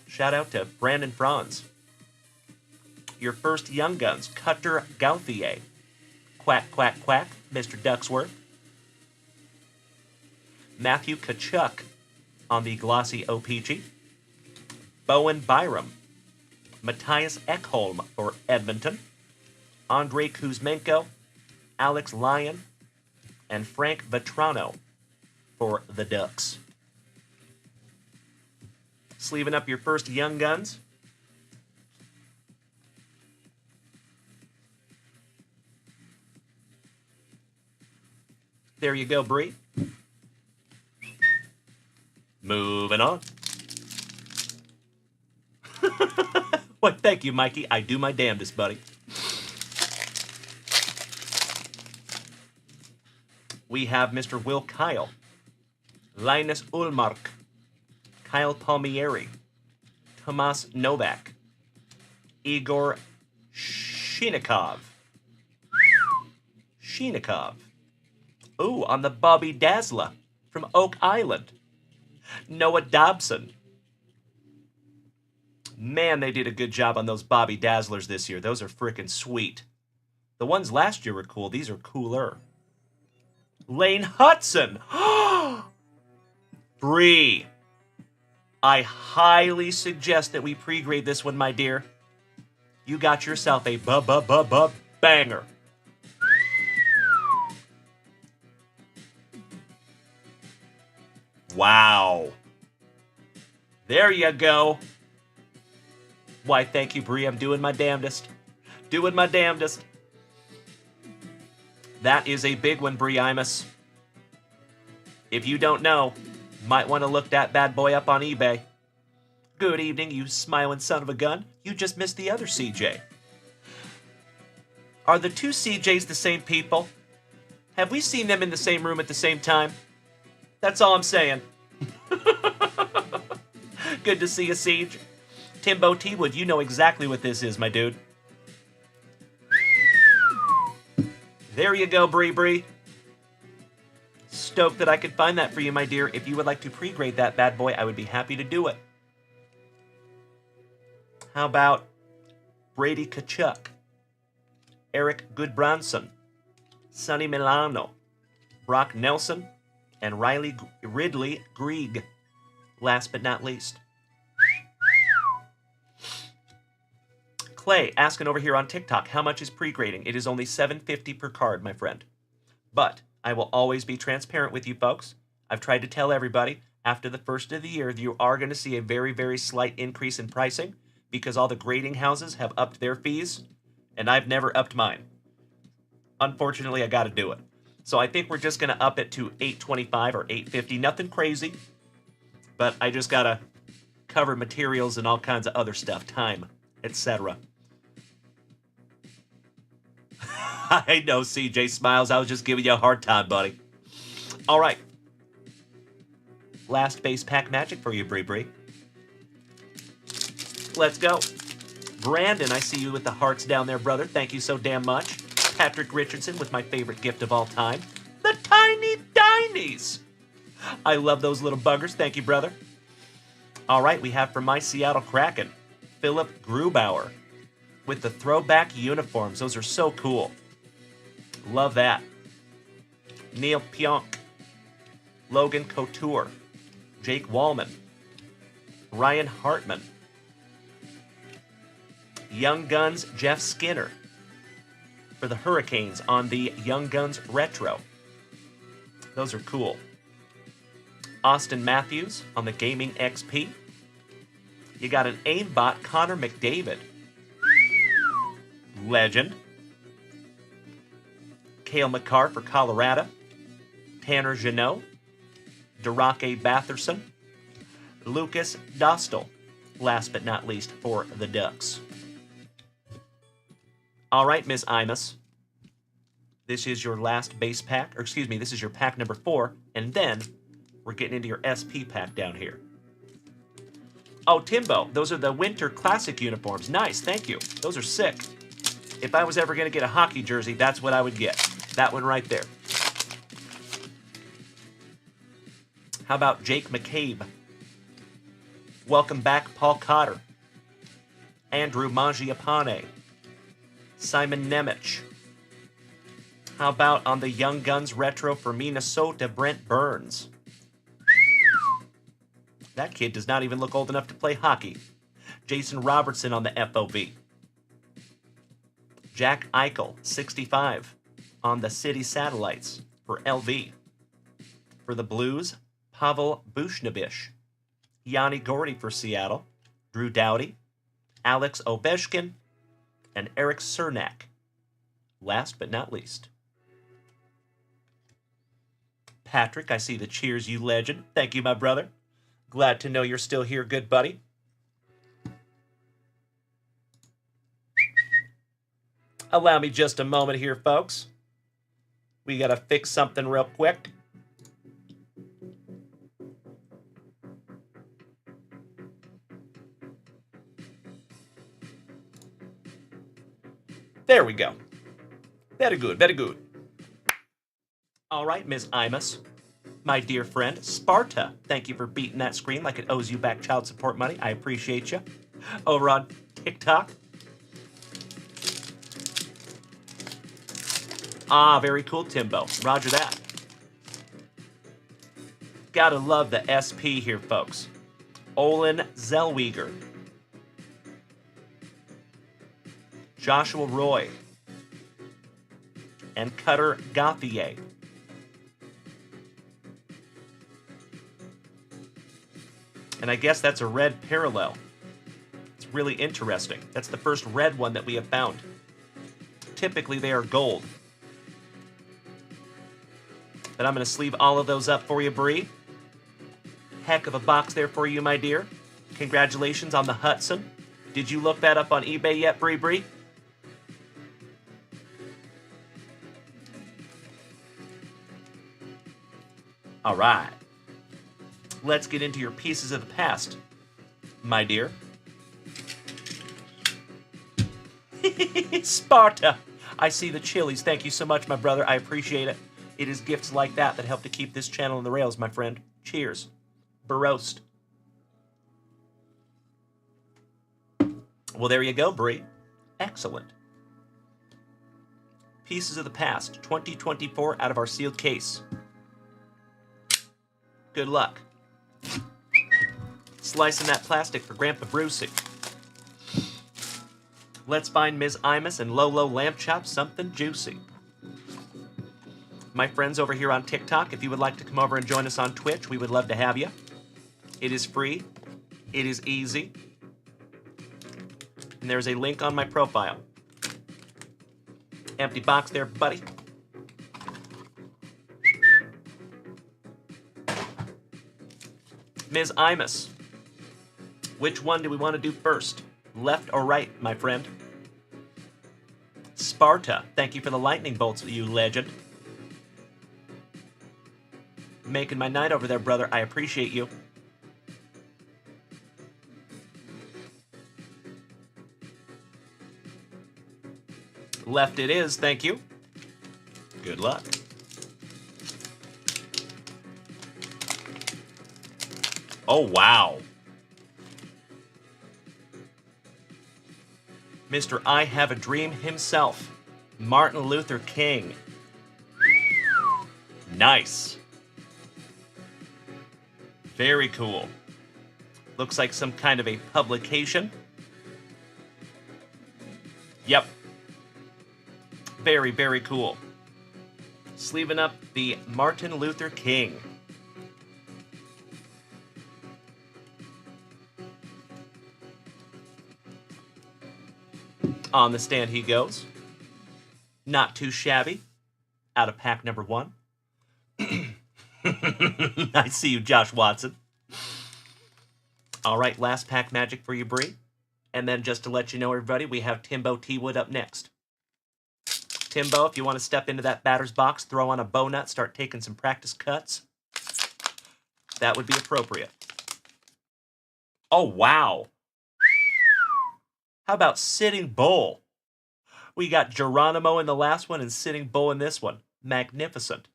Shout out to Brandon Franz. Your first Young Guns, Cutter Gauthier. Quack, quack, quack, Mr. Ducksworth. Matthew Kachuk on the glossy O-Peachy. Bowen Byram. Matthias Ekholm for Edmonton. Andrei Kuzmenko. Alex Lyon. And Frank Vetrano for the Ducks. Sleeving up your first Young Guns. There you go, Bree. Moving on. Well, thank you, Mikey. I do my damnedest, buddy. We have Mr. Will Kyle. Linus Ullmark. Kyle Palmieri. Tomas Novak. Igor Shinikov. Ooh, on the Bobby Dazzler from Oak Island. Noah Dobson. Man, they did a good job on those Bobby Dazzlers this year. Those are frickin' sweet. The ones last year were cool. These are cooler. Lane Hudson. Bree. I highly suggest that we pre-grade this one, my dear. You got yourself a banger. Wow. There you go. Why, thank you, Bree. I'm doing my damnedest. Doing my damnedest. That is a big one, Bree Imus. If you don't know, might want to look that bad boy up on eBay. Good evening, you smiling son of a gun. You just missed the other CJ. Are the two CJs the same people? Have we seen them in the same room at the same time? That's all I'm saying. Good to see you, Siege. Timbo T-Wood, you know exactly what this is, my dude. There you go, Bree. Stoked that I could find that for you, my dear. If you would like to pre-grade that bad boy, I would be happy to do it. How about Brady Kachuk, Eric Goodbranson, Sonny Milano, Brock Nelson, and Ridley Grieg. Last but not least. Clay asking over here on TikTok, how much is pre-grading? It is only $7.50 per card, my friend. But I will always be transparent with you folks. I've tried to tell everybody after the first of the year, you are going to see a very, very slight increase in pricing because all the grading houses have upped their fees, and I've never upped mine. Unfortunately, I got to do it. So I think we're just going to up it to $8.25 or $8.50. Nothing crazy, but I just got to cover materials and all kinds of other stuff, time, etc. I know, CJ Smiles. I was just giving you a hard time, buddy. All right. Last base pack magic for you, Bree Bree. Let's go. Brandon, I see you with the hearts down there, brother. Thank you so damn much. Patrick Richardson with my favorite gift of all time, the Tiny Dinies. I love those little buggers. Thank you, brother. All right, we have from my Seattle Kraken, Philip Grubauer with the throwback uniforms. Those are so cool. Love that. Neil Pionk, Logan Couture, Jake Wallman, Ryan Hartman, Young Guns Jeff Skinner for the Hurricanes on the Young Guns Retro. Those are cool. Austin Matthews on the Gaming XP. You got an aimbot Connor McDavid. Legend. Cale Makar for Colorado. Tanner Jeannot. Darake Batherson. Lucas Dostal. Last but not least for the Ducks. All right, Ms. Imus. This is your last base pack, or excuse me, this is your pack number 4, and then we're getting into your SP pack down here. Oh, Timbo, those are the Winter Classic uniforms. Nice, thank you. Those are sick. If I was ever going to get a hockey jersey, that's what I would get. That one right there. How about Jake McCabe? Welcome back, Paul Cotter. Andrew Mangiapane. Simon Nemec. How about on the Young Guns Retro for Minnesota, Brent Burns? That kid does not even look old enough to play hockey. Jason Robertson on the FOV. Jack Eichel, 65, on the City Satellites for LV. For the Blues, Pavel Buchnevich. Yanni Gordy for Seattle. Drew Doughty. Alex Ovechkin. And Eric Cernak. Last but not least. Patrick, I see the cheers, you legend. Thank you, my brother. Glad to know you're still here, good buddy. Allow me just a moment here, folks. We gotta fix something real quick. There we go. Very good, very good. All right, Ms. Imus. My dear friend, Sparta, thank you for beating that screen like it owes you back child support money. I appreciate you. Over on TikTok. Ah, very cool, Timbo. Roger that. Gotta love the SP here, folks. Olin Zellweger. Joshua Roy. And Cutter Gauthier. And I guess that's a red parallel. It's really interesting. That's the first red one that we have found. Typically they are gold. But I'm going to sleeve all of those up for you, Bree. Heck of a box there for you, my dear. Congratulations on the Hudson. Did you look that up on eBay yet, Bree Bree? All right. Let's get into your pieces of the past, my dear. Sparta. I see the chilies. Thank you so much, my brother. I appreciate it. It is gifts like that that help to keep this channel on the rails, my friend. Cheers. Barost. Well, there you go, Bree. Excellent. Pieces of the past, 2024 out of our sealed case. Good luck. Slicing that plastic for Grandpa Brucey. Let's find Ms. Imus and Lolo Lamb Chop something juicy. My friends over here on TikTok, if you would like to come over and join us on Twitch, we would love to have you. It is free. It is easy. And there's a link on my profile. Empty box there, buddy. Ms. Imus, which one do we want to do first? Left or right, my friend? Sparta, thank you for the lightning bolts, you legend. Making my night over there, brother. I appreciate you. Left it is, thank you. Good luck. Oh, wow. Mr. I Have a Dream himself, Martin Luther King. Nice. Very cool. Looks like some kind of a publication. Yep. Very, very cool. Sleeving up the Martin Luther King. On the stand he goes. Not too shabby. Out of pack number 1. I see you, Josh Watson. All right, last pack magic for you, Bree. And then just to let you know, everybody, we have Timbo T. Wood up next. Timbo, if you want to step into that batter's box, throw on a bow nut, start taking some practice cuts, that would be appropriate. Oh, wow. How about Sitting Bull? We got Geronimo in the last one and Sitting Bull in this one. Magnificent.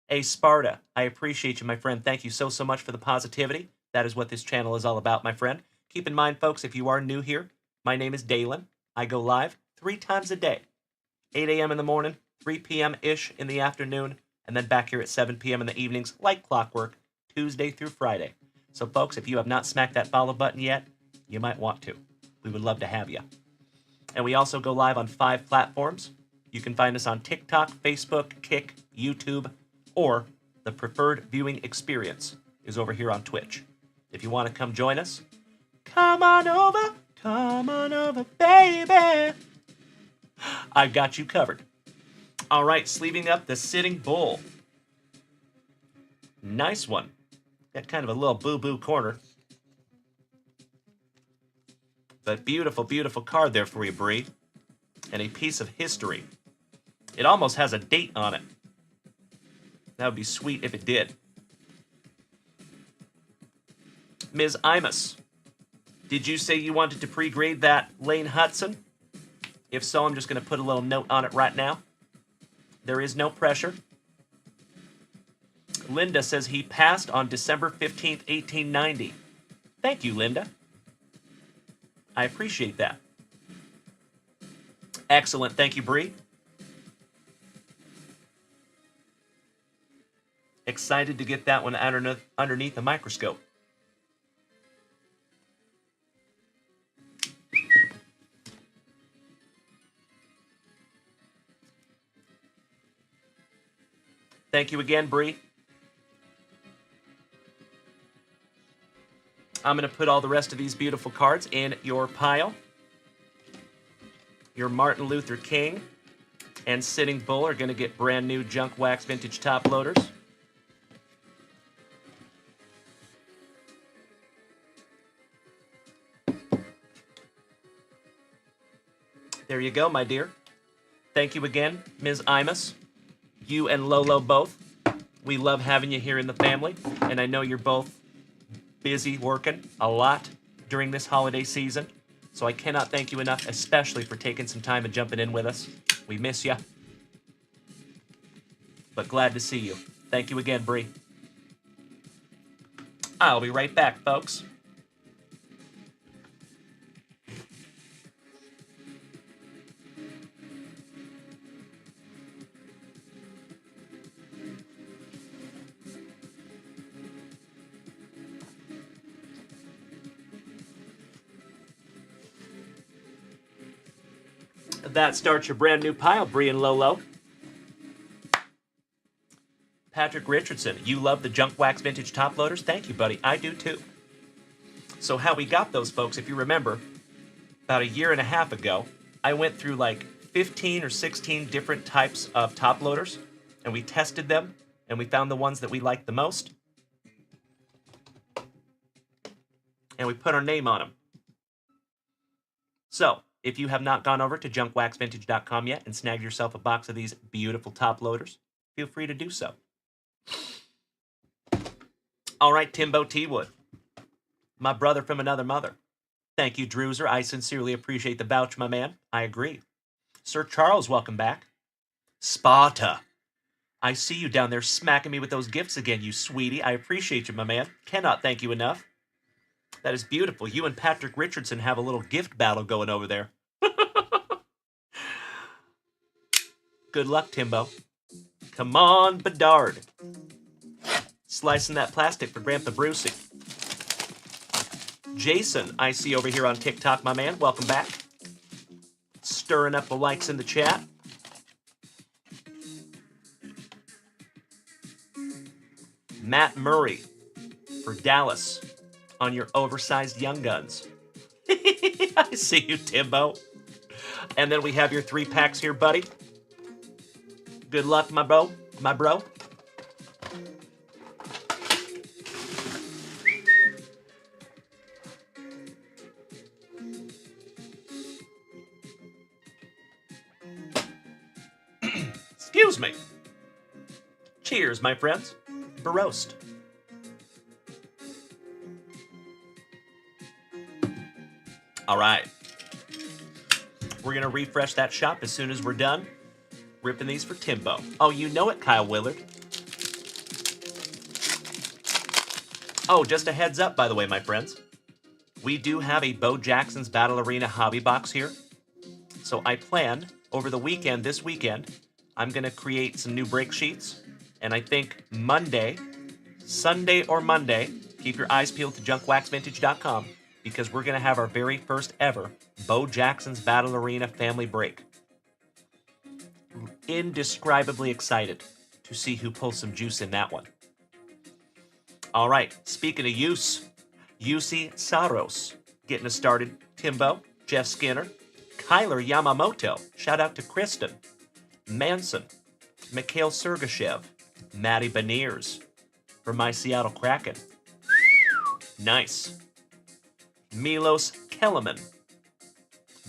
Hey, Sparta, I appreciate you, my friend. Thank you so much for the positivity. That is what this channel is all about, my friend. Keep in mind, folks, if you are new here, my name is Dalen. I go live 3 times a day. 8 a.m. in the morning, 3 p.m.-ish in the afternoon, and then back here at 7 p.m. in the evenings, like clockwork, Tuesday through Friday. So, folks, if you have not smacked that follow button yet, you might want to. We would love to have you. And we also go live on 5 platforms. You can find us on TikTok, Facebook, Kick, YouTube, or the preferred viewing experience is over here on Twitch. If you want to come join us, come on over, baby. I've got you covered. All right, sleeving up the Sitting Bull. Nice one. Got kind of a little boo-boo corner. But beautiful, beautiful card there for you, Bree. And a piece of history. It almost has a date on it. That would be sweet if it did. Ms. Imus, did you say you wanted to pre-grade that Lane Hudson? If so, I'm just going to put a little note on it right now. There is no pressure. Linda says he passed on December 15th, 1890. Thank you, Linda. I appreciate that. Excellent. Thank you, Bree. Excited to get that one underneath the microscope. Thank you again, Bree. I'm going to put all the rest of these beautiful cards in your pile. Your Martin Luther King and Sitting Bull are going to get brand new junkwax vintage top loaders. There you go, my dear. Thank you again, Ms. Imus. You and Lolo both. We love having you here in the family, and I know you're both busy working a lot during this holiday season, so I cannot thank you enough, especially for taking some time and jumping in with us. We miss you, but glad to see you. Thank you again, Bree. I'll be right back, folks. That starts your brand new pile, Bree and Lolo. Patrick Richardson, you love the Junkwax vintage top loaders? Thank you, buddy. I do too. So how we got those, folks, if you remember, about a year and a half ago, I went through like 15 or 16 different types of top loaders, and we tested them, and we found the ones that we liked the most, and we put our name on them. So, if you have not gone over to junkwaxvintage.com yet and snagged yourself a box of these beautiful top loaders, feel free to do so. All right, Timbo T-Wood, my brother from another mother. Thank you, Drewser. I sincerely appreciate the vouch, my man. I agree. Sir Charles, welcome back. Sparta. I see you down there smacking me with those gifts again, you sweetie. I appreciate you, my man. Cannot thank you enough. That is beautiful. You and Patrick Richardson have a little gift battle going over there. Good luck, Timbo. Come on, Bedard. Slicing that plastic for Grandpa Brucey. Jason, I see over here on TikTok, my man. Welcome back. Stirring up the likes in the chat. Matt Murray for Dallas on your oversized Young Guns. I see you, Timbo. And then we have your 3 packs here, buddy. Good luck, my bro. My bro. Excuse me. Cheers, my friends. Baroast. All right. We're going to refresh that shop as soon as we're done ripping these for Timbo. Oh, you know it, Kyle Willard. Oh, just a heads up, by the way, my friends. We do have a Bo Jackson's Battle Arena hobby box here. So I plan, over the weekend, this weekend, I'm going to create some new break sheets. And I think Sunday or Monday, keep your eyes peeled to junkwaxvintage.com, because we're going to have our very first ever Bo Jackson's Battle Arena family break. Indescribably excited to see who pulls some juice in that one. All right, speaking of use, UC Saros getting us started. Timbo, Jeff Skinner, Kyler Yamamoto, shout out to Kristen, Manson, Mikhail Sergachev, Matty Beniers for my Seattle Kraken. Nice. Milos Kellerman,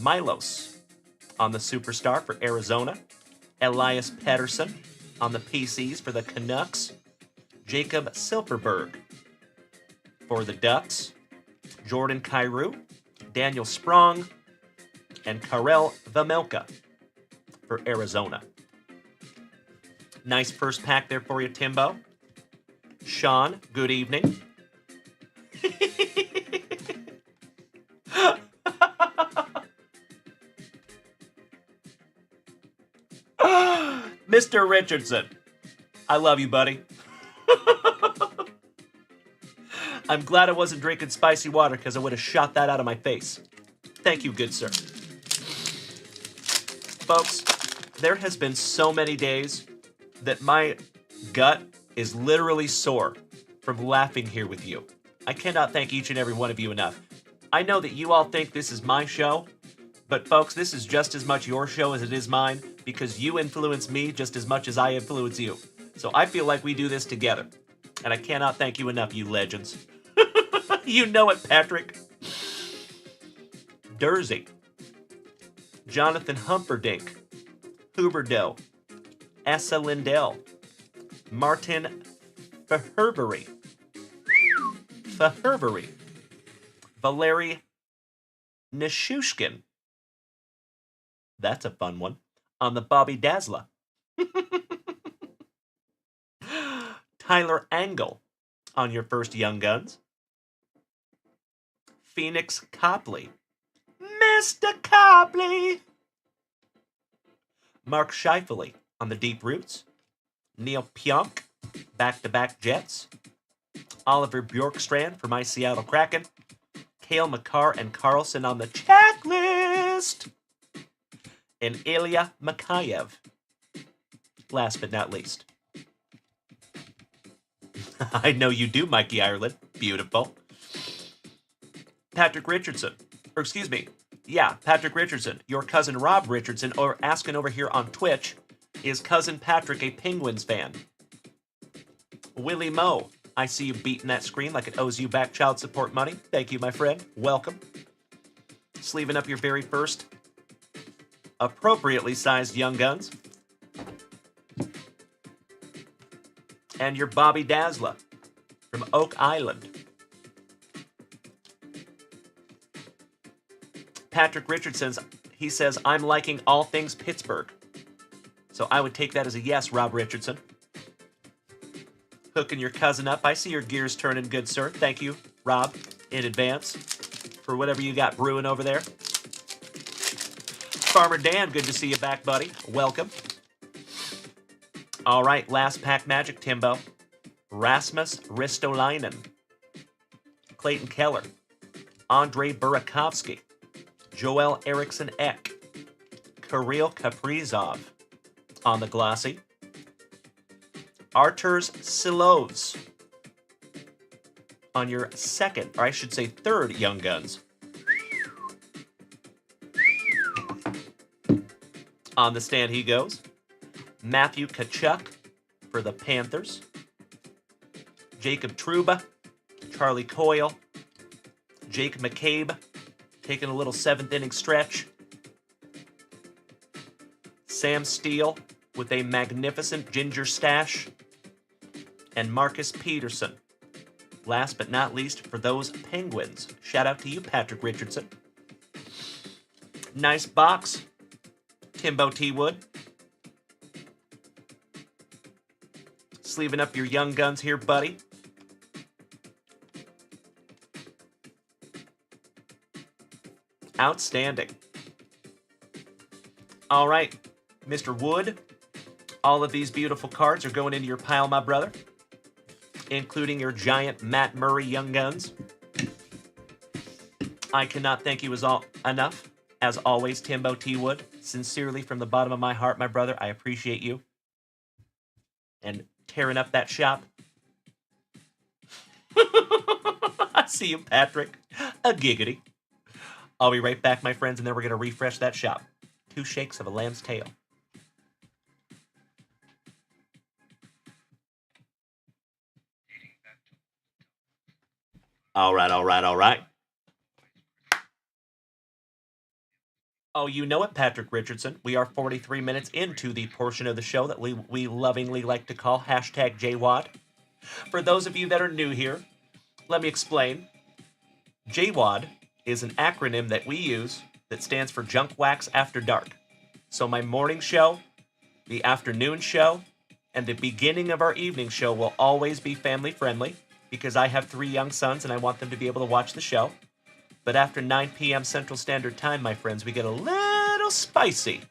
Milos on the Superstar for Arizona, Elias Pettersson on the PCs for the Canucks, Jacob Silverberg for the Ducks, Jordan Kyrou, Daniel Sprong, and Karel Vejmelka for Arizona. Nice first pack there for you, Timbo. Sean, good evening. Mr. Richardson, I love you, buddy. I'm glad I wasn't drinking spicy water because I would have shot that out of my face. Thank you, good sir. Folks, there has been so many days that my gut is literally sore from laughing here with you. I cannot thank each and every one of you enough. I know that you all think this is my show, but folks, this is just as much your show as it is mine, because you influence me just as much as I influence you. So I feel like we do this together. And I cannot thank you enough, you legends. You know it, Patrick. Dursey. Jonathan Humperdinck. Huberdeau. Essa Lindell. Martin Faherbery. Valeri Nishushkin. That's a fun one. On the Bobby Dazzler. Tyler Angle on your first Young Guns. Phoenix Copley. Mr. Copley. Mark Scheifele on the Deep Roots. Neil Pionk, back-to-back Jets. Oliver Bjorkstrand for my Seattle Kraken. Cale Makar and Carlson on the checklist. And Ilya Mikheyev. Last but not least. I know you do, Mikey Ireland. Beautiful. Patrick Richardson. Or excuse me. Yeah, Patrick Richardson. Your cousin Rob Richardson, or asking over here on Twitch, is cousin Patrick a Penguins fan? Willie Moe. I see you beating that screen like it owes you back child support money. Thank you, my friend. Welcome. Sleeving up your very first appropriately sized Young Guns. And your Bobby Dazzler from Oak Island. Patrick Richardson, he says, I'm liking all things Pittsburgh. So I would take that as a yes, Rob Richardson. Hooking your cousin up. I see your gears turning, good sir. Thank you, Rob, in advance for whatever you got brewing over there. Farmer Dan, good to see you back, buddy. Welcome. All right, last pack magic, Timbo. Rasmus Ristolainen. Clayton Keller. Andre Burakovsky. Joel Eriksson Ek. Kirill Kaprizov on the glossy. Arturs Silovs on your second, or I should say third, Young Guns. On the stand he goes. Matthew Tkachuk for the Panthers. Jacob Trouba, Charlie Coyle, Jake McCabe, taking a little seventh inning stretch. Sam Steele with a magnificent ginger stash. And Marcus Peterson. Last but not least for those Penguins. Shout out to you, Patrick Richardson. Nice box, Timbo T. Wood. Sleeving up your Young Guns here, buddy. Outstanding. All right, Mr. Wood, all of these beautiful cards are going into your pile, my brother, including your giant Matt Murray Young Guns. I cannot thank you enough. As always, Timbo T. Wood, sincerely from the bottom of my heart, my brother, I appreciate you. And tearing up that shop. I see you, Patrick. A giggity. I'll be right back, my friends, and then we're going to refresh that shop. 2 shakes of a lamb's tail. All right. Oh, you know it, Patrick Richardson. We are 43 minutes into the portion of the show that we lovingly like to call hashtag JWAD. For those of you that are new here, let me explain. JWAD is an acronym that we use that stands for Junkwax After Dark. So my morning show, the afternoon show, and the beginning of our evening show will always be family friendly because I have 3 young sons and I want them to be able to watch the show. But after 9 p.m. Central Standard Time, my friends, we get a little spicy.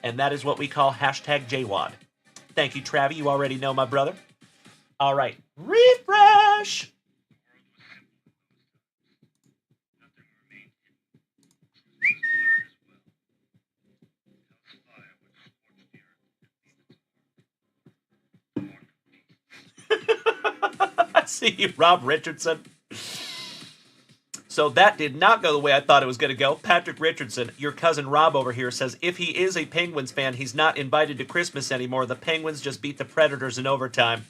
And that is what we call hashtag JWAD. Thank you, Travi. You already know, my brother. All right. Refresh! I see you, Rob Richardson. So that did not go the way I thought it was going to go. Patrick Richardson, your cousin Rob over here, says if he is a Penguins fan, he's not invited to Christmas anymore. The Penguins just beat the Predators in overtime.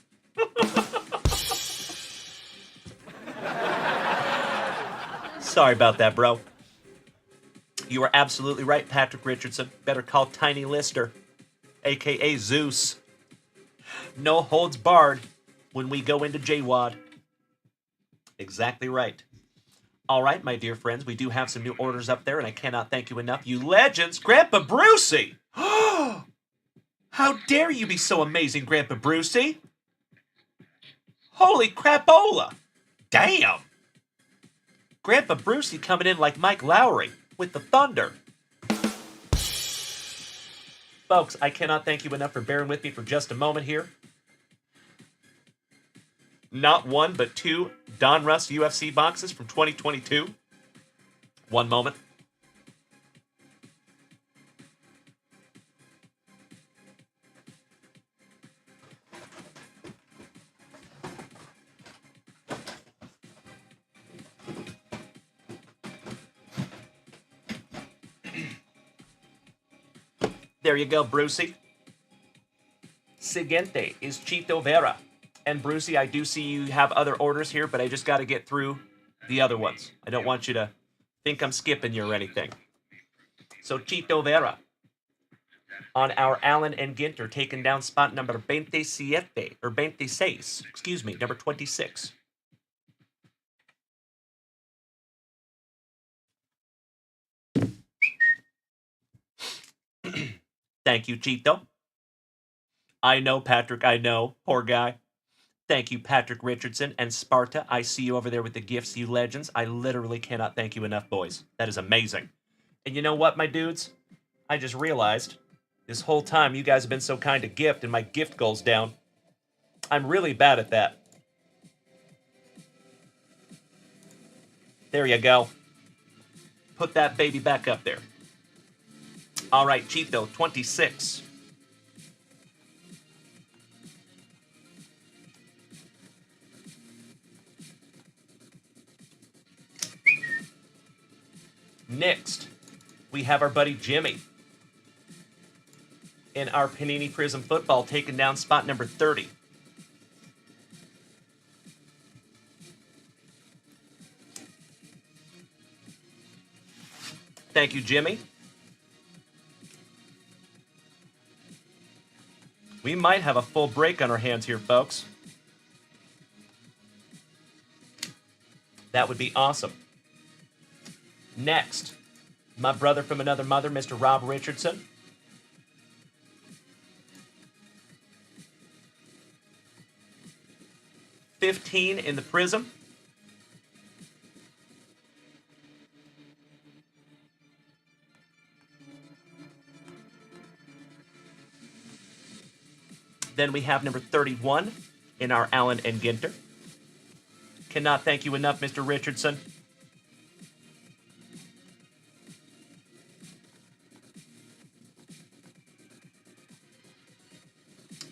Sorry about that, bro. You are absolutely right, Patrick Richardson. Better call Tiny Lister, a.k.a. Zeus. No holds barred when we go into JWAD. Exactly right. All right, my dear friends, we do have some new orders up there, and I cannot thank you enough. You legends, Grandpa Brucey! How dare you be so amazing, Grandpa Brucey? Holy crapola! Damn! Grandpa Brucey coming in like Mike Lowry with the thunder. Folks, I cannot thank you enough for bearing with me for just a moment here. Not 1, but 2 Don Russ UFC boxes from 2022. One moment. There you go, Brucey. Siguiente is Chito Vera. And Brucey, I do see you have other orders here, but I just got to get through the other ones. I don't want you to think I'm skipping you or anything. So Chito Vera on our Allen and Ginter, taking down spot number 27, or 26, excuse me, number 26. Thank you, Chito. I know, Patrick, I know. Poor guy. Thank you, Patrick Richardson and Sparta. I see you over there with the gifts, you legends. I literally cannot thank you enough, boys. That is amazing. And you know what, my dudes? I just realized this whole time you guys have been so kind to gift and my gift goal's down. I'm really bad at that. There you go. Put that baby back up there. All right, Chito, 26. Next, we have our buddy Jimmy in our Panini Prism football, taking down spot number 30. Thank you, Jimmy. We might have a full break on our hands here, folks. That would be awesome. Next, my brother from another mother, Mr. Rob Richardson. $15 in the Prism. Then we have number 31 in our Allen and Ginter. Cannot thank you enough, Mr. Richardson.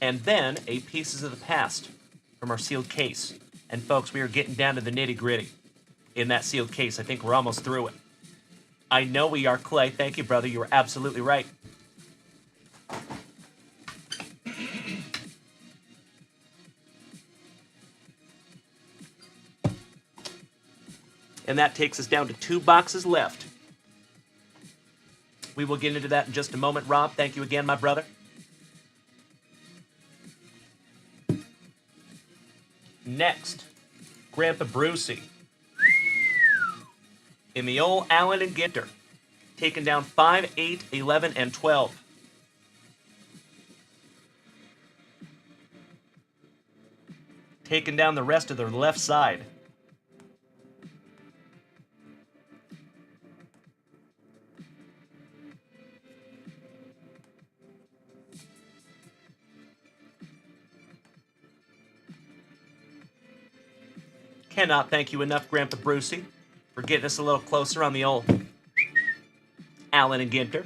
And then a Pieces of the Past from our sealed case. And folks, we are getting down to the nitty-gritty in that sealed case. I think we're almost through it. I know we are, Clay. Thank you, brother. You were absolutely right. And that takes us down to 2 boxes left. We will get into that in just a moment. Rob, thank you again, my brother. Next, Grandpa Brucey in the old Allen and Ginter, taking down 5, 8, 11, and 12. Taking down the rest of their left side. Cannot thank you enough, Grandpa Brucey, for getting us a little closer on the old Allen and Ginter.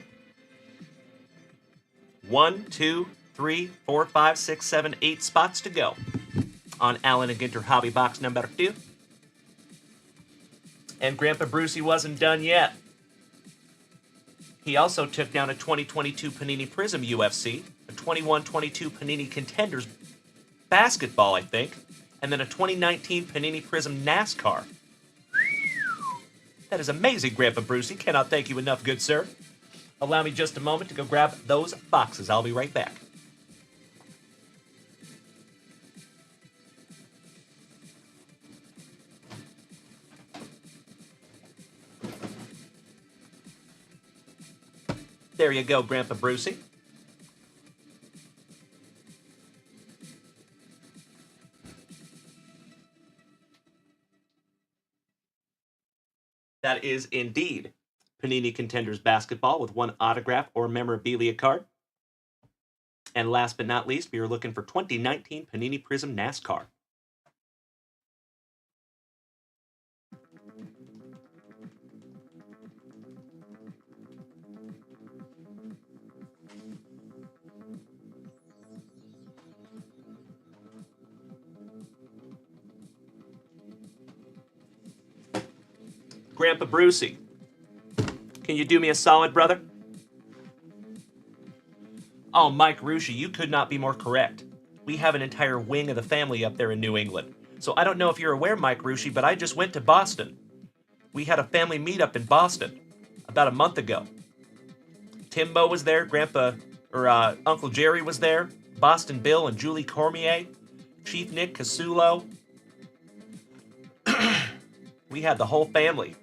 1, 2, 3, 4, 5, 6, 7, 8 spots to go on Allen and Ginter Hobby Box number 2. And Grandpa Brucey wasn't done yet. He also took down a 2022 Panini Prism UFC, a 21-22 Panini Contenders Basketball, I think, and then a 2019 Panini Prism NASCAR. That is amazing, Grandpa Brucey. Cannot thank you enough, good sir. Allow me just a moment to go grab those boxes. I'll be right back. There you go, Grandpa Brucey. That is indeed Panini Contenders Basketball with 1 autograph or memorabilia card. And last but not least, we are looking for 2019 Panini Prism NASCAR. Grandpa Brucey, can you do me a solid, brother? Oh, Mike Rusci, you could not be more correct. We have an entire wing of the family up there in New England. So I don't know if you're aware, Mike Rusci, but I just went to Boston. We had a family meetup in Boston about a month ago. Timbo was there, Uncle Jerry was there, Boston Bill and Julie Cormier, Chief Nick Casulo. We had the whole family.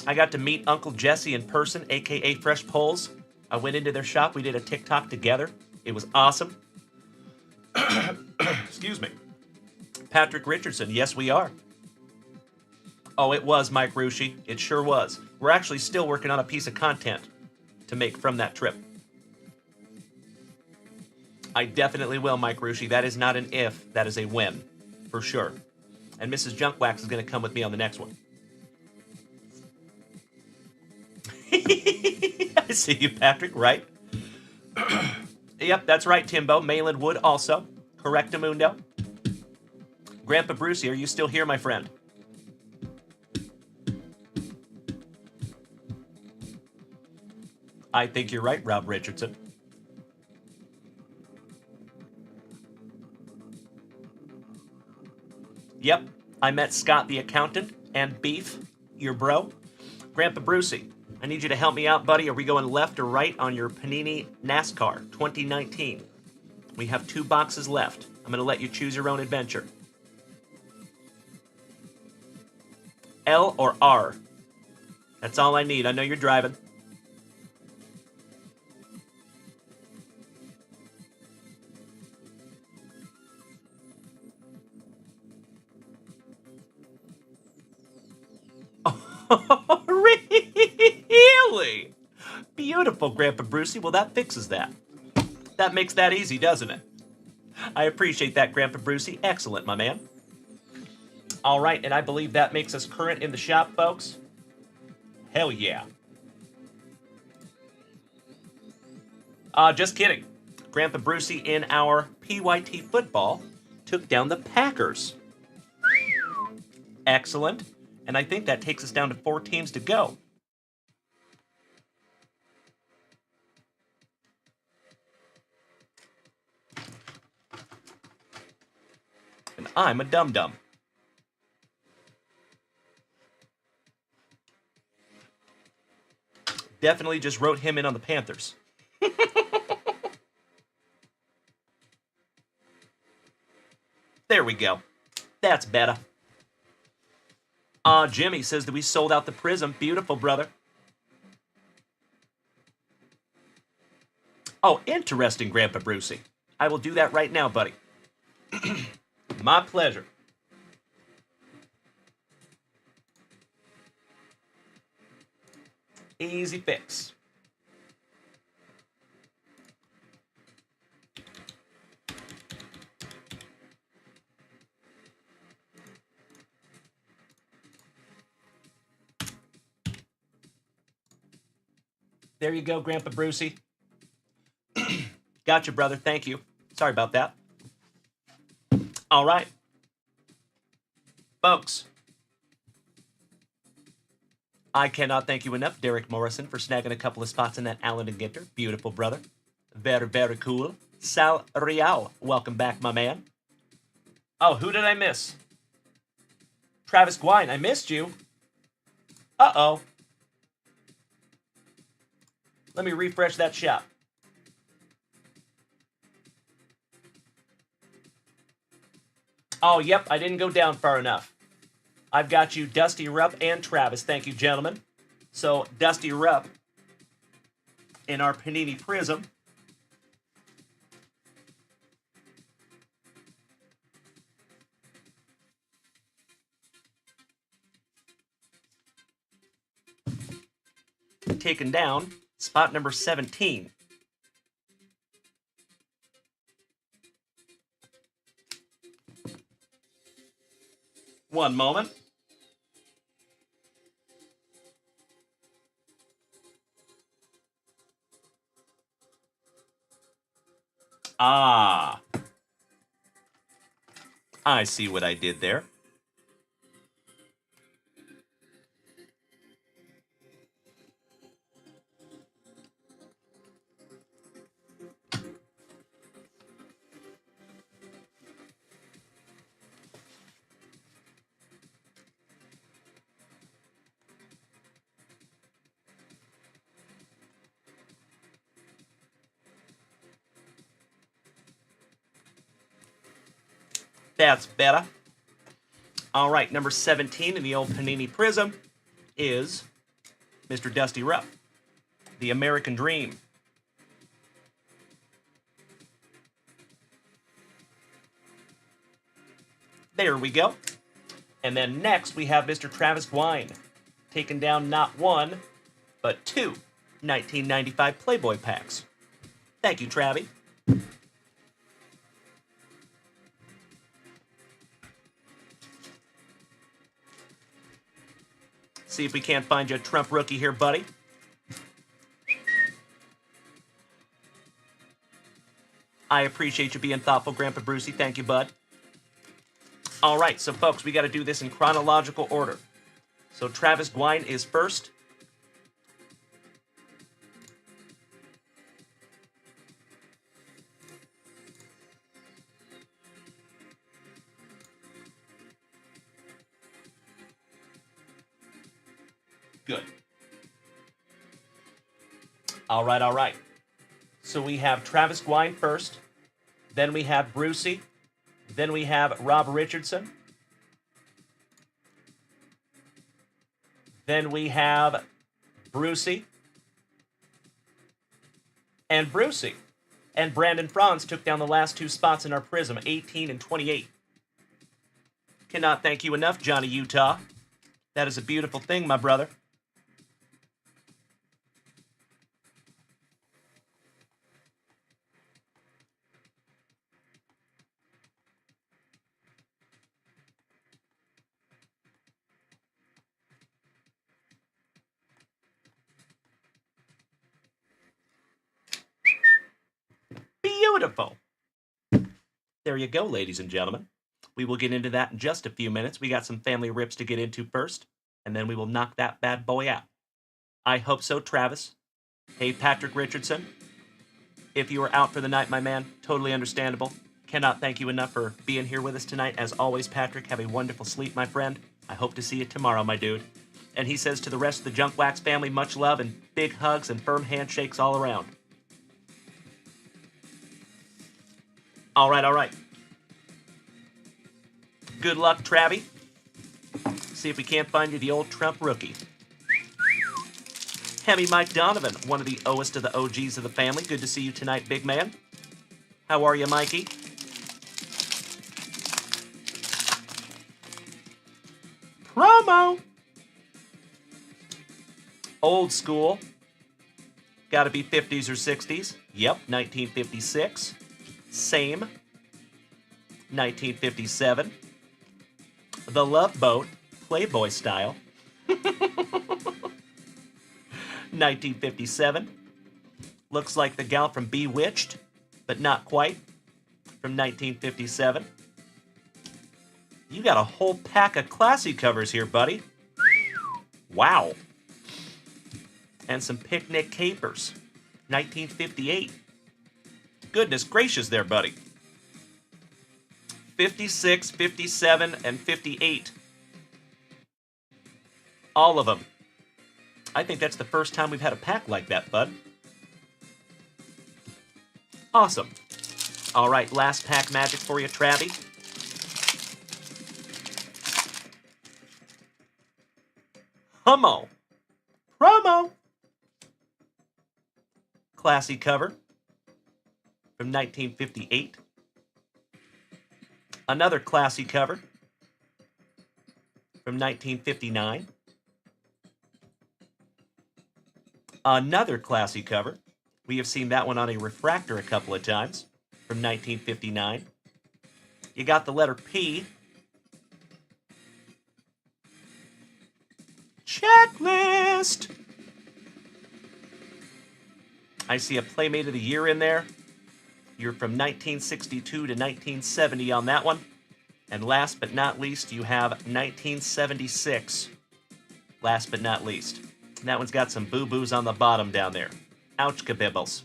I got to meet Uncle Jesse in person, aka Fresh Poles. I went into their shop, we did a TikTok together. It was awesome. Excuse me. Patrick Richardson, yes we are. Oh, it was, Mike Rusci. It sure was. We're actually still working on a piece of content to make from that trip. I definitely will, Mike Rusci. That is not an if, that is a when, for sure. And Mrs. Junkwax is going to come with me on the next one. I see you, Patrick, right? Yep, that's right, Timbo. Mayland Wood also. Correctamundo. Grandpa Brucey, are you still here, my friend? I think you're right, Rob Richardson. Yep, I met Scott the accountant and Beef, your bro. Grandpa Brucey, I need you to help me out, buddy. Are we going left or right on your Panini NASCAR 2019? We have 2 boxes left. I'm going to let you choose your own adventure. L or R? That's all I need. I know you're driving. Really? Beautiful, Grandpa Brucey. Well, that fixes that. That makes that easy, doesn't it? I appreciate that, Grandpa Brucey. Excellent, my man. All right, and I believe that makes us current in the shop, folks. Hell yeah. Just kidding. Grandpa Brucey in our PYT football took down the Packers. Excellent. And I think that takes us down to 4 teams to go. And I'm a dum-dum. Definitely just wrote him in on the Panthers. There we go. That's better. Jimmy says that we sold out the Prism. Beautiful, brother. Oh, interesting, Grandpa Brucey. I will do that right now, buddy. My pleasure. Easy fix. There you go, Grandpa Brucey. Gotcha, brother. Thank you. Sorry about that. All right. Folks, I cannot thank you enough, Derek Morrison, for snagging a couple of spots in that Allen and Ginter. Beautiful, brother. Very, very cool. Sal Real, welcome back, my man. Oh, who did I miss? Travis Gwine, I missed you. Uh-oh. Let me refresh that shop. Oh, yep, I didn't go down far enough. I've got you, Dusty Rupp and Travis. Thank you, gentlemen. So, Dusty Rupp in our Panini Prism. Taken down, spot number 17. One moment. Ah. I see what I did there. That's better. All right, number 17 in the old Panini Prism is Mr. Dusty Rupp, The American Dream. There we go. And then next we have Mr. Travis Gwynn, taking down not one, but two 1995 Playboy packs. Thank you, Travie. See if we can't find you a Trump rookie here, buddy. I appreciate you being thoughtful, Grandpa Brucey. Thank you, bud. All right, so folks, we got to do this in chronological order. So Travis Gwynn is first. Good. All right, all right. So we have Travis Gwynn first. Then we have Brucey. Then we have Rob Richardson. Then we have Brucey. And Brucey. And Brandon Franz took down the last two spots in our Prism, 18 and 28. Cannot thank you enough, Johnny Utah. That is a beautiful thing, my brother. Beautiful. There you go, ladies and gentlemen. We will get into that in just a few minutes. We got some family rips to get into first, and then we will knock that bad boy out. I hope so, Travis. Hey, Patrick Richardson. If you are out for the night, my man, totally understandable. Cannot thank you enough for being here with us tonight. As always, Patrick, have a wonderful sleep, my friend. I hope to see you tomorrow, my dude. And he says to the rest of the Junkwax family, much love and big hugs and firm handshakes all around. All right, all right. Good luck, Travie. See if we can't find you the old Trump rookie. Hemi Mike Donovan, one of the oest of the OGs of the family. Good to see you tonight, big man. How are you, Mikey? Promo. Old school. Gotta be 50s or 60s. Yep, 1956. Same. 1957. The Love Boat, Playboy style. 1957. Looks like the gal from Bewitched, but not quite. From 1957. You got a whole pack of classy covers here, buddy. Wow. And some Picnic Capers. 1958. Goodness gracious there, buddy. 56, 57, and 58. All of them. I think that's the first time we've had a pack like that, bud. Awesome. All right, last pack magic for you, Travie. Hummo. Promo. Classy cover from 1958. Another classy cover from 1959. Another classy cover. We have seen that one on a refractor a couple of times from 1959. You got the letter P. Checklist. I see a Playmate of the Year in there. You're from 1962 to 1970 on that one. And last but not least, you have 1976. Last but not least. And that one's got some boo-boos on the bottom down there. Ouch, kabibbles.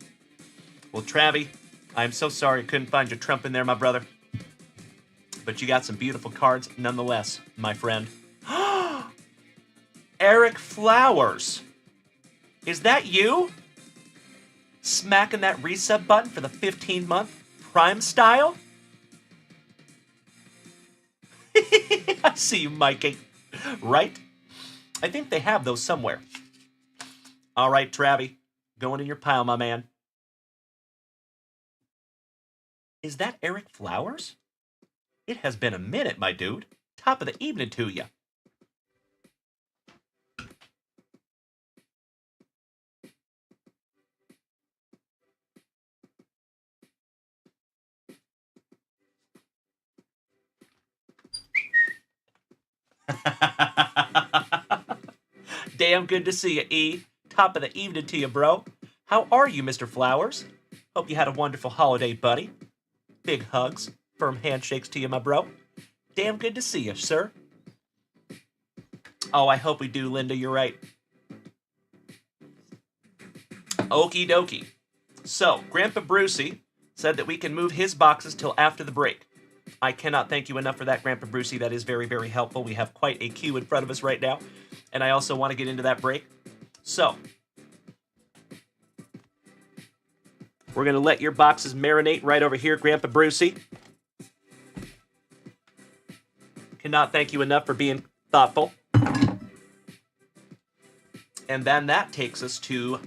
Well, Travie, I'm so sorry I couldn't find your Trump in there, my brother. But you got some beautiful cards nonetheless, my friend. Eric Flowers. Is that you? Smacking that resub button for the 15-month Prime style? I see you, Mikey. Right? I think they have those somewhere. All right, Travie. Going in your pile, my man. Is that Eric Flowers? It has been a minute, my dude. Top of the evening to you. Damn good to see you, E. Top of the evening to you, bro. How are you, Mr. Flowers? Hope you had a wonderful holiday, buddy. Big hugs, firm handshakes to you, my bro. Damn good to see you, sir. Oh, I hope we do, Linda. You're right. Okie dokie. So, Grandpa Brucey said that we can move his boxes till after the break. I cannot thank you enough for that, Grandpa Brucey. That is very, very helpful. We have quite a queue in front of us right now, and I also want to get into that break. So, we're going to let your boxes marinate right over here, Grandpa Brucey. Cannot thank you enough for being thoughtful. And then that takes us to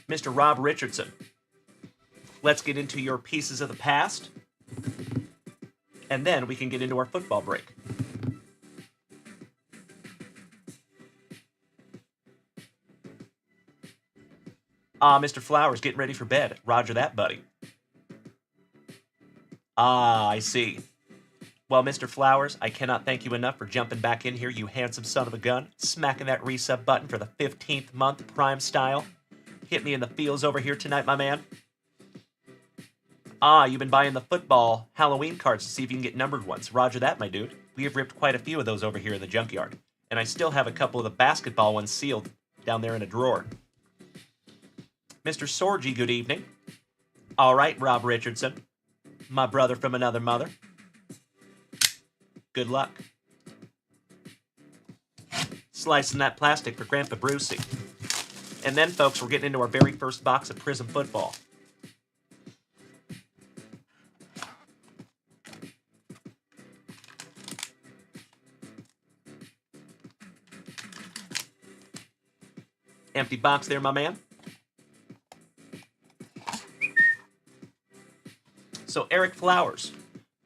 Mr. Rob Richardson. Let's get into your pieces of the past, and then we can get into our football break. Ah, Mr. Flowers, getting ready for bed. Roger that, buddy. Ah, I see. Well, Mr. Flowers, I cannot thank you enough for jumping back in here, you handsome son of a gun. Smacking that resub button for the 15th month, Prime style. Hit me in the feels over here tonight, my man. Ah, you've been buying the football Halloween cards to see if you can get numbered ones. Roger that, my dude. We have ripped quite a few of those over here in the junkyard. And I still have a couple of the basketball ones sealed down there in a drawer. Mr. Sorgi, good evening. All right, Rob Richardson. My brother from another mother. Good luck. Slicing that plastic for Grandpa Brucey. And then, folks, we're getting into our very first box of Prism football. Empty box there, my man. So, Eric Flowers,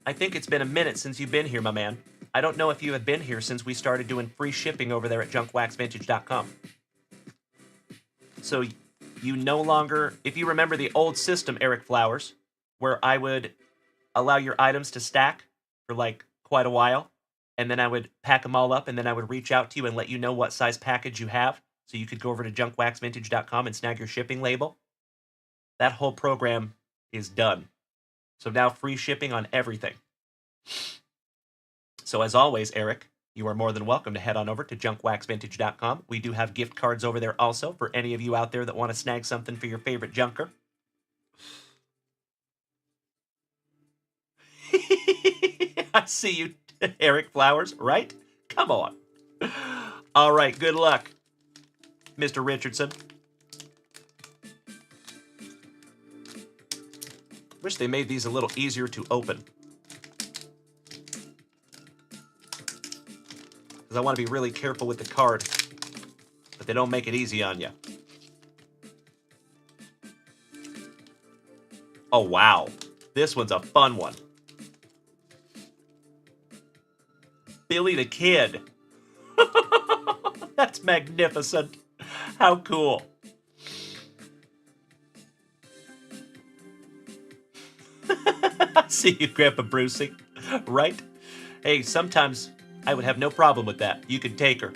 I think it's been a minute since you've been here, my man. I don't know if you have been here since we started doing free shipping over there at junkwaxvintage.com. So, you no longer, if you remember the old system, Eric Flowers, where I would allow your items to stack for like quite a while, and then I would pack them all up, and then I would reach out to you and let you know what size package you have, so you could go over to junkwaxvintage.com and snag your shipping label. That whole program is done. So now free shipping on everything. So as always, Eric, you are more than welcome to head on over to junkwaxvintage.com. We do have gift cards over there also for any of you out there that want to snag something for your favorite junker. I see you, Eric Flowers, right? Come on. All right, good luck, Mr. Richardson. Wish they made these a little easier to open. Because I want to be really careful with the card, but they don't make it easy on you. Oh, wow. This one's a fun one. Billy the Kid. That's magnificent. How cool. See you, Grandpa Brucey. Right? Hey, sometimes I would have no problem with that. You can take her.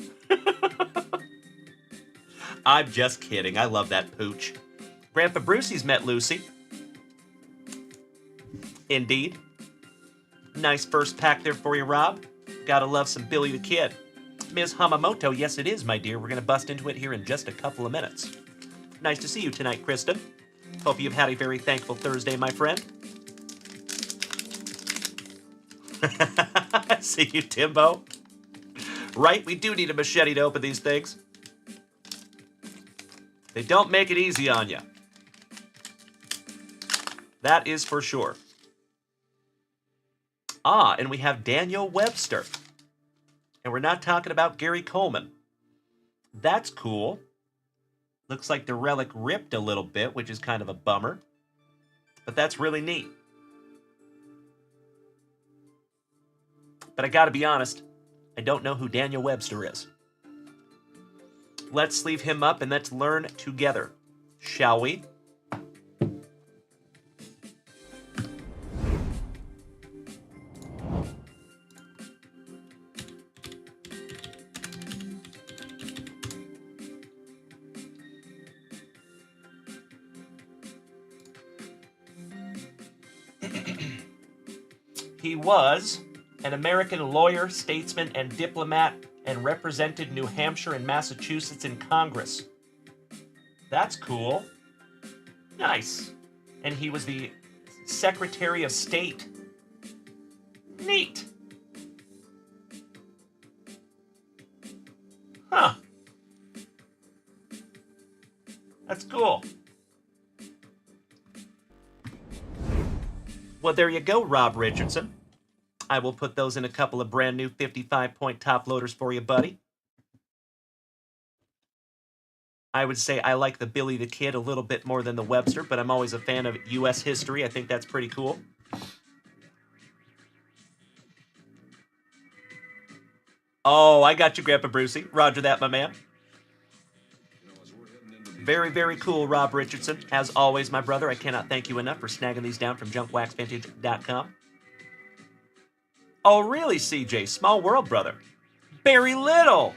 I'm just kidding. I love that pooch. Grandpa Brucey's met Lucy. Indeed. Nice first pack there for you, Rob. Gotta love some Billy the Kid. Ms. Hamamoto, yes it is, my dear. We're gonna bust into it here in just a couple of minutes. Nice to see you tonight, Kristen. Hope you've had a very thankful Thursday, my friend. See you, Timbo. Right? We do need a machete to open these things. They don't make it easy on you. That is for sure. Ah, and we have Daniel Webster. And we're not talking about Gary Coleman. That's cool. Looks like the relic ripped a little bit, which is kind of a bummer. But that's really neat. But I gotta be honest, I don't know who Daniel Webster is. Let's sleeve him up and let's learn together, shall we? He was an American lawyer, statesman, and diplomat, and represented New Hampshire and Massachusetts in Congress. That's cool. Nice. And he was the Secretary of State. Neat. Huh. That's cool. Well, there you go, Rob Richardson. I will put those in a couple of brand new 55-point top loaders for you, buddy. I would say I like the Billy the Kid a little bit more than the Webster, but I'm always a fan of U.S. history. I think that's pretty cool. Oh, I got you, Grandpa Brucey. Roger that, my man. Very, very cool, Rob Richardson. As always, my brother, I cannot thank you enough for snagging these down from junkwaxvintage.com. Oh, really, CJ? Small world, brother. Barry Little!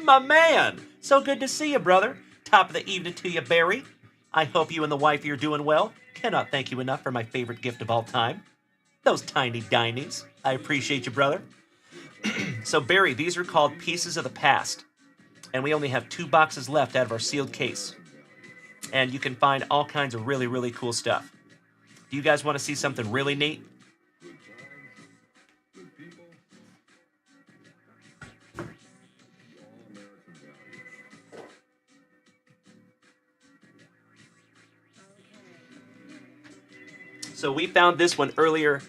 My man! So good to see you, brother. Top of the evening to you, Barry. I hope you and the wifey are doing well. Cannot thank you enough for my favorite gift of all time. Those tiny dinies. I appreciate you, brother. So, Barry, these are called Pieces of the Past. And we only have 2 boxes left out of our sealed case. And you can find all kinds of really, really cool stuff. Do you guys want to see something really neat? So we found this one earlier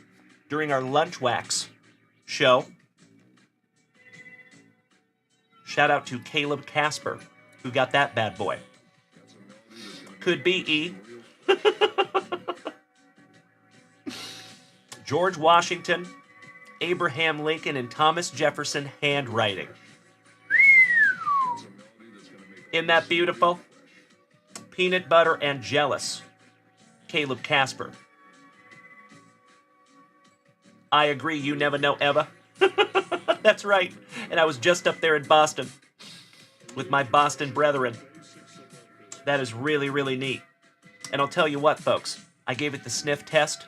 during our Lunch Wax show. Shout out to Caleb Casper, who got that bad boy. Could be E. George Washington, Abraham Lincoln, and Thomas Jefferson handwriting. Isn't that beautiful? Peanut butter and jealous. Caleb Casper. I agree, you never know ever. That's right. And I was just up there in Boston with my Boston brethren. That is really, really neat. And I'll tell you what, folks. I gave it the sniff test.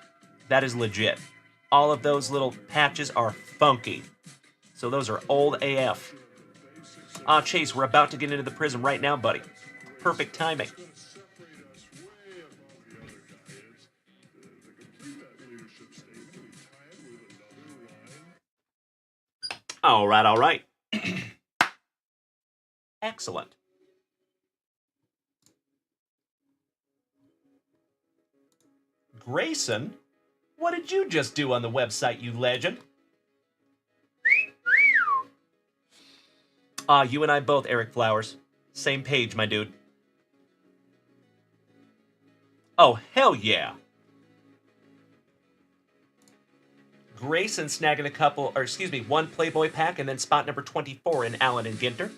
That is legit. All of those little patches are funky. So those are old AF. Ah, Chase, we're about to get into the prism right now, buddy. Perfect timing. All right, all right. Excellent. Grayson, what did you just do on the website, you legend? You and I both, Eric Flowers. Same page, my dude. Oh, hell yeah. Grayson snagging a couple, or excuse me, 1 Playboy pack, and then spot number 24 in Allen and Ginter.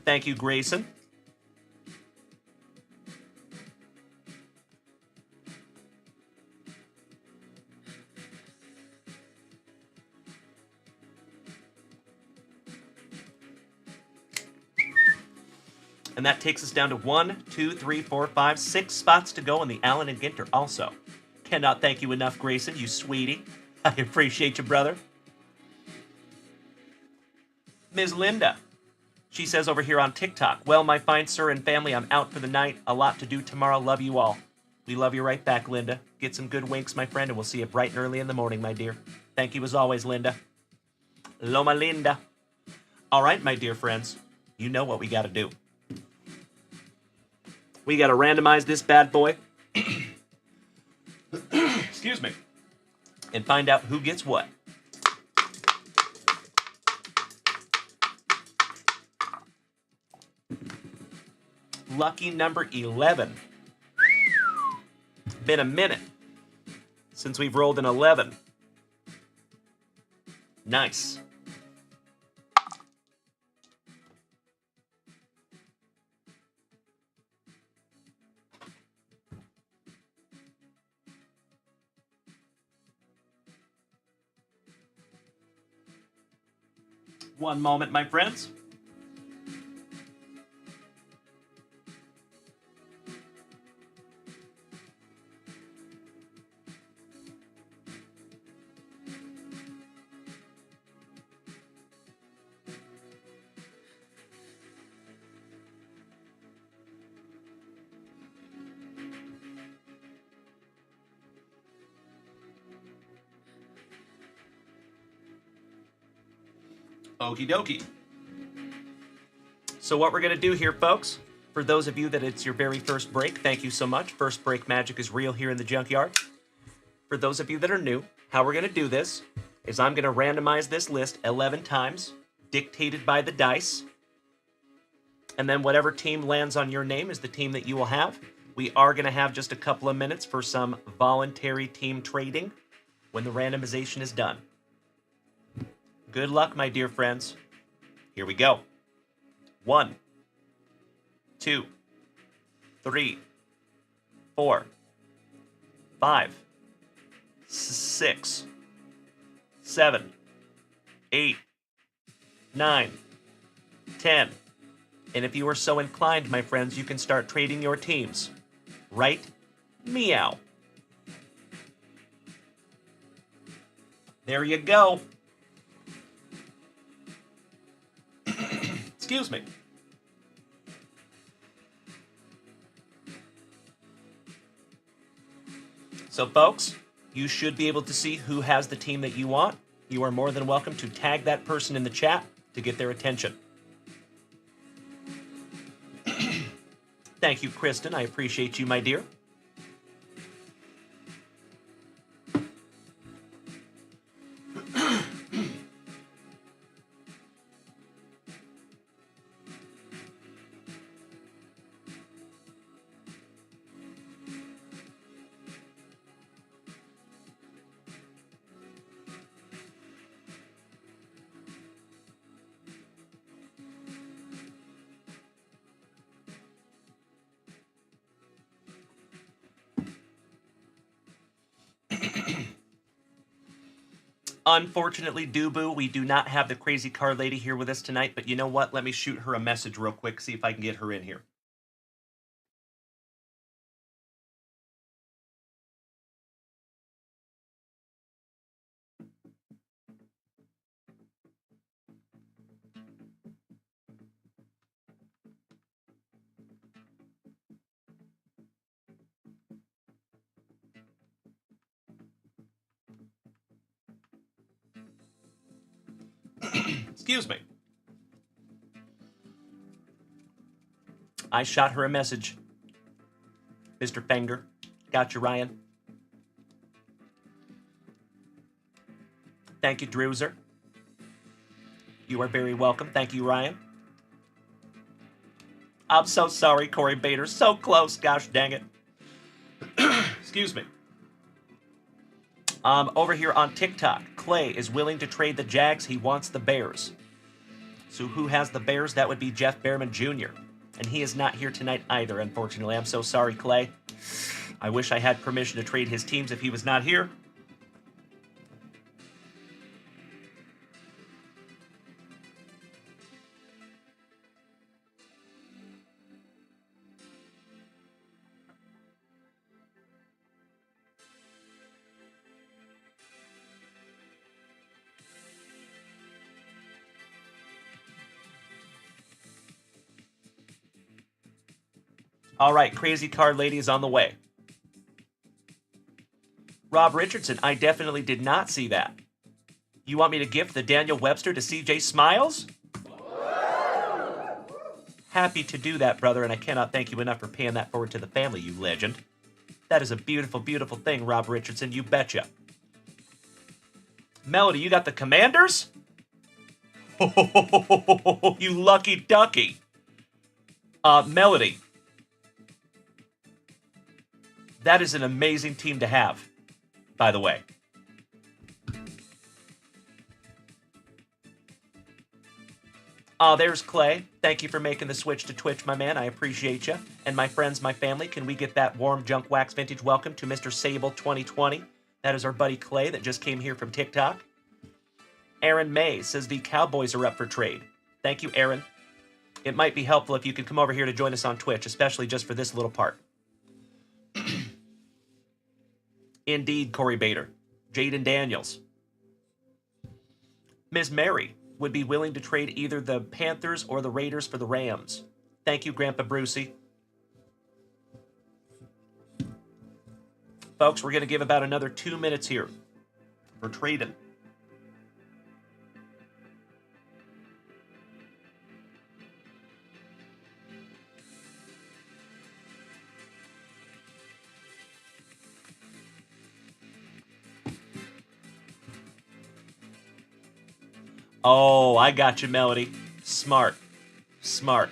Thank you, Grayson. And that takes us down to 1, 2, 3, 4, 5, 6 spots to go on the Allen and Ginter also. Cannot thank you enough, Grayson, you sweetie. I appreciate you, brother. Ms. Linda. She says over here on TikTok, well, my fine sir and family, I'm out for the night. A lot to do tomorrow. Love you all. We love you right back, Linda. Get some good winks, my friend, and we'll see you bright and early in the morning, my dear. Thank you as always, Linda. Loma Linda. All right, my dear friends. You know what we got to do. We got to randomize this bad boy. Excuse me. And find out who gets what. Lucky number 11. Been a minute since we've rolled an 11. Nice. One moment, my friends. Okie dokie. So what we're going to do here, folks, for those of you that it's your very first break, thank you so much. First break magic is real here in the junkyard. For those of you that are new, how we're going to do this is I'm going to randomize this list 11 times, dictated by the dice. And then whatever team lands on your name is the team that you will have. We are going to have just a couple of minutes for some voluntary team trading when the randomization is done. Good luck, my dear friends. Here we go. 1, 2, 3, 4, 5, 6, 7, 8, 9, 10. And if you are so inclined, my friends, you can start trading your teams. Right? Meow. There you go. Excuse me. So, folks, you should be able to see who has the team that you want. You are more than welcome to tag that person in the chat to get their attention. Thank you, Kristen. I appreciate you, my dear. Unfortunately, Doobu, we do not have the crazy car lady here with us tonight, but you know what? Let me shoot her a message real quick, see if I can get her in here. Excuse me. I shot her a message. Mr. Fenger. Got you, Ryan. Thank you, Drewzer. You are very welcome. Thank you, Ryan. I'm so sorry, Corey Bader. So close. Gosh dang it. Excuse me. Over here on TikTok, Clay is willing to trade the Jags. He wants the Bears. So who has the Bears? That would be Jeff Behrman Jr. And he is not here tonight either, unfortunately. I'm so sorry, Clay. I wish I had permission to trade his teams if he was not here. All right, crazy card lady is on the way. Rob Richardson, I definitely did not see that. You want me to gift the Daniel Webster to CJ Smiles? Happy to do that, brother, and I cannot thank you enough for paying that forward to the family, you legend. That is a beautiful, beautiful thing, Rob Richardson, you betcha. Melody, you got the Commanders? Oh, you lucky ducky. Melody. That is an amazing team to have, by the way. There's Clay. Thank you for making the switch to Twitch, my man. I appreciate you. And my friends, my family, can we get that warm junk wax vintage welcome to Mr. Sable 2020? That is our buddy Clay that just came here from TikTok. Aaron May says the Cowboys are up for trade. Thank you, Aaron. It might be helpful if you could come over here to join us on Twitch, especially just for this little part. Indeed, Corey Bader. Jaden Daniels. Ms. Mary would be willing to trade either the Panthers or the Raiders for the Rams. Thank you, Grandpa Brucey. Folks, we're going to give about another 2 minutes here for trading. Oh, I got you, Melody. Smart. Smart.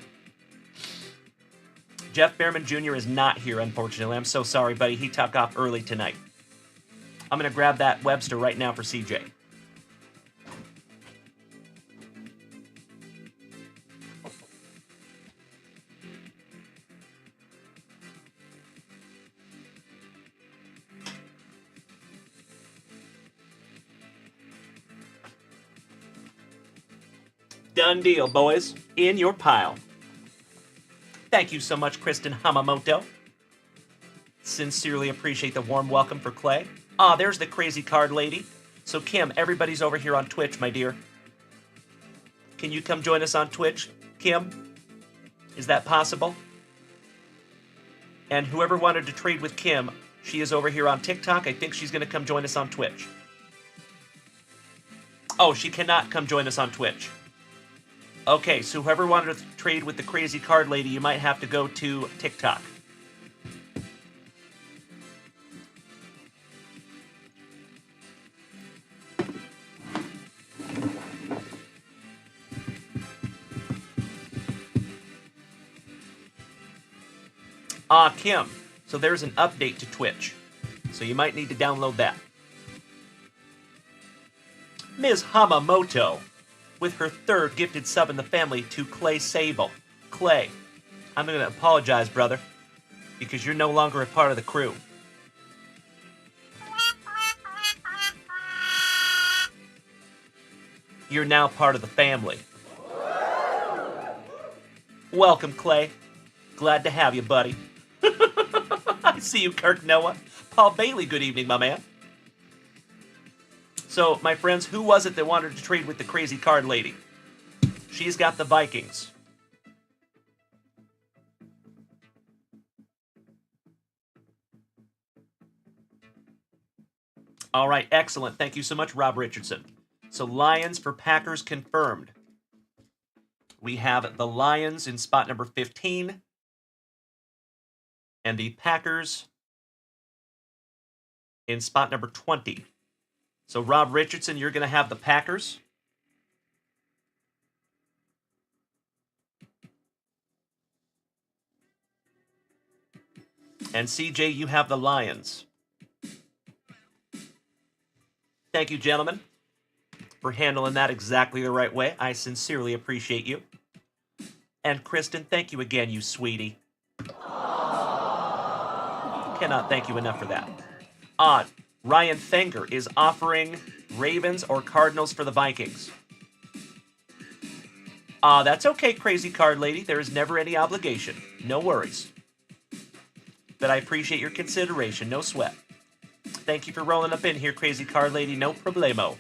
Jeff Behrman Jr. is not here, unfortunately. I'm so sorry, buddy. He took off early tonight. I'm going to grab that Webster right now for CJ. Done deal, boys. In your pile. Thank you so much, Kristen Hamamoto. Sincerely appreciate the warm welcome for Clay. There's the crazy card lady. So, Kim, everybody's over here on Twitch, my dear. Can you come join us on Twitch, Kim? Is that possible? And whoever wanted to trade with Kim, she is over here on TikTok. I think she's going to come join us on Twitch. Oh, she cannot come join us on Twitch. Okay, so whoever wanted to trade with the crazy card lady, you might have to go to TikTok. Kim, so there's an update to Twitch, so you might need to download that. Ms. Hamamoto, with her third gifted sub in the family to Clay Sable. Clay, I'm going to apologize, brother, because you're no longer a part of the crew. You're now part of the family. Welcome, Clay. Glad to have you, buddy. I see you, Kirk Noah. Paul Bailey, good evening, my man. So, my friends, who was it that wanted to trade with the crazy card lady? She's got the Vikings. All right, excellent. Thank you so much, Rob Richardson. So, Lions for Packers confirmed. We have the Lions in spot number 15. And the Packers in spot number 20. So, Rob Richardson, you're going to have the Packers. And CJ, you have the Lions. Thank you, gentlemen, for handling that exactly the right way. I sincerely appreciate you. And Kristen, thank you again, you sweetie. Cannot thank you enough for that. Ryan Fenger is offering Ravens or Cardinals for the Vikings. That's okay, crazy card lady. There is never any obligation. No worries. But I appreciate your consideration. No sweat. Thank you for rolling up in here, crazy card lady. No problemo.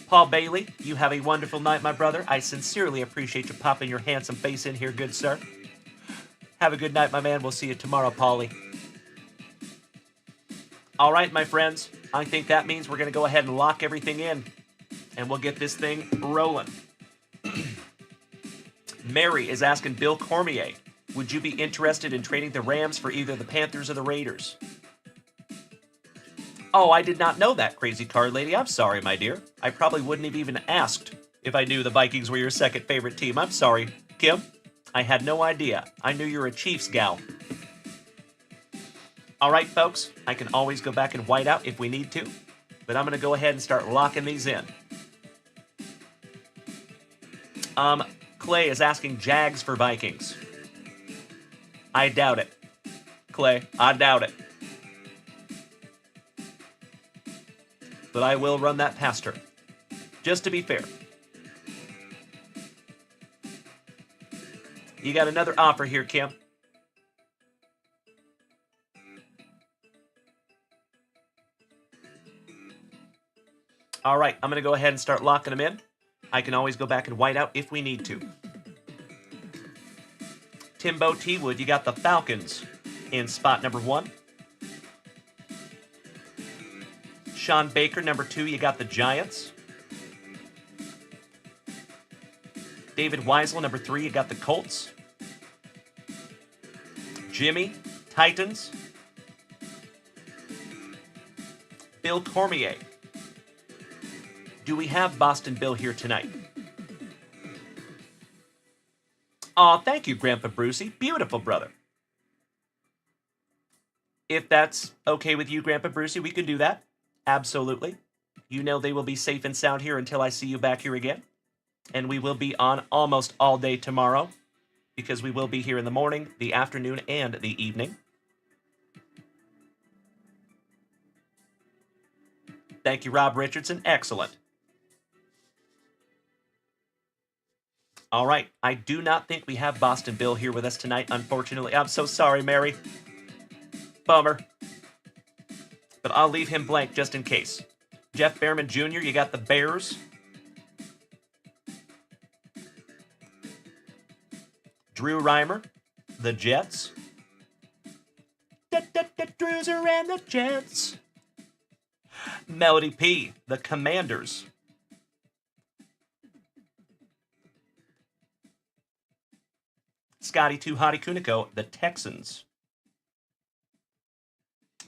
Paul Bailey, you have a wonderful night, my brother. I sincerely appreciate you popping your handsome face in here, good sir. Have a good night, my man. We'll see you tomorrow, Paulie. All right, my friends. I think that means we're going to go ahead and lock everything in. And we'll get this thing rolling. Mary is asking Bill Cormier, would you be interested in trading the Rams for either the Panthers or the Raiders? Oh, I did not know that, Crazy Card Lady. I'm sorry, my dear. I probably wouldn't have even asked if I knew the Vikings were your second favorite team. I'm sorry, Kim. I had no idea. I knew you were a Chiefs gal. All right, folks. I can always go back and white out if we need to, but I'm going to go ahead and start locking these in. Clay is asking Jags for Vikings. I doubt it. Clay, I doubt it. But I will run that past her. Just to be fair. You got another offer here, Kim. All right, I'm going to go ahead and start locking them in. I can always go back and white out if we need to. Timbo T. Wood, you got the Falcons in spot number 1. Sean Baker, number 2, you got the Giants. David Weisel, number 3, you got the Colts. Jimmy, Titans. Bill Cormier. Do we have Boston Bill here tonight? Aw, thank you, Grandpa Brucey. Beautiful, brother. If that's okay with you, Grandpa Brucey, we can do that. Absolutely. You know they will be safe and sound here until I see you back here again. And we will be on almost all day tomorrow, because we will be here in the morning, the afternoon, and the evening. Thank you, Rob Richardson. Excellent. All right. I do not think we have Boston Bill here with us tonight, unfortunately. I'm so sorry, Mary. Bummer. But I'll leave him blank just in case. Jeff Behrman Jr., you got the Bears. Drew Reimer, the Jets. Drewser and the Jets. Melody P, the Commanders. Scotty 2 Hottie Kuniko, the Texans.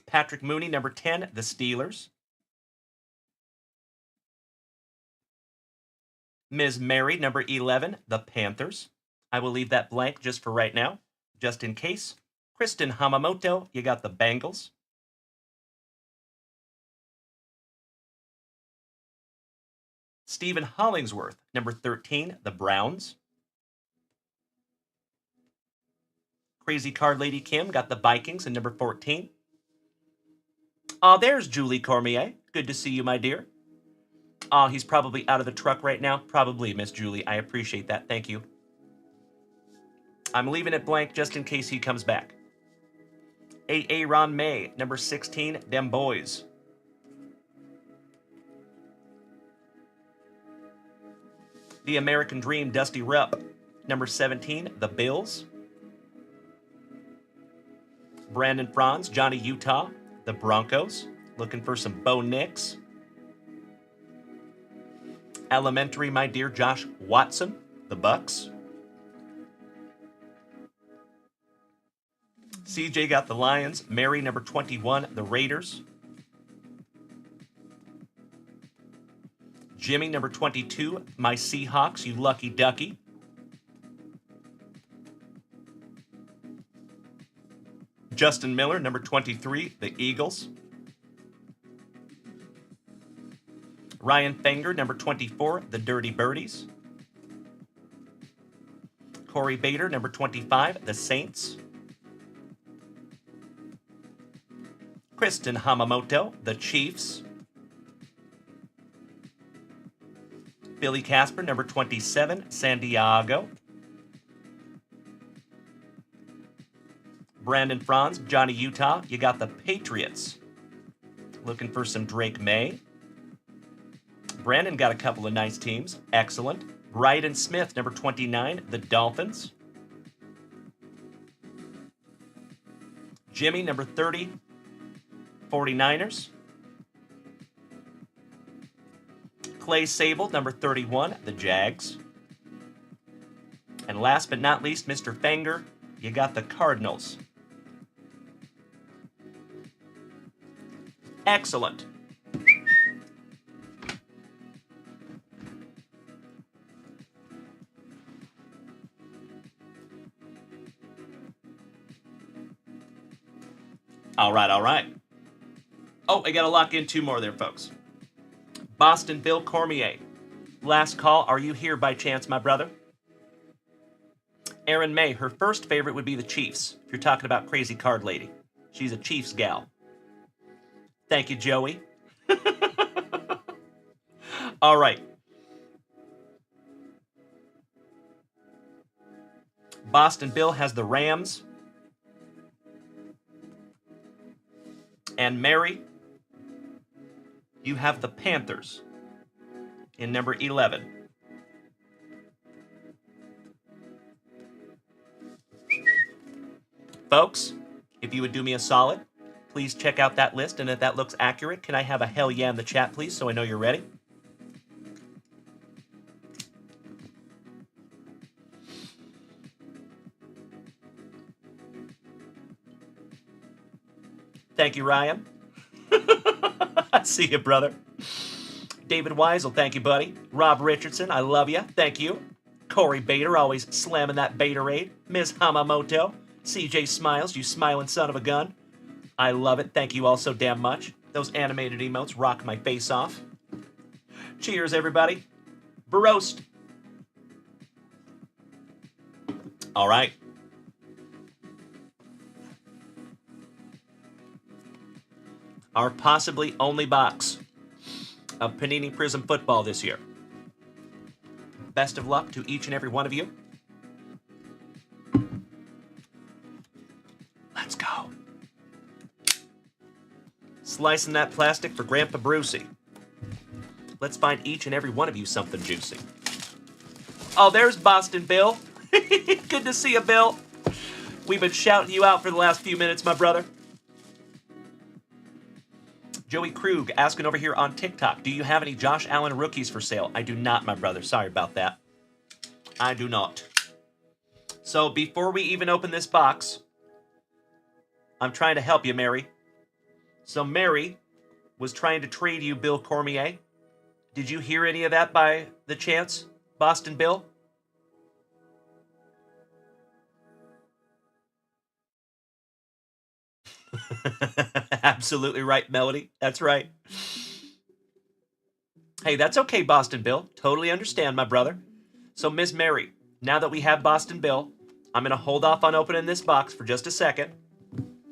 Patrick Mooney, number 10, the Steelers. Ms. Mary, number 11, the Panthers. I will leave that blank just for right now, just in case. Kristen Hamamoto, you got the Bengals. Stephen Hollingsworth, number 13, the Browns. Crazy Card Lady Kim got the Vikings in number 14. There's Julie Cormier. Good to see you, my dear. He's probably out of the truck right now. Probably, Miss Julie. I appreciate that. Thank you. I'm leaving it blank just in case he comes back. A. Ron May, number 16, them boys. The American Dream, Dusty Rupp, number 17, the Bills. Brandon Franz, Johnny Utah, the Broncos. Looking for some Bo Nix. Elementary, my dear Josh Watson, the Bucks. CJ got the Lions. Mary, number 21, the Raiders. Jimmy, number 22, my Seahawks, you lucky ducky. Justin Miller, number 23, the Eagles. Ryan Fenger, number 24, the Dirty Birdies. Corey Bader, number 25, the Saints. Kristen Hamamoto, the Chiefs. Billy Casper, number 27, San Diego. Brandon Franz, Johnny Utah, you got the Patriots. Looking for some Drake May. Brandon got a couple of nice teams. Excellent. Bryden Smith, number 29, the Dolphins. Jimmy, number 30, 49ers. Clay Sable, number 31, the Jags. And And last but not least, Mr. Fanger, you got the Cardinals. Excellent. All right, all right. Oh, I got to lock in 2 more there, folks. Boston Bill Cormier. Last call, are you here by chance, my brother? Erin May, her first favorite would be the Chiefs, if you're talking about Crazy Card Lady. She's a Chiefs gal. Thank you, Joey. All right. Boston Bill has the Rams. And Mary, you have the Panthers in number 11. Folks, if you would do me a solid, please check out that list, and if that looks accurate, can I have a hell yeah in the chat, please, so I know you're ready? Thank you, Ryan. I see you, brother. David Weisel, thank you, buddy. Rob Richardson, I love you. Thank you. Corey Bader, always slamming that Baterade. Ms. Hamamoto. CJ Smiles, you smiling son of a gun. I love it. Thank you all so damn much. Those animated emotes rock my face off. Cheers, everybody. Baroast. All right. Our possibly only box of Panini Prism football this year. Best of luck to each and every one of you. Let's go. Slicing that plastic for Grandpa Brucey. Let's find each and every one of you something juicy. Oh, there's Boston Bill. Good to see you, Bill. We've been shouting you out for the last few minutes, my brother. Joey Krug asking over here on TikTok, do you have any Josh Allen rookies for sale? I do not, my brother. Sorry about that. I do not. So before we even open this box, I'm trying to help you, Mary. So Mary was trying to trade you Bill Cormier. Did you hear any of that by the chance, Boston Bill? Absolutely right, Melody. That's right. Hey, that's okay, Boston Bill. Totally understand, my brother. So, Miss Mary, now that we have Boston Bill, I'm going to hold off on opening this box for just a second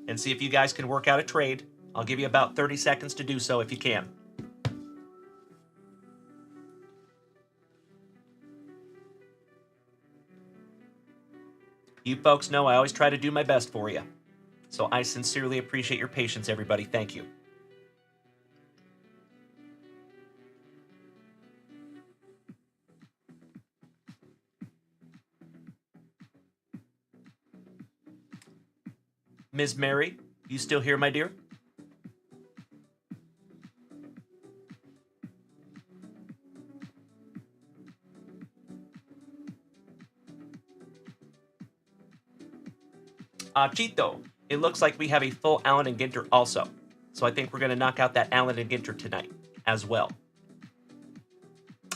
and see if you guys can work out a trade. I'll give you about 30 seconds to do so if you can. You folks know I always try to do my best for you. So I sincerely appreciate your patience, everybody. Thank you. Ms. Mary, you still here, my dear? Chito, it looks like we have a full Allen and Ginter also. So I think we're going to knock out that Allen and Ginter tonight as well.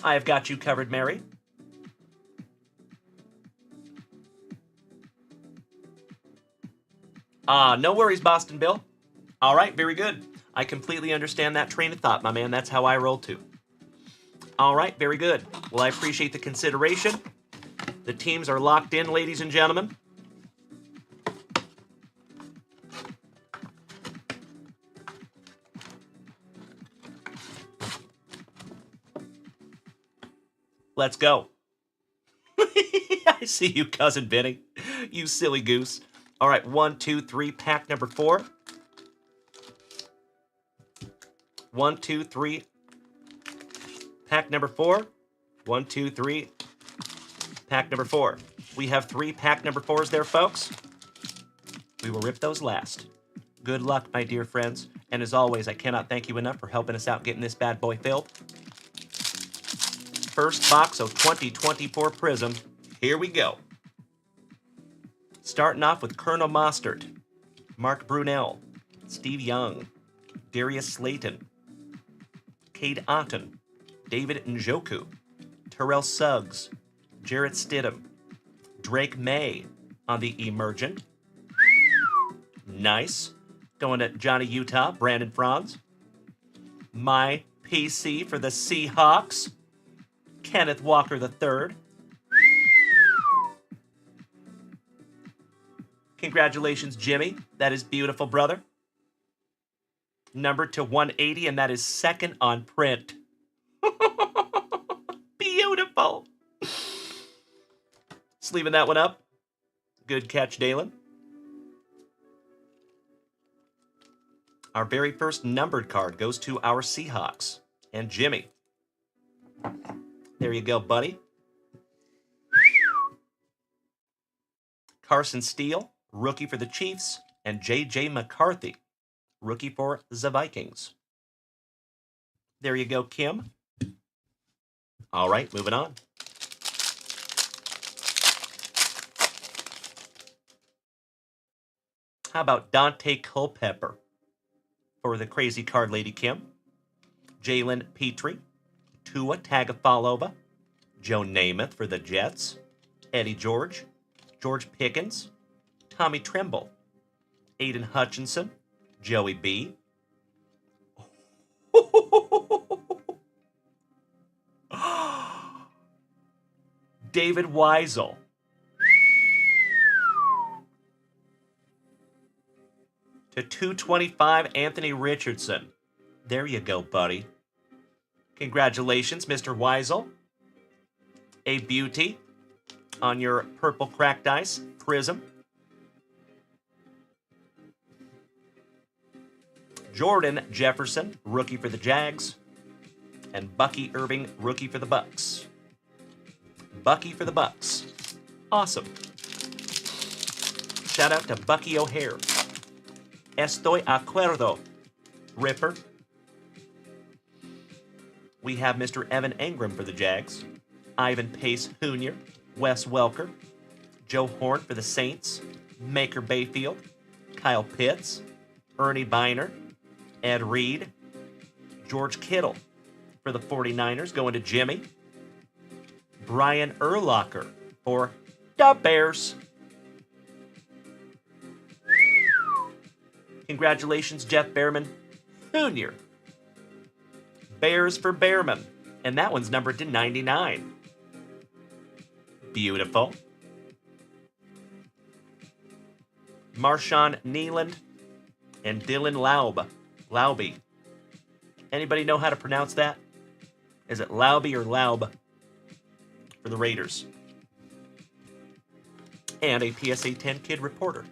I have got you covered, Mary. No worries, Boston Bill. All right, very good. I completely understand that train of thought, my man. That's how I roll too. All right, very good. Well, I appreciate the consideration. The teams are locked in, ladies and gentlemen. Let's go. I see you, Cousin Vinny. You silly goose. All right, 1, 2, 3, pack number 4. 1, 2, 3, pack number 4. 1, 2, 3, pack number 4. We have 3 pack number 4s there, folks. We will rip those last. Good luck, my dear friends. And as always, I cannot thank you enough for helping us out getting this bad boy filled. First box of 2024 Prism. Here we go. Starting off with Colonel Mostert, Mark Brunell, Steve Young, Darius Slayton, Cade Otton, David Njoku, Terrell Suggs, Jarrett Stidham, Drake May on the Emergent. Nice. Going to Johnny Utah, Brandon Franz. My PC for the Seahawks, Kenneth Walker III. Congratulations, Jimmy. That is beautiful, brother. Number to 180, and that is second on print. Beautiful. Sleeving that one up. Good catch, Dalen. Our very first numbered card goes to our Seahawks and Jimmy. There you go, buddy. Carson Steele, rookie for the Chiefs, and J.J. McCarthy, rookie for the Vikings. There you go, Kim. All right, moving on. How about Dante Culpepper for the Crazy Card Lady Kim? Jalen Petrie, Tua Tagovailoa, Joe Namath for the Jets, Eddie George, George Pickens, Tommy Tremble, Aiden Hutchinson, Joey B. David Weisel. To 225, Anthony Richardson. There you go, buddy. Congratulations, Mr. Weisel. A beauty on your purple cracked ice prism. Jordan Jefferson, rookie for the Jags. And Bucky Irving, rookie for the Bucks. Bucky for the Bucks. Awesome. Shout out to Bucky O'Hare. Estoy acuerdo, Ripper. We have Mr. Evan Engram for the Jags, Ivan Pace Jr., Wes Welker, Joe Horn for the Saints, Maker Bayfield, Kyle Pitts, Ernie Biner, Ed Reed, George Kittle for the 49ers, going to Jimmy, Brian Urlacher for the Bears. Congratulations, Jeff Behrman Jr. Bears for Behrman. And that one's numbered to 99. Beautiful. Marshawn Neeland and Dylan Laube. Anybody know how to pronounce that? Is it Laube or Laub for the Raiders? And a PSA 10 Kid Reporter.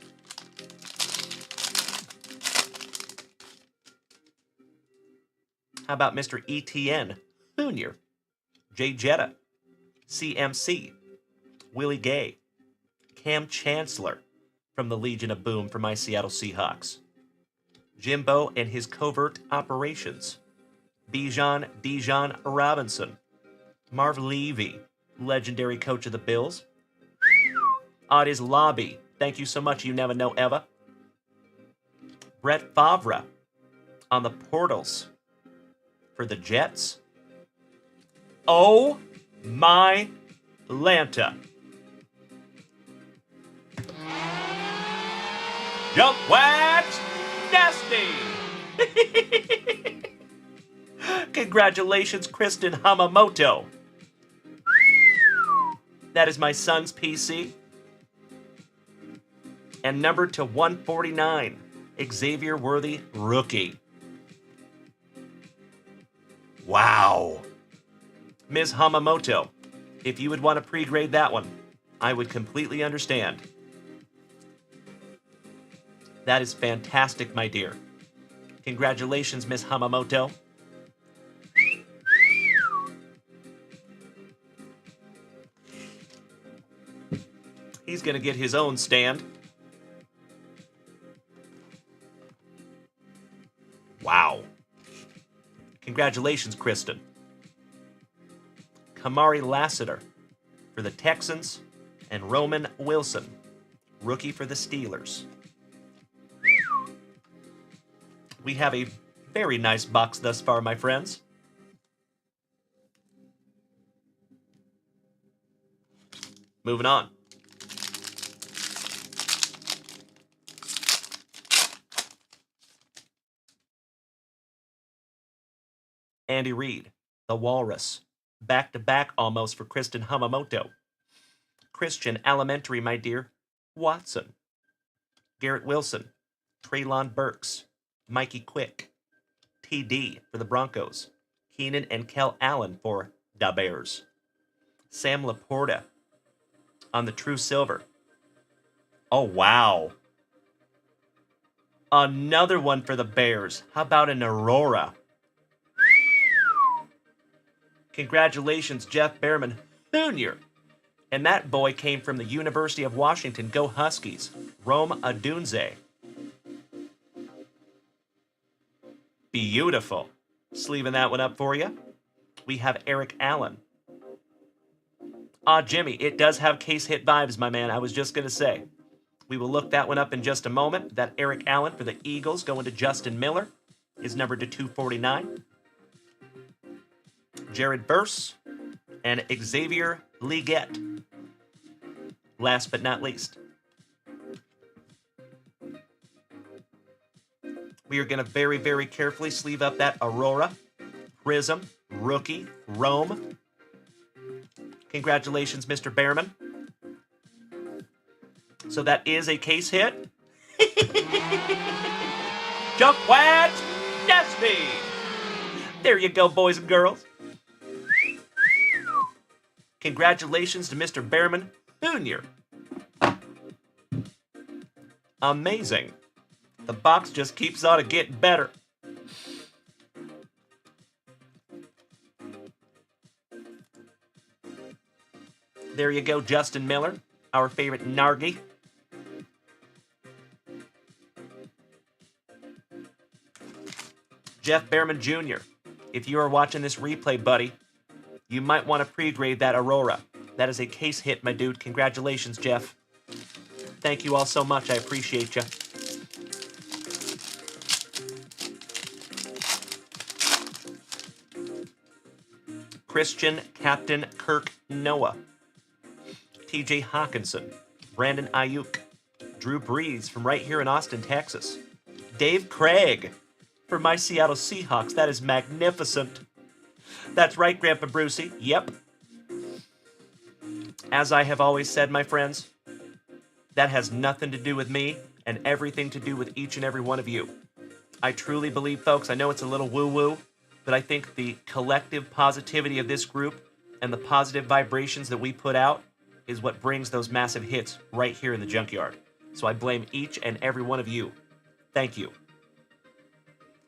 How about Mr. ETN Jr., Jay Jetta, CMC, Willie Gay, Cam Chancellor from the Legion of Boom for my Seattle Seahawks, Jimbo and his covert operations, Bijan Robinson, Marv Levy, legendary coach of the Bills, Audis Lobby, thank you so much, you never know Eva, Brett Favre on the portals for the Jets. Oh my Lanta. Junkwax Nasty. Congratulations, Kristen Hamamoto. That is my son's PC. And number to 149, Xavier Worthy, rookie. Wow. Ms. Hamamoto, if you would want to pre-grade that one, I would completely understand. That is fantastic, my dear. Congratulations, Ms. Hamamoto. He's going to get his own stand. Wow. Congratulations, Kristen. Kamari Lassiter for the Texans and Roman Wilson, rookie for the Steelers. We have a very nice box thus far, my friends. Moving on. Andy Reid, the Walrus. Back-to-back almost for Kristen Hamamoto. Christian Elementary, my dear. Watson. Garrett Wilson. Treylon Burks. Mikey Quick. TD for the Broncos. Keenan and Kel Allen for the Bears. Sam Laporta on the True Silver. Oh, wow. Another one for the Bears. How about an Aurora? Congratulations, Jeff Behrman Jr. And that boy came from the University of Washington. Go Huskies. Rome Adunze. Beautiful. Sleeving that one up for you. We have Eric Allen. Jimmy, it does have case hit vibes, my man. I was just going to say. We will look that one up in just a moment. That Eric Allen for the Eagles going to Justin Miller is numbered to 249. Jared Verse and Xavier Leggett. Last but not least. We are going to very, very carefully sleeve up that Aurora, Prism, Rookie, Rome. Congratulations, Mr. Behrman. So that is a case hit. Junkwax Destiny. There you go, boys and girls. Congratulations to Mr. Behrman Jr. Amazing. The box just keeps on getting better. There you go, Justin Miller, our favorite Nargi. Jeff Behrman Jr., if you are watching this replay, buddy, you might want to pre-grade that Aurora. That is a case hit, my dude. Congratulations, Jeff. Thank you all so much. I appreciate you. Christian Captain Kirk Noah. TJ Hawkinson. Brandon Ayuk. Drew Brees from right here in Austin, Texas. Dave Craig for my Seattle Seahawks. That is magnificent. That's right, Grandpa Brucey. Yep. As I have always said, my friends, that has nothing to do with me and everything to do with each and every one of you. I truly believe, folks, I know it's a little woo-woo, but I think the collective positivity of this group and the positive vibrations that we put out is what brings those massive hits right here in the junkyard. So I blame each and every one of you. Thank you.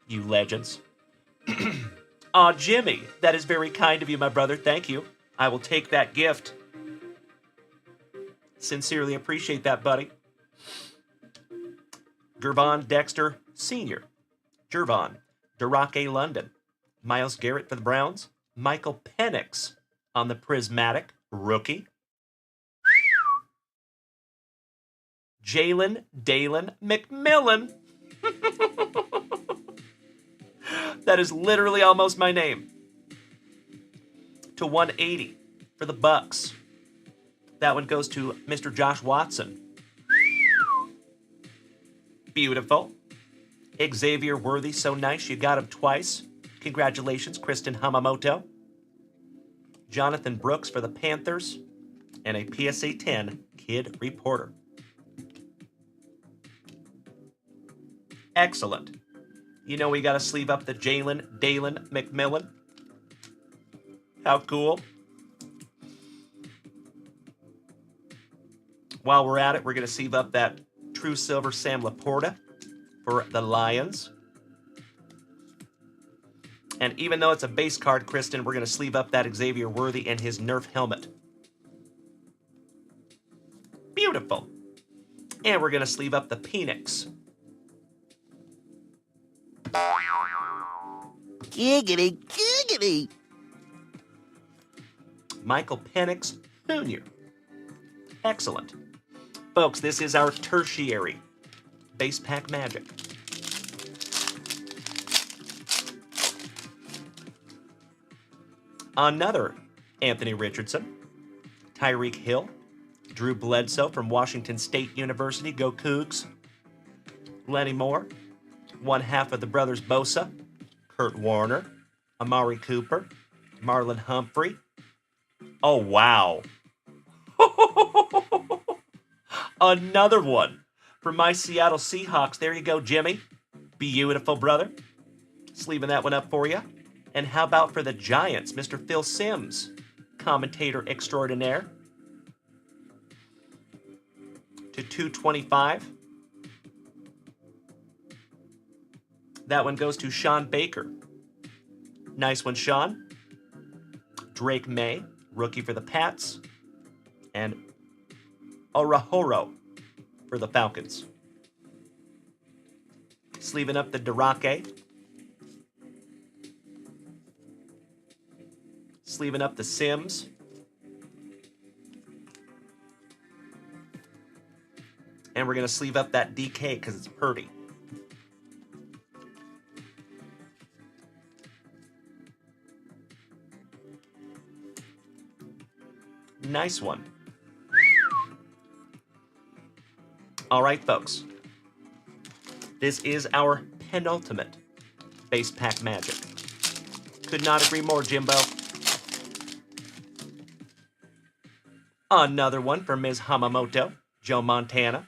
You legends. Aw, Jimmy, that is very kind of you, my brother. Thank you. I will take that gift. Sincerely appreciate that, buddy. Gervon Dexter Sr. Gervon. Durake London. Myles Garrett for the Browns. Michael Penix on the Prismatic Rookie. Jalen Dalen McMillan. That is literally almost my name. To 180 for the Bucks. That one goes to Mr. Josh Watson. Beautiful. Xavier Worthy, so nice. You got him twice. Congratulations, Kristen Hamamoto. Jonathan Brooks for the Panthers. And a PSA 10 Kid Reporter. Excellent. You know we got to sleeve up the Jalen Dalen McMillan. How cool. While we're at it, we're going to sleeve up that True Silver Sam Laporta for the Lions. And even though it's a base card, Kristen, we're going to sleeve up that Xavier Worthy and his Nerf helmet. Beautiful. And we're going to sleeve up the Penix. Giggity, giggity. Michael Penix Jr. Excellent. Folks, this is our tertiary base pack magic. Another Anthony Richardson, Tyreek Hill, Drew Bledsoe from Washington State University, go Cougs, Lenny Moore, one half of the brothers Bosa, Kurt Warner, Amari Cooper, Marlon Humphrey. Oh, wow. Another one from my Seattle Seahawks. There you go, Jimmy. Beautiful, brother. Sleeving that one up for you. And how about for the Giants, Mr. Phil Simms, commentator extraordinaire. To 225. That one goes to Sean Baker. Nice one, Sean. Drake May, rookie for the Pats. And Orahoro for the Falcons. Sleeving up the Darake. Sleeving up the Sims. And we're going to sleeve up that DK because it's Purdy. Nice one. All right, folks. This is our penultimate base pack magic. Could not agree more, Jimbo. Another one for Ms. Hamamoto, Joe Montana,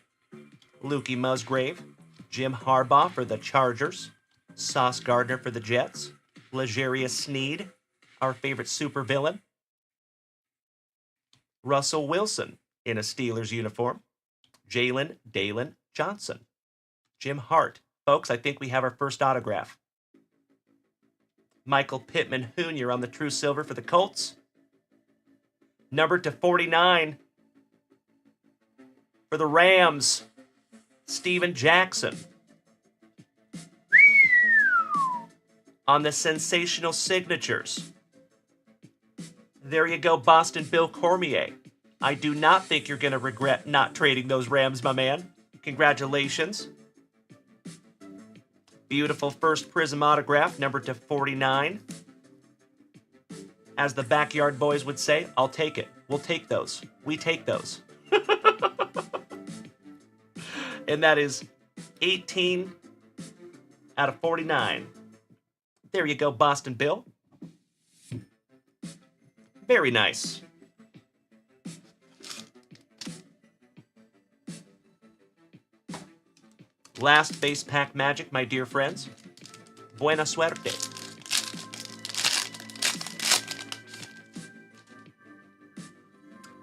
Lukey Musgrave, Jim Harbaugh for the Chargers, Sauce Gardner for the Jets, L'Jarius Sneed, our favorite supervillain, Russell Wilson in a Steelers uniform, Jalen Dalen Johnson, Jim Hart. Folks, I think we have our first autograph. Michael Pittman Jr. on the True Silver for the Colts. Numbered to 49 for the Rams, Steven Jackson. On the sensational signatures. There you go, Boston Bill Cormier. I do not think you're going to regret not trading those Rams, my man. Congratulations. Beautiful first Prism autograph, numbered to 49. As the Backyard Boys would say, I'll take it. We'll take those. We take those. And that is 18 out of 49. There you go, Boston Bill. Very nice. Last base pack magic, my dear friends. Buena suerte.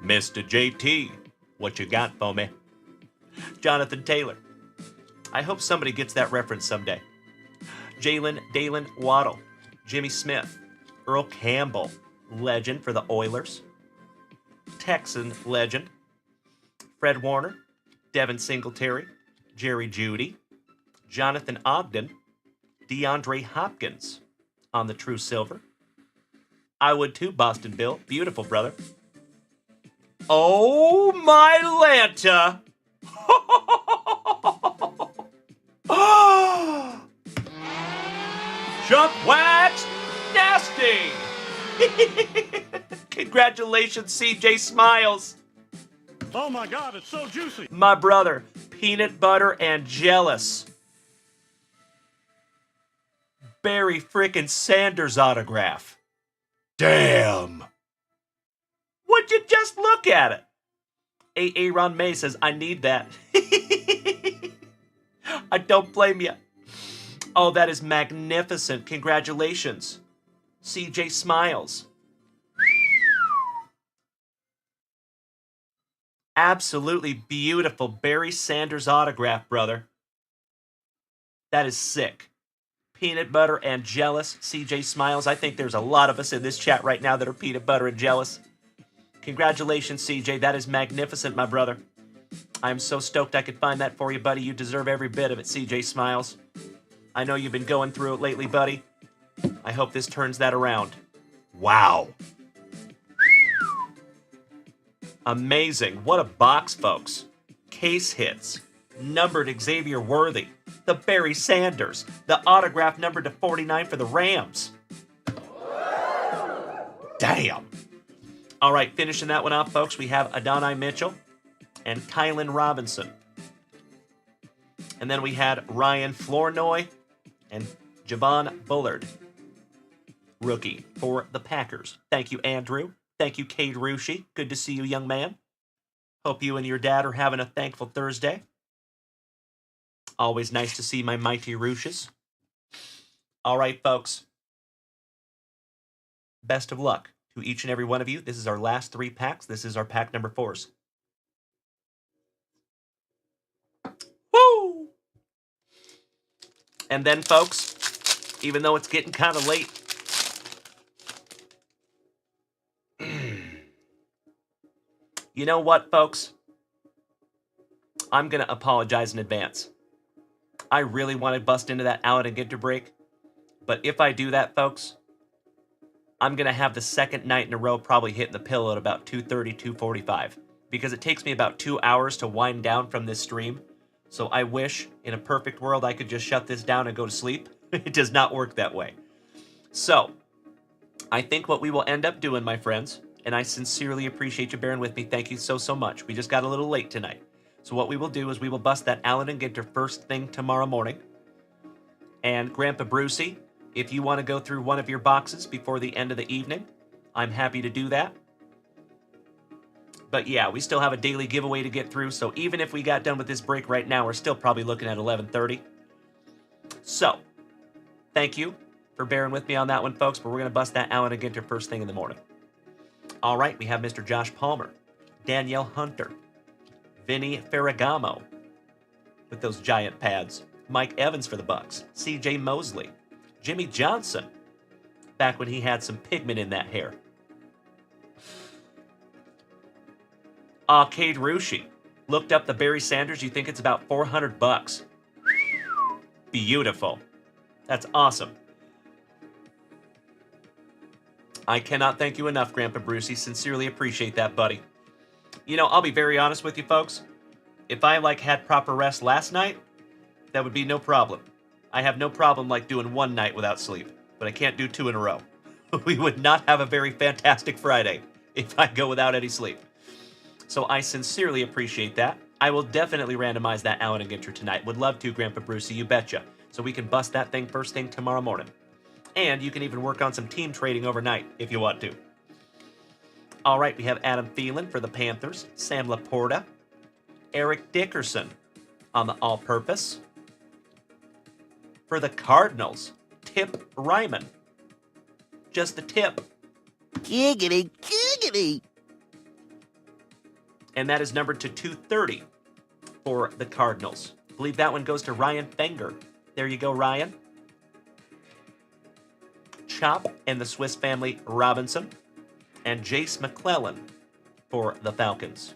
Mr. JT, what you got for me? Jonathan Taylor. I hope somebody gets that reference someday. Jalen Dalen Waddle. Jimmy Smith. Earl Campbell, legend for the Oilers. Texan legend. Fred Warner. Devin Singletary. Jerry Jeudy. Jonathan Ogden. DeAndre Hopkins on the True Silver. I would too, Boston Bill. Beautiful, brother. Oh, my Lanta. Junkwax nasty. Congratulations, CJ Smiles. Oh my God, it's so juicy. My brother, peanut butter and jealous. Barry frickin' Sanders autograph. Damn. Would you just look at it? Aaron May says, I need that. I don't blame you. Oh, that is magnificent. Congratulations. CJ Smiles. Absolutely beautiful Barry Sanders autograph, brother. That is sick. Peanut butter and jealous, CJ Smiles. I think there's a lot of us in this chat right now that are peanut butter and jealous. Congratulations, CJ. That is magnificent, my brother. I'm so stoked I could find that for you, buddy. You deserve every bit of it, CJ Smiles. I know you've been going through it lately, buddy. I hope this turns that around. Wow. Amazing. What a box, folks. case hits, numbered Xavier Worthy, the Barry Sanders, the autograph numbered to 49 for the Rams. Damn. All right, finishing that one off, folks, we have Adonai Mitchell and Kylan Robinson. And then we had Ryan Flournoy and Javon Bullard, rookie for the Packers. Thank you, Andrew. Thank you, Cade Rushi. Good to see you, young man. Hope you and your dad are having a thankful Thursday. Always nice to see my mighty Rushes. All right, folks. Best of luck to each and every one of you. This is our last 3 packs. This is our pack number 4s. Woo! And then, folks, even though it's getting kind of late, you know what, folks? I'm going to apologize in advance. I really want to bust into that Allen and Ginter break, but if I do that, folks, I'm going to have the second night in a row probably hitting the pillow at about 2:30, 2:45, because it takes me about 2 hours to wind down from this stream. So I wish, in a perfect world, I could just shut this down and go to sleep. It does not work that way. So, I think what we will end up doing, my friends, and I sincerely appreciate you bearing with me. Thank you so, so much. We just got a little late tonight. So what we will do is we will bust that Allen and Ginter first thing tomorrow morning. And Grandpa Brucey, if you want to go through one of your boxes before the end of the evening, I'm happy to do that. But yeah, we still have a daily giveaway to get through, so even if we got done with this break right now, we're still probably looking at 11:30. So, thank you for bearing with me on that one, folks, but we're going to bust that Allen and Ginter first thing in the morning. All right, we have Mr. Josh Palmer, Danielle Hunter, Vinny Ferragamo with those giant pads, Mike Evans for the Bucks, C.J. Mosley, Jimmy Johnson, back when he had some pigment in that hair. Cade Rushi, looked up the Barry Sanders. You think it's about $400? Beautiful. That's awesome. I cannot thank you enough, Grandpa Brucey. Sincerely appreciate that, buddy. You know, I'll be very honest with you, folks. If I, had proper rest last night, that would be no problem. I have no problem, doing one night without sleep. But I can't do 2 in a row. We would not have a very fantastic Friday if I go without any sleep. So I sincerely appreciate that. I will definitely randomize that Allen and Ginter tonight. Would love to, Grandpa Brucey, you betcha. So we can bust that thing first thing tomorrow morning. And you can even work on some team trading overnight if you want to. All right, we have Adam Thielen for the Panthers, Sam Laporta, Eric Dickerson on the all-purpose. For the Cardinals, Tip Ryman. Just the tip. Giggity, giggity. And that is numbered to 230 for the Cardinals. I believe that one goes to Ryan Fenger. There you go, Ryan. Chop and the Swiss Family Robinson. And Jace McClellan for the Falcons.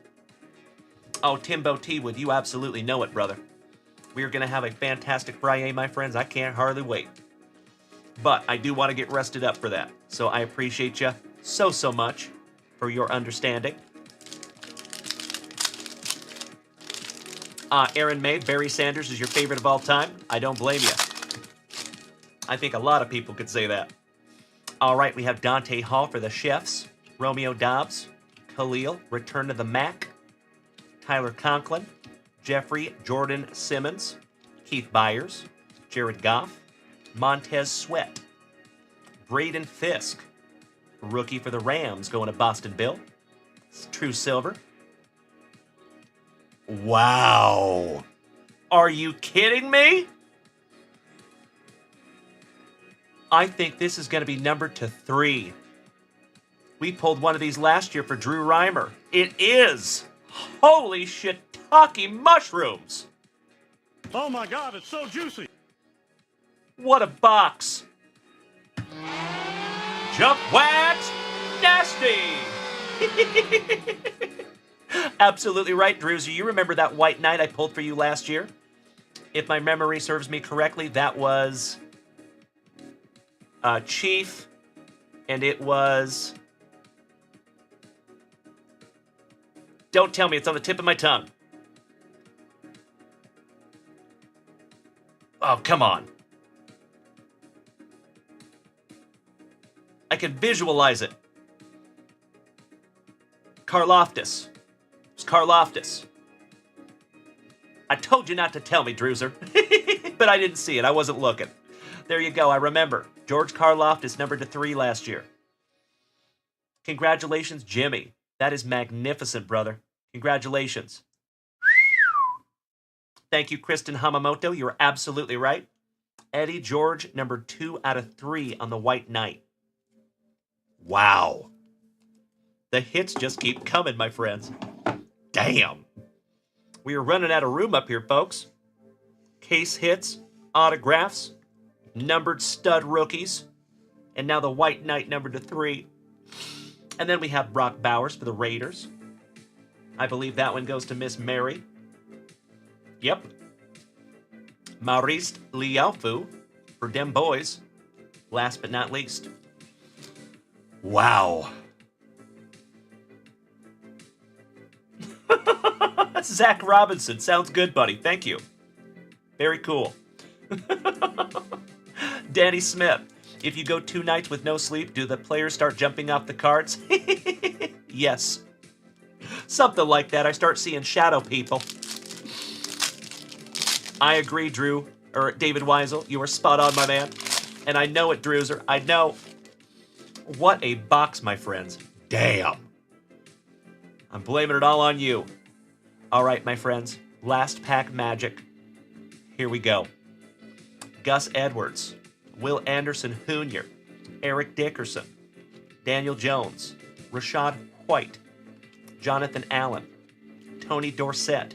Oh, Timbo T, would you absolutely know it, brother. We are going to have a fantastic Friday, my friends. I can't hardly wait. But I do want to get rested up for that. So I appreciate you so, so much for your understanding. Aaron May, Barry Sanders is your favorite of all time. I don't blame you. I think a lot of people could say that. All right, we have Dante Hall for the Chefs, Romeo Dobbs, Khalil, Return to the Mac, Tyler Conklin, Jeffrey Jordan Simmons, Keith Byers, Jared Goff, Montez Sweat, Braden Fisk, rookie for the Rams going to Boston Bill, True Silver. Wow. Are you kidding me? I think this is going to be numbered to 3. We pulled one of these last year for Drew Reimer. It is. Holy shiitake mushrooms. Oh my God, it's so juicy. What a box. Junkwax nasty. Absolutely right, Drewzy. You remember that white knight I pulled for you last year? If my memory serves me correctly, that was Chief, and it was... Don't tell me, it's on the tip of my tongue. Oh, come on. I can visualize it. Karloftis. It's Karloftis. I told you not to tell me, Druser. But I didn't see it. I wasn't looking. There you go. I remember. George Karloftis numbered to 3 last year. Congratulations, Jimmy. That is magnificent, brother. Congratulations. Thank you, Kristen Hamamoto. You're absolutely right. Eddie George, number 2 out of 3 on the White Knight. Wow. The hits just keep coming, my friends. Damn. We are running out of room up here, folks. Case hits, autographs, numbered stud rookies, and now the White Knight numbered to 3. And then we have Brock Bowers for the Raiders. I believe that one goes to Miss Mary. Yep. Maurice Liaofu for Dem Boys. Last but not least. Wow. Zach Robinson. Sounds good, buddy. Thank you. Very cool. Danny Smith. If you go 2 nights with no sleep, do the players start jumping off the cards? Yes. Something like that. I start seeing shadow people. I agree, Drew, or David Weisel. You are spot on, my man. And I know it, Drewser. I know. What a box, my friends. Damn. I'm blaming it all on you. All right, my friends. Last pack magic. Here we go. Gus Edwards, Will Anderson Jr., Eric Dickerson, Daniel Jones, Rashad White, Jonathan Allen, Tony Dorsett,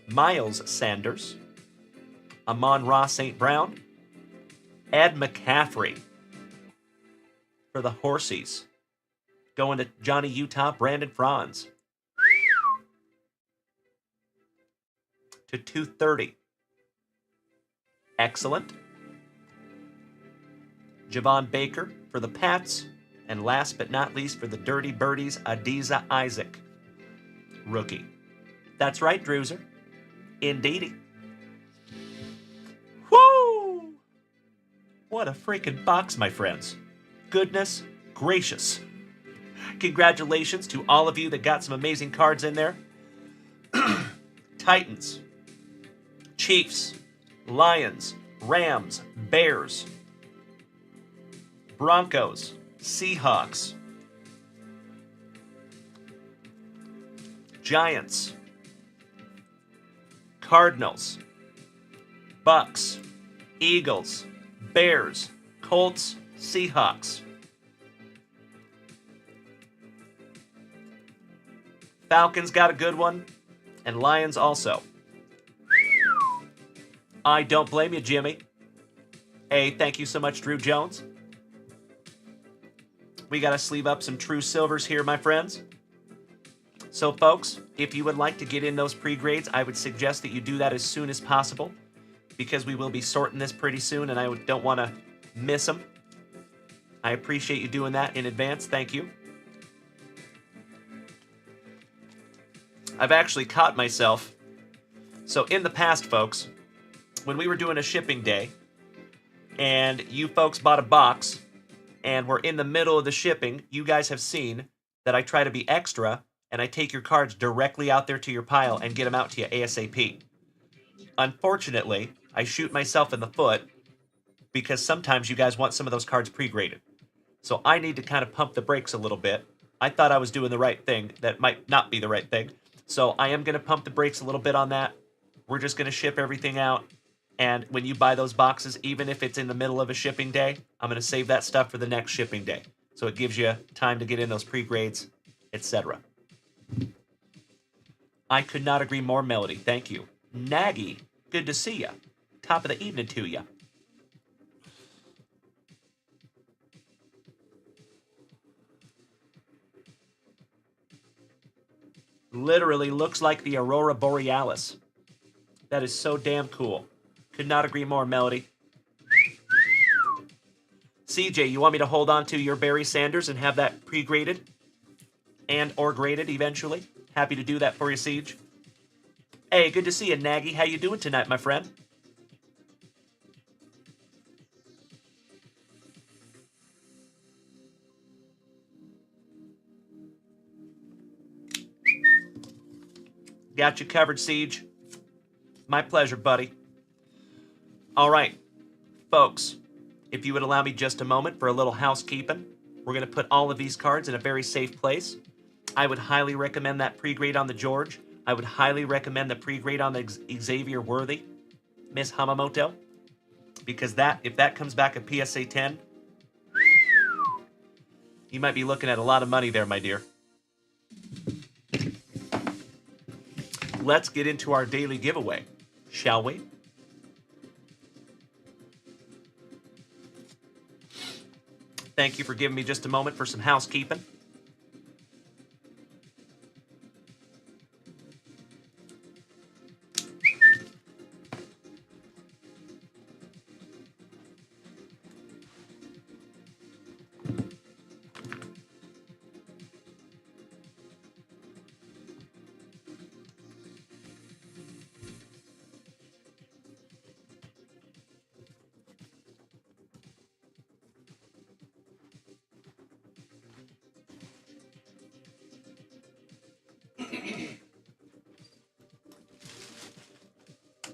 Miles Sanders, Amon-Ra St. Brown, Ed McCaffrey for the Horsies. Going to Johnny Utah, Brandon Franz. To 230. Excellent. Javon Baker for the Pats. And last but not least for the Dirty Birdies, Adiza Isaac. Rookie. That's right, Drewser. Indeedy. Woo! What a freaking box, my friends. Goodness gracious. Congratulations to all of you that got some amazing cards in there. Titans, Chiefs, Lions, Rams, Bears, Broncos, Seahawks, Giants, Cardinals, Bucks, Eagles, Bears, Colts, Seahawks, Falcons got a good one, and Lions also. I don't blame you, Jimmy. Hey, thank you so much, Drew Jones. We got to sleeve up some true silvers here, my friends. So, folks, if you would like to get in those pre-grades, I would suggest that you do that as soon as possible because we will be sorting this pretty soon, and I don't want to miss them. I appreciate you doing that in advance. Thank you. I've actually caught myself. So in the past, folks, when we were doing a shipping day and you folks bought a box and we're in the middle of the shipping, you guys have seen that I try to be extra and I take your cards directly out there to your pile and get them out to you ASAP. Unfortunately, I shoot myself in the foot because sometimes you guys want some of those cards pre-graded. So I need to kind of pump the brakes a little bit. I thought I was doing the right thing. That might not be the right thing. So I am going to pump the brakes a little bit on that. We're just going to ship everything out. And when you buy those boxes, even if it's in the middle of a shipping day, I'm going to save that stuff for the next shipping day. So it gives you time to get in those pre-grades, etc. I could not agree more, Melody. Thank you. Nagy, good to see you. Top of the evening to you. Literally looks like the Aurora Borealis. That is so damn cool. Could not agree more, Melody. CJ, you want me to hold on to your Barry Sanders and have that pre-graded and or graded eventually? Happy to do that for you, Siege. Hey, good to see you, Nagy. How you doing tonight, my friend? Got you covered, Siege. My pleasure, buddy. All right, folks, if you would allow me just a moment for a little housekeeping, we're going to put all of these cards in a very safe place. I would highly recommend that pre-grade on the George. I would highly recommend the pre-grade on the Xavier Worthy, Miss Hamamoto, because if that comes back a PSA 10, you might be looking at a lot of money there, my dear. Let's get into our daily giveaway, shall we? Thank you for giving me just a moment for some housekeeping.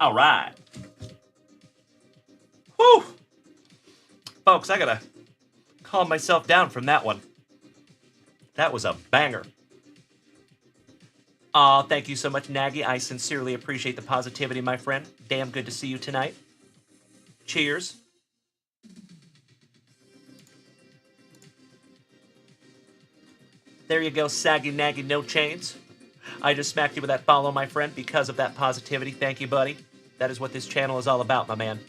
All right. Whew. Folks, I gotta calm myself down from that one. That was a banger. Aw, thank you so much, Nagy. I sincerely appreciate the positivity, my friend. Damn good to see you tonight. Cheers. There you go, Saggy Nagy No Chains. I just smacked you with that follow, my friend, because of that positivity. Thank you, buddy. That is what this channel is all about, my man.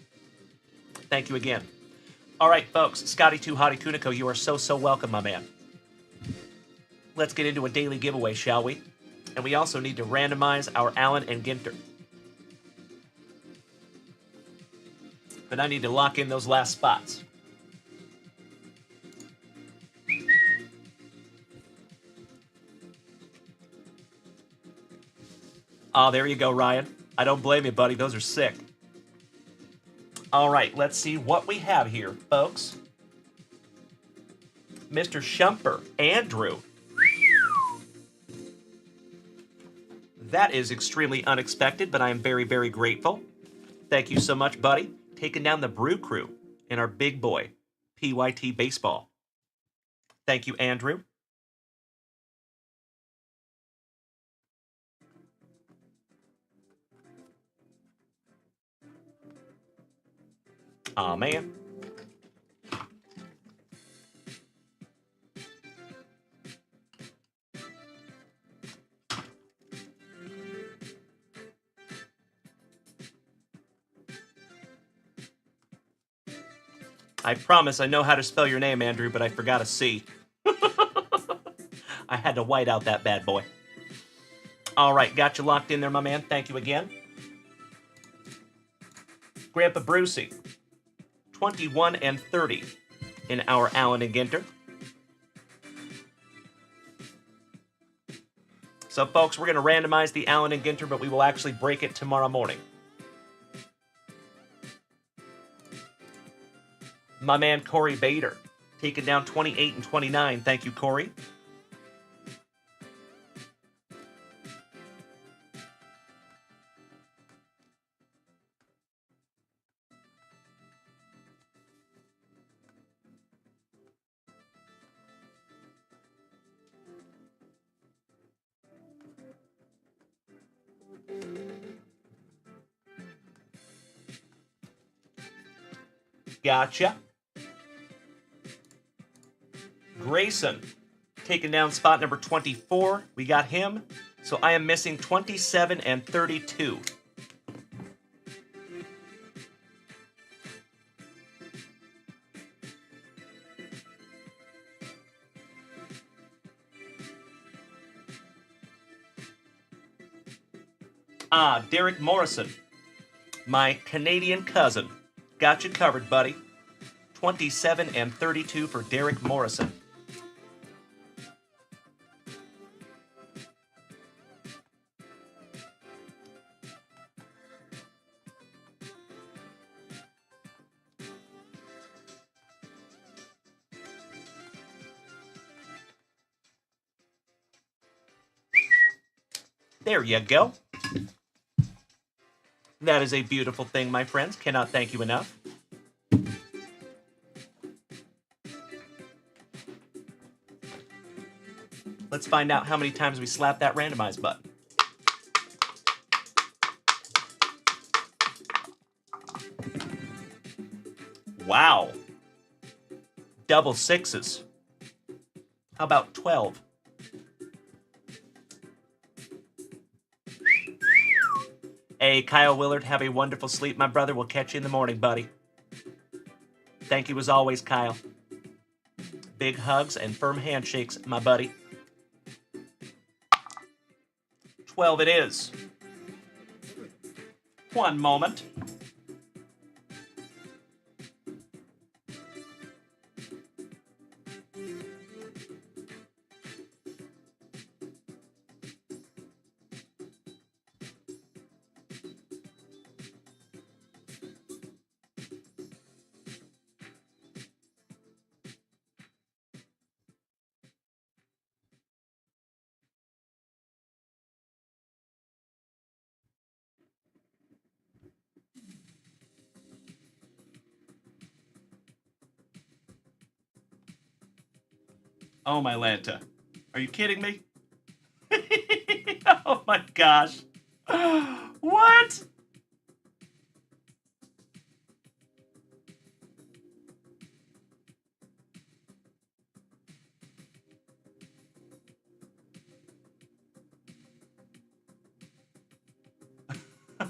Thank you again. All right, folks. Scotty2 Hottie Tunico, you are so welcome, my man. Let's get into a daily giveaway, shall we? And we also need to randomize our Allen and Ginter. But I need to lock in those last spots. Oh, there you go, Ryan. I don't blame you, buddy. Those are sick. All right, let's see what we have here, folks. Mr. Shumper, Andrew. That is extremely unexpected, but I am very grateful. Thank you so much, buddy. Taking down the Brew Crew and our big boy, PYT Baseball. Thank you, Andrew. Aw, man. I promise I know how to spell your name, Andrew, but I forgot a C. I had to white out that bad boy. All right, got you locked in there, my man. Thank you again. Grandpa Brucey, 21 and 30 in our Allen and Ginter. So, folks, we're going to randomize the Allen and Ginter, but we will actually break it tomorrow morning. My man, Corey Bader, taking down 28 and 29. Thank you, Corey. Gotcha. Grayson, taking down spot number 24. We got him. So I am missing 27 and 32. Ah, Derek Morrison, my Canadian cousin. Got you covered, buddy. 27 and 32 for Derek Morrison. There you go. That is a beautiful thing, my friends. Cannot thank you enough. Let's find out how many times we slap that randomize button. Wow. Double sixes. How about 12? Hey, Kyle Willard, have a wonderful sleep, my brother. We'll catch you in the morning, buddy. Thank you as always, Kyle. Big hugs and firm handshakes, my buddy. 12 it is. One moment. Oh, my Lanta. Are you kidding me? Oh, my gosh. What?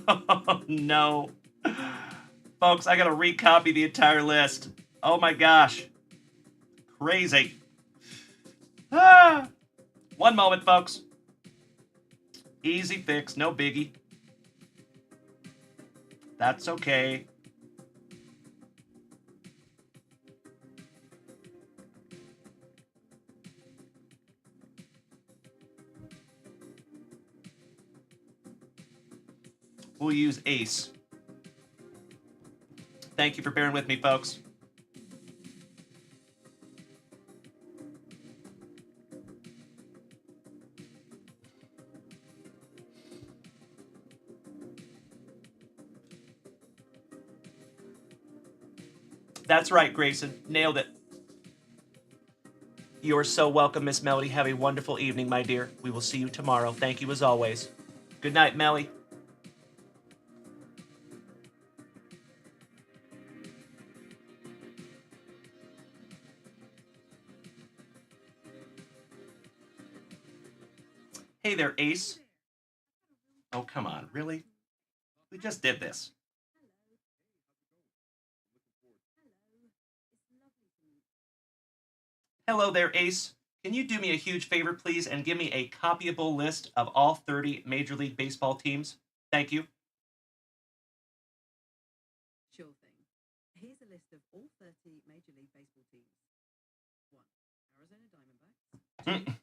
Oh, no. Folks, I gotta recopy the entire list. Oh, my gosh. Crazy. Ah. One moment, folks. Easy fix, no biggie. That's okay. We'll use ace. Thank you for bearing with me, folks. That's right, Grayson. Nailed it. You're so welcome, Miss Melody. Have a wonderful evening, my dear. We will see you tomorrow. Thank you as always. Good night, Melly. Hey there, Ace. Oh, come on. Really? We just did this. Hello there, Ace. Can you do me a huge favor, please, and give me a copyable list of all 30 Major League Baseball teams? Thank you. Sure thing. Here's a list of all 30 Major League Baseball teams. 1. Arizona Diamondbacks. 2. Atlanta.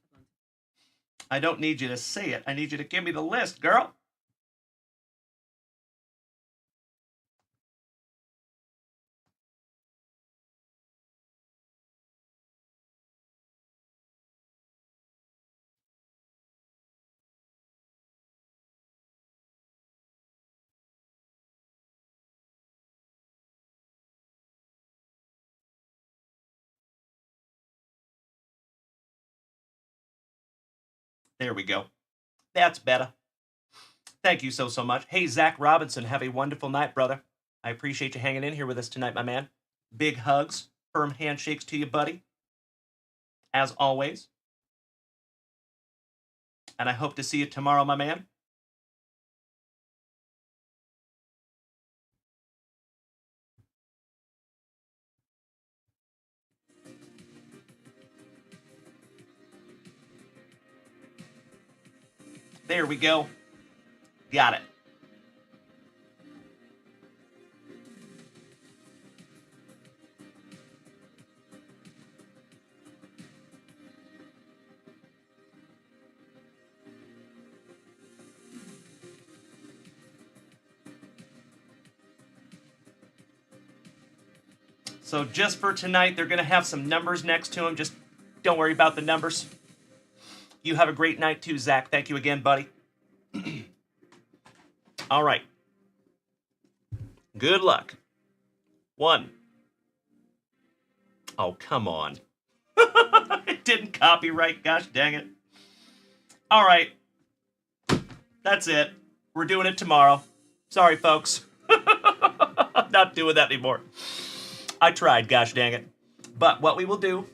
I don't need you to say it. I need you to give me the list, girl. There we go. That's better. Thank you so much. Hey, Zach Robinson, have a wonderful night, brother. I appreciate you hanging in here with us tonight, my man. Big hugs, firm handshakes to you, buddy. As always. And I hope to see you tomorrow, my man. There we go. Got it. So just for tonight, they're going to have some numbers next to them. Just don't worry about the numbers. You have a great night too, Zach. Thank you again, buddy. All right. Good luck. 1. Oh, come on. It didn't copyright. Gosh dang it. All right. That's it. We're doing it tomorrow. Sorry, folks. I'm not doing that anymore. I tried, gosh dang it. But what we will do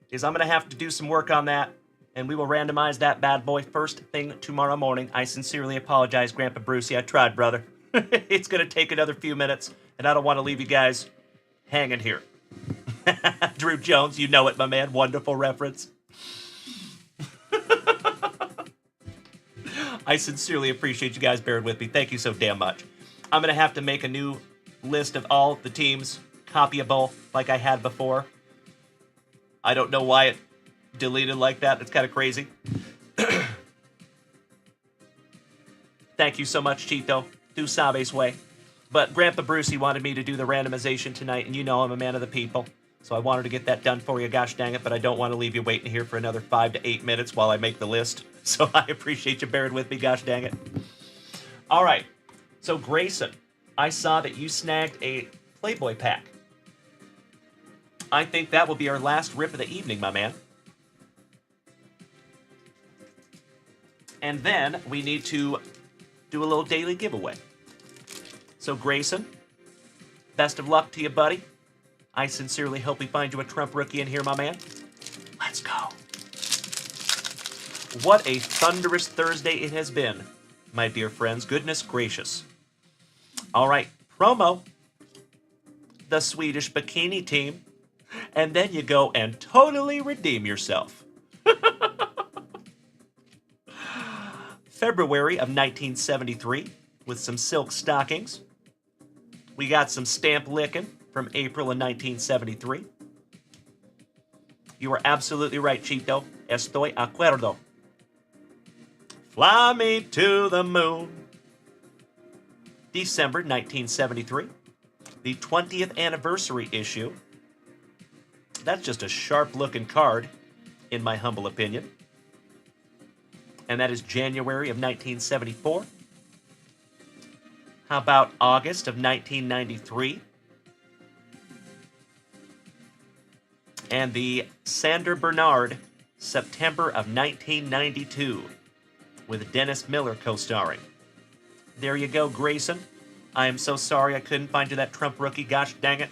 is I'm going to have to do some work on that, and we will randomize that bad boy first thing tomorrow morning. I sincerely apologize, Grandpa Brucey. I tried, brother. It's going to take another few minutes, and I don't want to leave you guys hanging here. Drew Jones, you know it, my man. Wonderful reference. I sincerely appreciate you guys bearing with me. Thank you so damn much. I'm going to have to make a new list of all the teams copyable like I had before. I don't know why it deleted like that. It's kind of crazy. Thank you so much, Chito. Do Sabe's way. But Grandpa Brucey wanted me to do the randomization tonight, and you know I'm a man of the people. So I wanted to get that done for you, gosh dang it, but I don't want to leave you waiting here for another 5 to 8 minutes while I make the list. So I appreciate you bearing with me, gosh dang it. All right, so Grayson, I saw that you snagged a Playboy pack. I think that will be our last rip of the evening, my man. And then we need to do a little daily giveaway. So Grayson, best of luck to you, buddy. I sincerely hope we find you a Trump rookie in here, my man. Let's go. What a thunderous Thursday it has been, my dear friends. Goodness gracious. All right, promo. The Swedish bikini team. And then you go and totally redeem yourself. February of 1973 with some silk stockings. We got some stamp licking from April of 1973. You are absolutely right, Chito. Estoy acuerdo. Fly me to the moon. December 1973. The 20th anniversary issue. That's just a sharp-looking card, in my humble opinion. And that is January of 1974. How about August of 1993? And the Sander Bernard, September of 1992, with Dennis Miller co-starring. There you go, Grayson. I am so sorry I couldn't find you that Trump rookie, gosh dang it.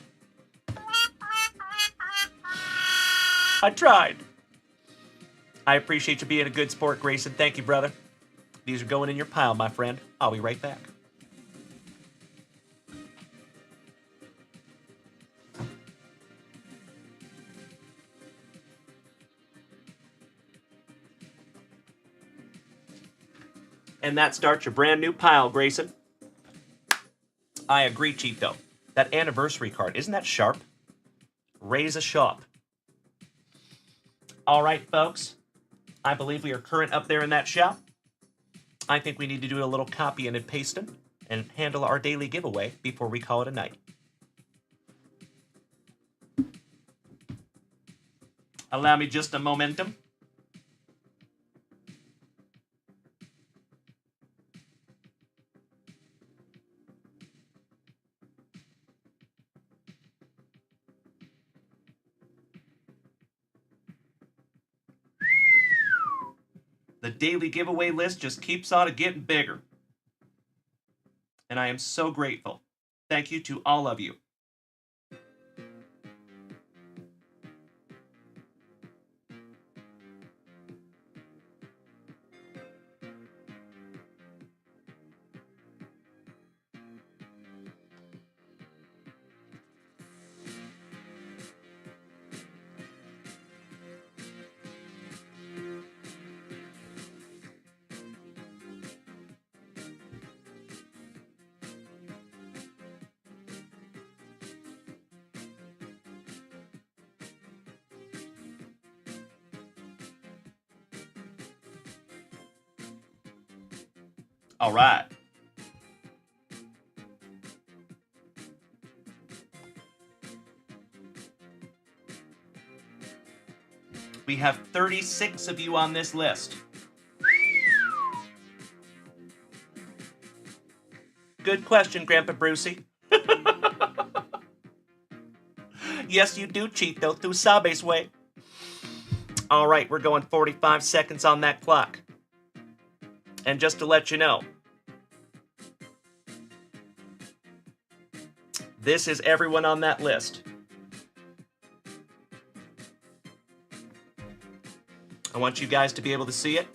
I tried. I appreciate you being a good sport, Grayson. Thank you, brother. These are going in your pile, my friend. I'll be right back. And that starts your brand new pile, Grayson. I agree, Chito. That anniversary card, isn't that sharp? Raise a shop. All right, folks. I believe we are current up there in that shop. I think we need to do a little copying and pasting and handle our daily giveaway before we call it a night. Allow me just a momentum. The daily giveaway list just keeps on getting bigger. And I am so grateful. Thank you to all of you. All right. We have 36 of you on this list. Good question, Grandpa Brucey. Yes, you do, Chito. Tu sabes, way. All right, we're going 45 seconds on that clock. And just to let you know, this is everyone on that list. I want you guys to be able to see it.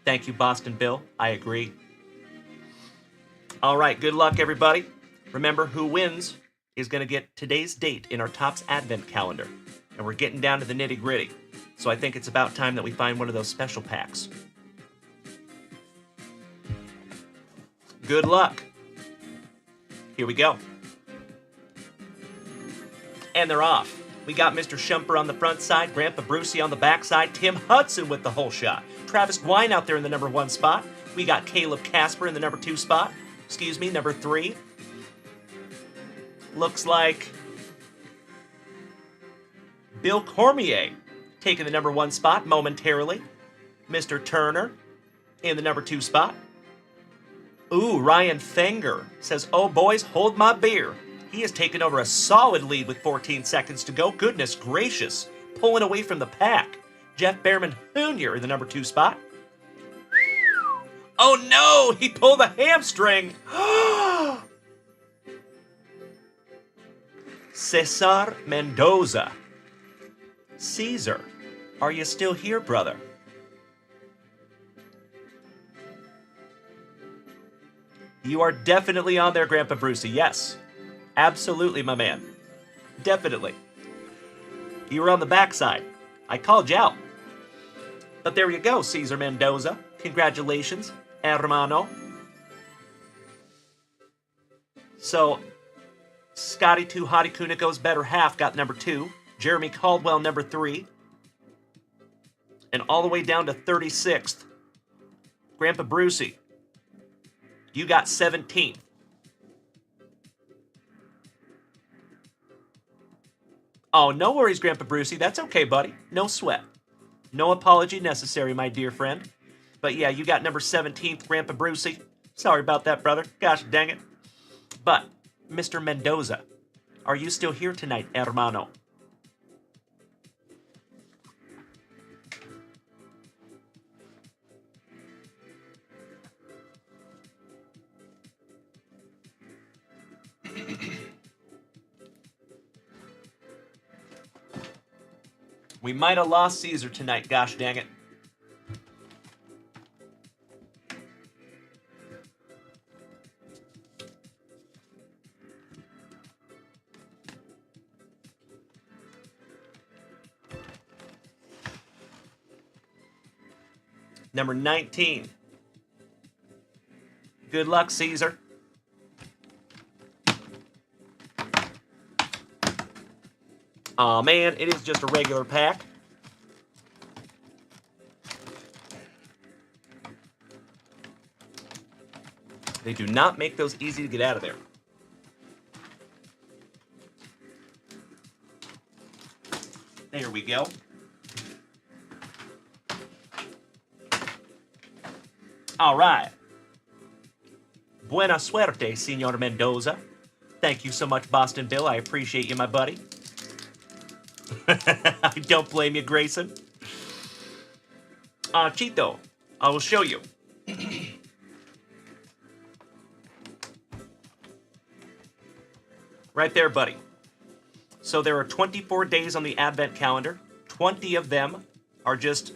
Thank you, Boston Bill. I agree. All right, good luck, everybody. Remember, who wins is going to get today's date in our Topps Advent Calendar. And we're getting down to the nitty-gritty. So I think it's about time that we find one of those special packs. Good luck. Here we go. And they're off. We got Mr. Shumper on the front side, Grandpa Brucey on the back side, Tim Hudson with the whole shot, Travis Gwine out there in the number 1 spot. We got Caleb Casper in the number 2 spot. Excuse me, number 3. Looks like Bill Cormier taking the number 1 spot momentarily. Mr. Turner in the number 2 spot. Ooh, Ryan Fenger says, oh boys, hold my beer. He has taken over a solid lead with 14 seconds to go. Goodness gracious. Pulling away from the pack. Jeff Behrman Jr. in the number 2 spot. Oh no, he pulled a hamstring. Cesar Mendoza. Caesar, are you still here, brother? You are definitely on there, Grandpa Brucey. Yes, absolutely, my man. Definitely. You were on the backside. I called you out. But there you go, Caesar Mendoza. Congratulations, hermano. So, Scotty 2 Hottie Kuniko's better half got number 2. Jeremy Caldwell, number 3. And all the way down to 36th, Grandpa Brucey. You got 17th. Oh, no worries, Grandpa Brucey. That's okay, buddy. No sweat. No apology necessary, my dear friend. But yeah, you got number 17th, Grandpa Brucey. Sorry about that, brother. Gosh dang it. But, Mr. Mendoza, are you still here tonight, hermano? We might have lost Caesar tonight, gosh dang it. Number 19. Good luck, Caesar. Aw, man, it is just a regular pack. They do not make those easy to get out of there. There we go. All right. Buena suerte, Senor Mendoza. Thank you so much, Boston Bill. I appreciate you, my buddy. I don't blame you, Grayson. Chito, I will show you. Right there, buddy. So there are 24 days on the Advent calendar. 20 of them are just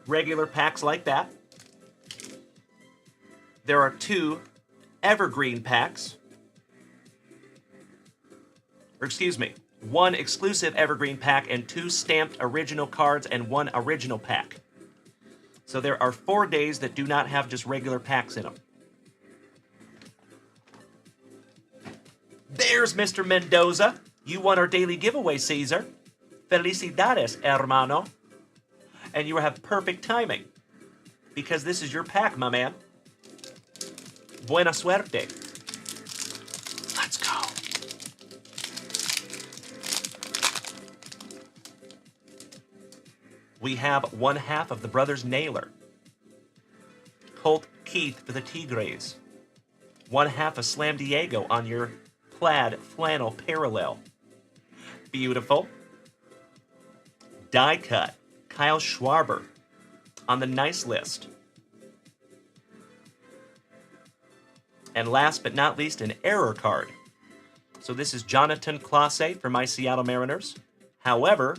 regular packs like that. There are 2 evergreen packs. Or excuse me, 1 exclusive evergreen pack and 2 stamped original cards and 1 original pack. So there are 4 days that do not have just regular packs in them. There's Mr. Mendoza. You won our daily giveaway, Caesar. Felicidades, hermano. And you have perfect timing, because this is your pack, my man. Buena suerte. Let's go. we have one half of the Brothers Naylor. Colt Keith for the Tigres. One half of Slam Diego on your plaid flannel parallel. Beautiful. Die cut. Kyle Schwarber on the nice list. And last but not least, an error card. So this is Jonathan Clase for my Seattle Mariners. However,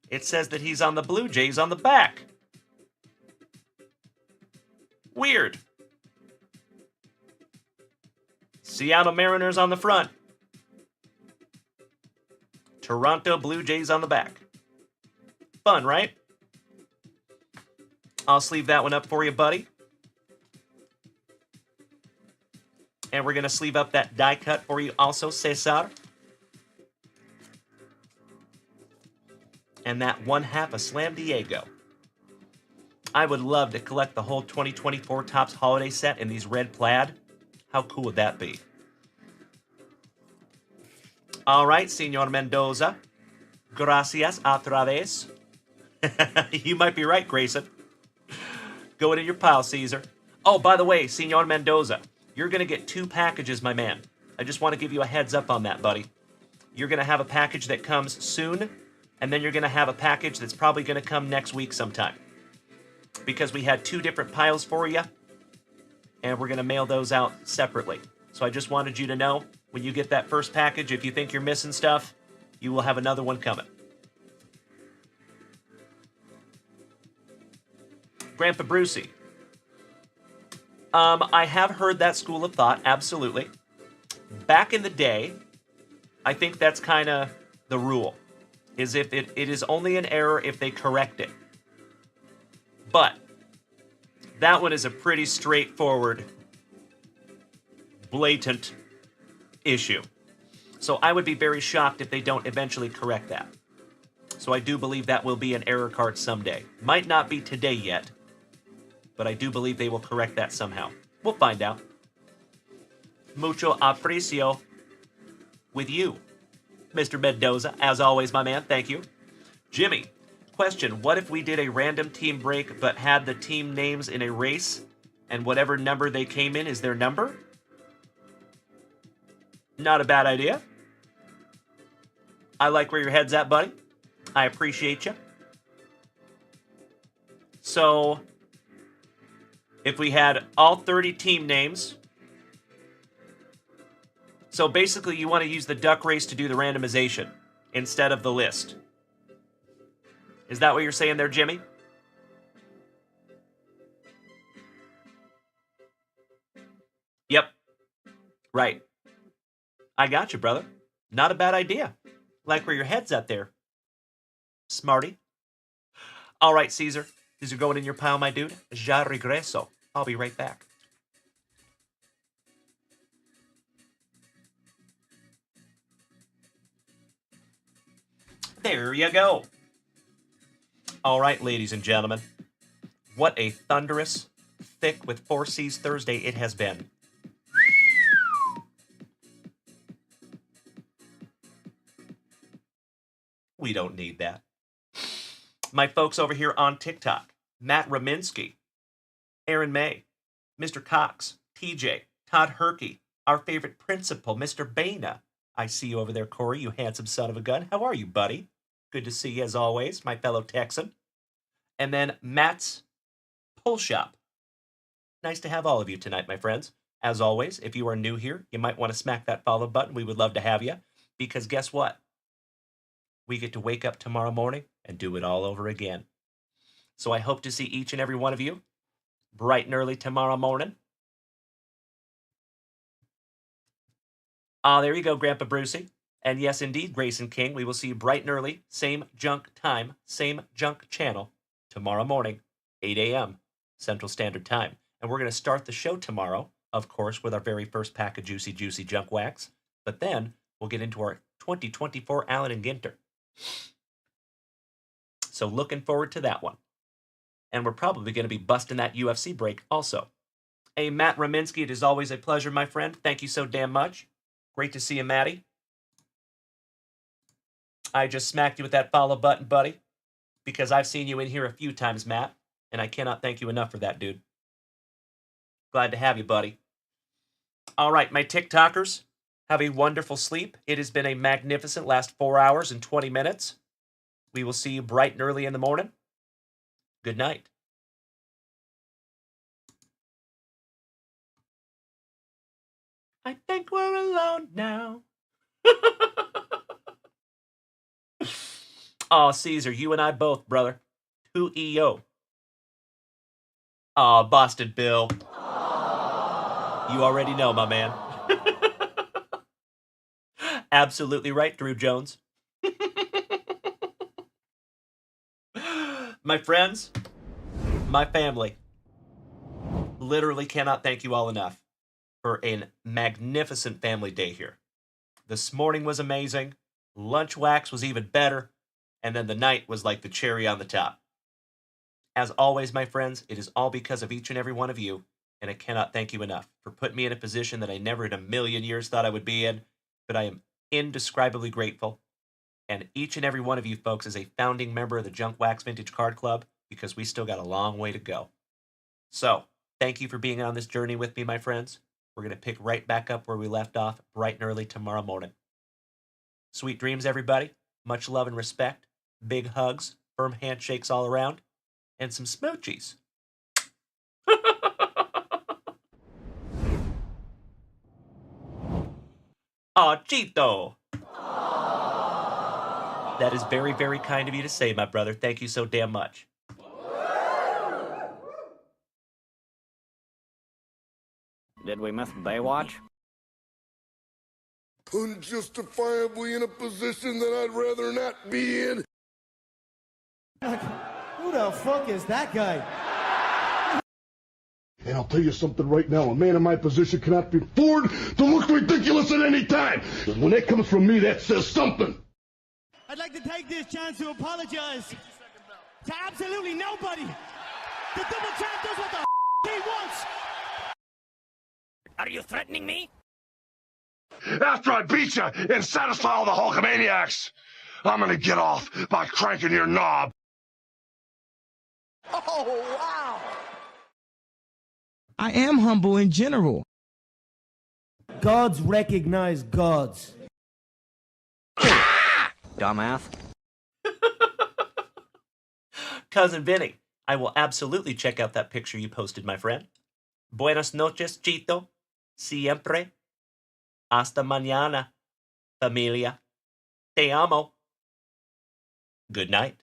it says that he's on the Blue Jays on the back. Weird. Seattle Mariners on the front. Toronto Blue Jays on the back. Fun, right? I'll sleeve that one up for you, buddy. And we're going to sleeve up that die cut for you also, Cesar. And that one half of Slam Diego. I would love to collect the whole 2024 Topps holiday set in these red plaid. How cool would that be? All right, Senor Mendoza. Gracias otra vez. You might be right, Grayson. Go into your pile, Caesar. Oh, by the way, Senor Mendoza, you're going to get 2 packages, my man. I just want to give you a heads up on that, buddy. You're going to have a package that comes soon, and then you're going to have a package that's probably going to come next week sometime. Because we had 2 different piles for you, and we're going to mail those out separately. So I just wanted you to know, when you get that first package, if you think you're missing stuff, you will have another one coming. Grandpa Brucey. I have heard that school of thought, absolutely. Back in the day, I think that's kind of the rule, is if it is only an error if they correct it. But that one is a pretty straightforward, blatant issue. So I would be very shocked if they don't eventually correct that. So I do believe that will be an error card someday. Might not be today yet, but I do believe they will correct that somehow. We'll find out. Mucho aprecio with you, Mr. Mendoza. As always, my man, thank you. Jimmy, question, what if we did a random team break but had the team names in a race and whatever number they came in is their number? Not a bad idea. I like where your head's at, buddy. I appreciate you. So, if we had all 30 team names, so basically you want to use the duck race to do the randomization instead of the list. Is that what you're saying there, Jimmy? Yep. Right. I got you, brother. Not a bad idea. Like where your head's at there, smarty. All right, Caesar. These are going in your pile, my dude. Ya regreso. I'll be right back. There you go. All right, ladies and gentlemen. What a thunderous, thick with 4 C's Thursday it has been. We don't need that. My folks over here on TikTok, Matt Raminsky, Aaron May, Mr. Cox, TJ, Todd Herkey, our favorite principal, Mr. Baina. I see you over there, Corey, you handsome son of a gun. How are you, buddy? Good to see you as always, my fellow Texan. And then Matt's Pull Shop. Nice to have all of you tonight, my friends. As always, if you are new here, you might want to smack that follow button. We would love to have you. Because guess what? We get to wake up tomorrow morning and do it all over again. So I hope to see each and every one of you bright and early tomorrow morning. There you go, Grandpa Brucey. And yes, indeed, Grayson King, we will see you bright and early, same junk time, same junk channel, tomorrow morning, 8 a.m. Central Standard Time. And we're going to start the show tomorrow, of course, with our very first pack of Juicy Junk Wax. But then we'll get into our 2024 Allen and Ginter. So looking forward to that one. And we're probably going to be busting that UFC break also. Hey, Matt Raminsky, it is always a pleasure, my friend. Thank you so damn much. Great to see you, Matty. I just smacked you with that follow button, buddy. because I've seen you in here a few times, Matt, and I cannot thank you enough for that, dude. Glad to have you, buddy. All right, my TikTokers, have a wonderful sleep. It has been a magnificent last 4 hours and 20 minutes. We will see you bright and early in the morning. Good night. I think we're alone now. Aw, Caesar, you and I both, brother. 2EO. Aw, Boston Bill. You already know, my man. Absolutely right, Drew Jones. My friends, my family, literally cannot thank you all enough for a magnificent family day here. This morning was amazing. Lunch wax was even better. And then the night was like the cherry on the top. As always, my friends, it is all because of each and every one of you, and I cannot thank you enough for putting me in a position that I never in a million years thought I would be in, but I am indescribably grateful. And each and every one of you folks is a founding member of the Junkwax Vintage Card Club, because we still got a long way to go. So, thank you for being on this journey with me, my friends. We're going to pick right back up where we left off bright and early tomorrow morning. Sweet dreams, everybody. Much love and respect. Big hugs, firm handshakes all around, and some smoochies. Aw, Chito. That is very, very kind of you to say, my brother. Thank you so damn much. Did we miss Baywatch? Unjustifiably in a position that I'd rather not be in. Who the fuck is that guy? And I'll tell you something right now, a man in my position cannot be afford to look ridiculous at any time. And when that comes from me, that says something. I'd like to take this chance to apologize to absolutely nobody. The double champ does what the he wants. Are you threatening me? After I beat you and satisfy all the Hulkamaniacs, I'm gonna get off by cranking your knob. Oh, wow. I am humble in general. Gods recognize gods. Dumbass. Cousin Vinny, I will absolutely check out that picture you posted, my friend. Buenas noches, Chito. Siempre. Hasta mañana, familia. Te amo. Good night.